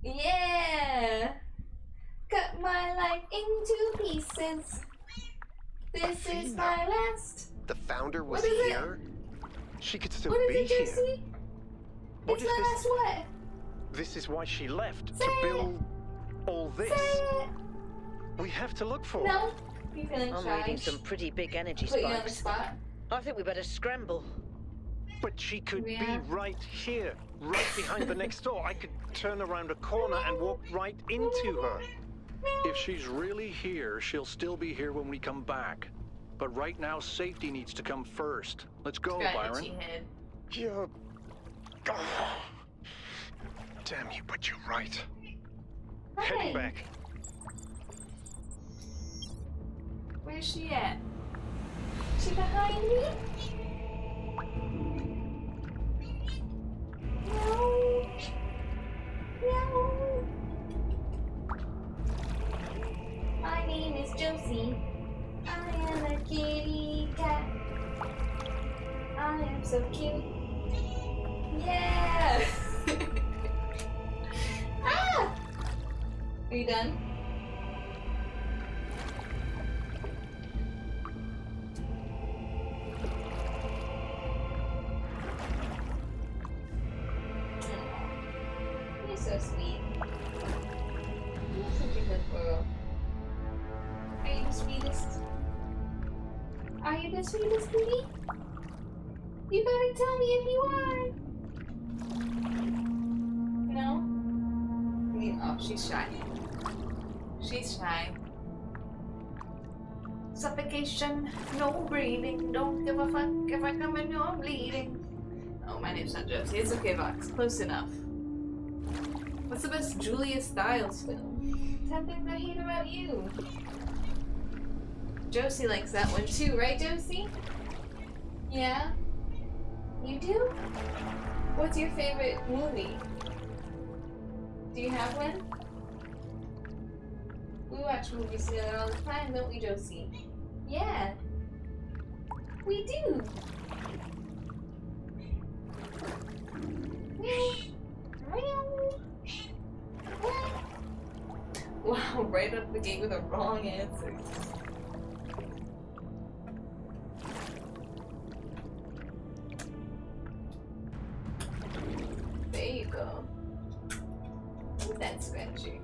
Yeah. Cut my life into pieces. This is my last. The founder was What is it? here? She could still What is be it, here. Josie? What It's if my this? last what? This is why she left Say to it. build all this. Say it. We have to look for. No. You feeling I'm shy? reading some pretty big energy Put you on the spikes. spot. I think we better scramble. But she could Yeah. be right here, right behind the next door. I could turn around a corner and walk right into her. If she's really here, she'll still be here when we come back. But right now, safety needs to come first. Let's go, Byron. You're... Oh. Damn you, but you're right. Heading back. Where's she at? She behind me? No. No. My name is Josie. I am a kitty cat. I am so cute. Yeah. Ah! Are you done? You're so sweet. Are you the sweetest kitty? You gotta tell me if you are. No? Oh, she's shy. She's shy. Suffocation, no breathing, don't give a fuck if I come and you're bleeding. Oh, my name's not Josie. It's okay, Vox. Close enough. What's the best Julia Stiles film? 10 Things I Hate About You. Josie likes that one too, right, Josie? Yeah? You do? What's your favorite movie? Do you have one? We watch movies together all the time, don't we, Josie? Yeah. We do. Wow, right up the gate with a wrong answer. There you go. That's scratchy.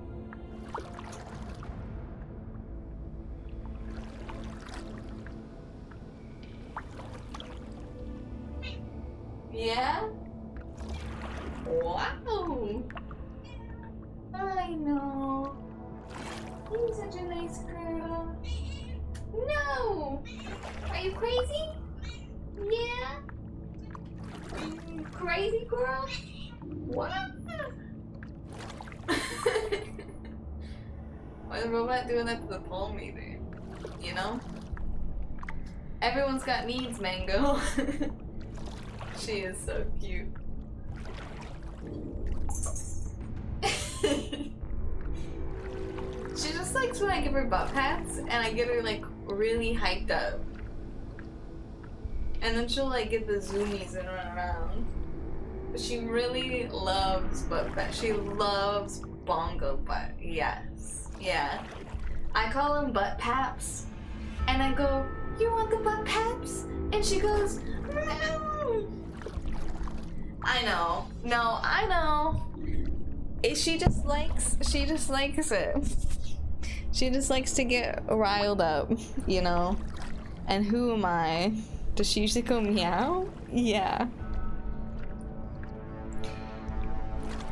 Yeah? Wow! I know. You're such a nice girl. No! Are you crazy? Yeah? Crazy girl? What? Why is the robot doing that to the palm either? You know? Everyone's got needs, Mango. She is so cute. She just likes when I give her butt pats and I get her like really hyped up. And then she'll like get the zoomies and run around. But she really loves butt pats. She loves bongo butt. Yes. Yeah. I call them butt paps. And I go, you want the butt paps? And she goes, no. I know. No, I know. She just likes it. She just likes to get riled up, you know? And who am I? Does she usually go meow? Yeah.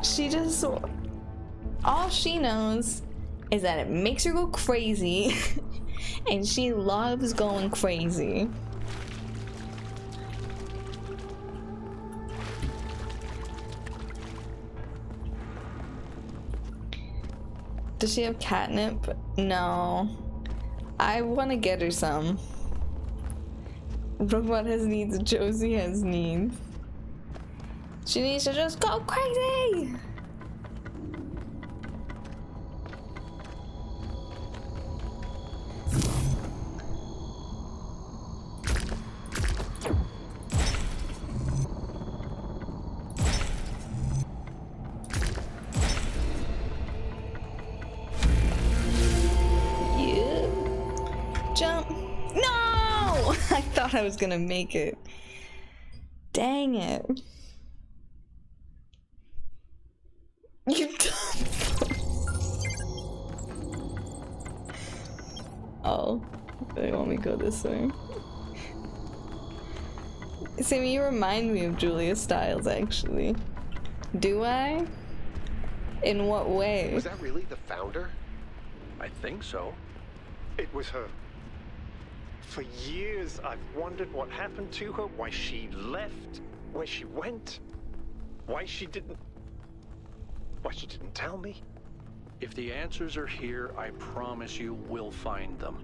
She just... all she knows is that it makes her go crazy. And she loves going crazy. Does she have catnip? No. I want to get her some. Robot has needs, Josie has needs. She needs to just go crazy! I was gonna make it. Dang it. You dumb. Oh, they want me to go this way. Sammy, you remind me of Julia Stiles, actually. Do I? In what way? Was that really the founder? I think so. It was her. For years, I've wondered what happened to her, why she left, where she went, why she didn't tell me. If the answers are here, I promise you we'll find them.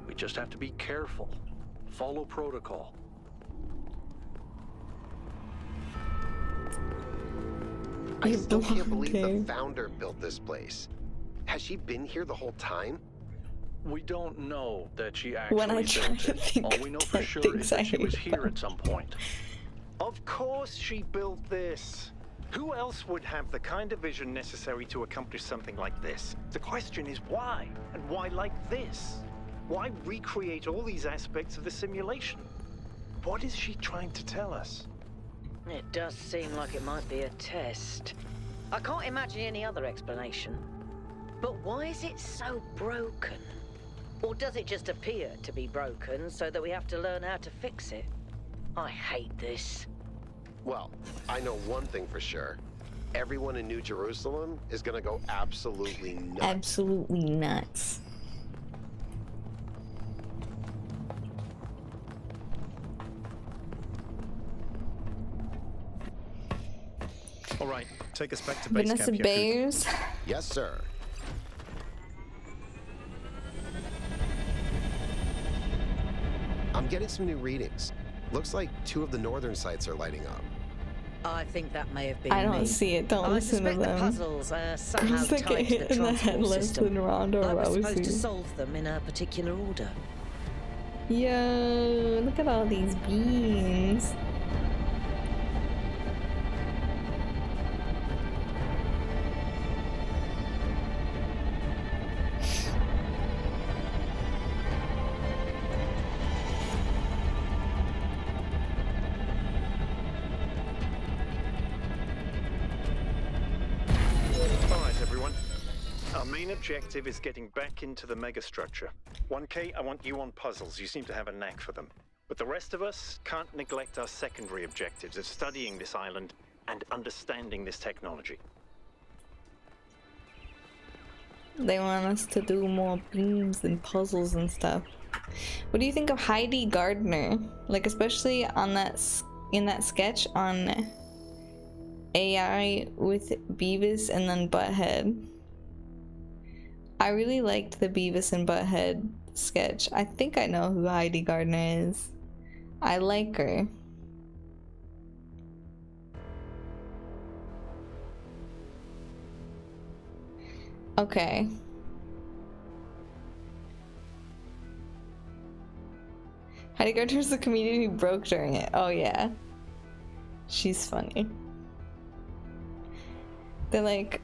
We just have to be careful. Follow protocol. I still can't believe the founder built this place. Has she been here the whole time? We don't know that she actually when I try built to it. think All we know for sure is that she was here at some point. Of course she built this. Who else would have the kind of vision necessary to accomplish something like this? The question is why? And why like this? Why recreate all these aspects of the simulation? What is she trying to tell us? It does seem like it might be a test. I can't imagine any other explanation. But why is it so broken? Or does it just appear to be broken so that we have to learn how to fix it? I hate this. Well, I know one thing for sure. Everyone in New Jerusalem is gonna go absolutely nuts. Absolutely nuts. All right, take us back to base Vanessa camp, Yakut. Bayers. Yes, sir. I'm getting some new readings. Looks like 2 of the northern sites are lighting up. I think that may have been I don't me. see it. Don't I listen to suspect the them. puzzles are somehow Girls that get tied to hit the in the head transport less system. than Ronda I was supposed to Rousey. solve them in a particular order. Yo, look at all these beans. All right, everyone. Our main objective is getting back into the megastructure. 1K, I want you on puzzles. You seem to have a knack for them. But the rest of us can't neglect our secondary objectives of studying this island and understanding this technology. They want us to do more beams and puzzles and stuff. What do you think of Heidi Gardner? Like, especially on that in that sketch on AI with Beavis and then Butthead. I really liked the Beavis and Butthead sketch. I think I know who Heidi Gardner is. I like her. Okay. Heidi Gardner's the comedian who broke during it. Oh yeah. She's funny. They're like,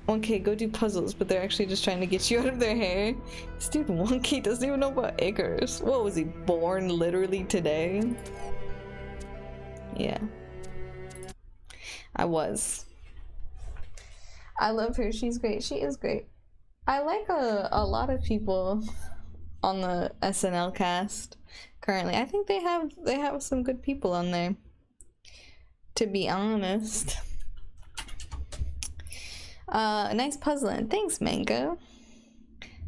1K, go do puzzles, but they're actually just trying to get you out of their hair. This dude 1K doesn't even know about Icarus. What, was he born literally today? Yeah. I was. I love her. She's great. She is great. I like a lot of people on the SNL cast currently. I think they have some good people on there, to be honest. Nice puzzling. Thanks, Mango.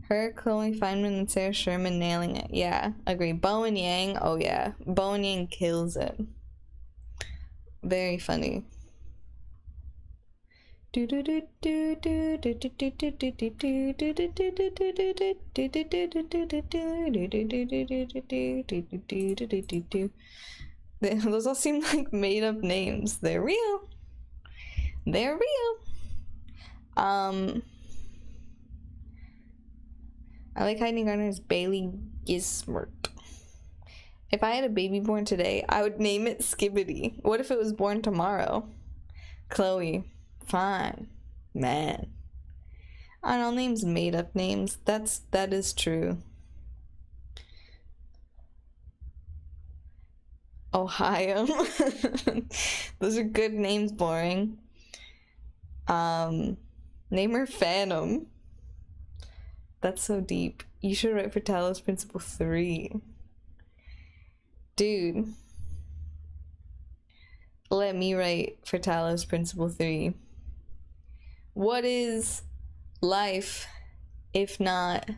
Her, Chloe Feynman, and Sarah Sherman nailing it. Yeah, agree. Bo and Yang. Oh yeah, Bo and Yang kills it. Very funny. Those all seem like made up names. They're real. They're real. I like Heidi Gardner's Bailey Gismert. If I had a baby born today, I would name it Skibbity. What if it was born tomorrow? Chloe. Fine. Man. I don't know, names made up names. That is true. Ohio. Those are good names, boring. Name her Phantom. That's so deep. You should write for Talos Principle 3. Dude. Let me write for Talos Principle 3. What is life if not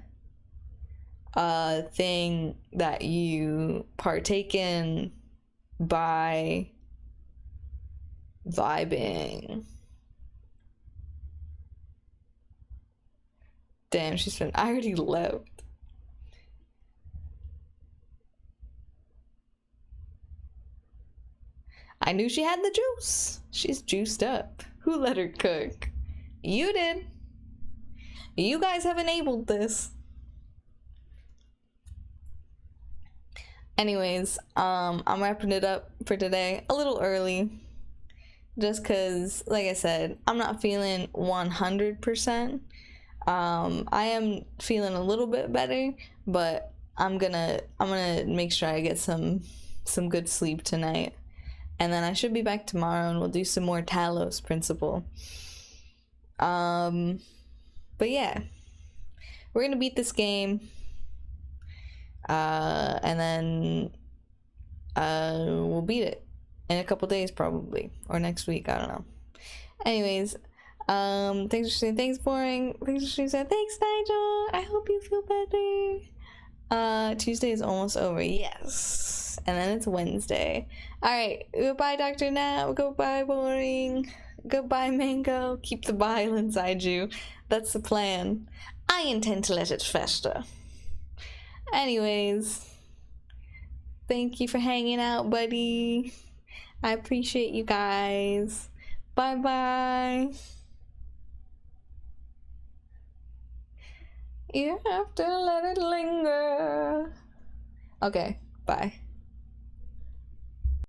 a thing that you partake in by vibing? Damn, I already left. I knew she had the juice. She's juiced up. Who let her cook? You did. You guys have enabled this. Anyways, I'm wrapping it up for today a little early. Just cause, like I said, I'm not feeling 100%. I am feeling a little bit better, but I'm gonna make sure I get some good sleep tonight, and then I should be back tomorrow and we'll do some more Talos Principle. But yeah, we're gonna beat this game. And then we'll beat it in a couple days probably, or next week, I don't know. Anyways, thanks for streaming, thanks Boring, thanks for streaming, thanks Nigel, I hope you feel better. Tuesday is almost over, yes, and then it's Wednesday. All right, goodbye Dr. Nat, goodbye Boring, goodbye Mango, keep the bile inside you, that's the plan. I intend to let it fester. Anyways, thank you for hanging out, buddy. I appreciate you guys. Bye bye. You have to let it linger. Okay, bye.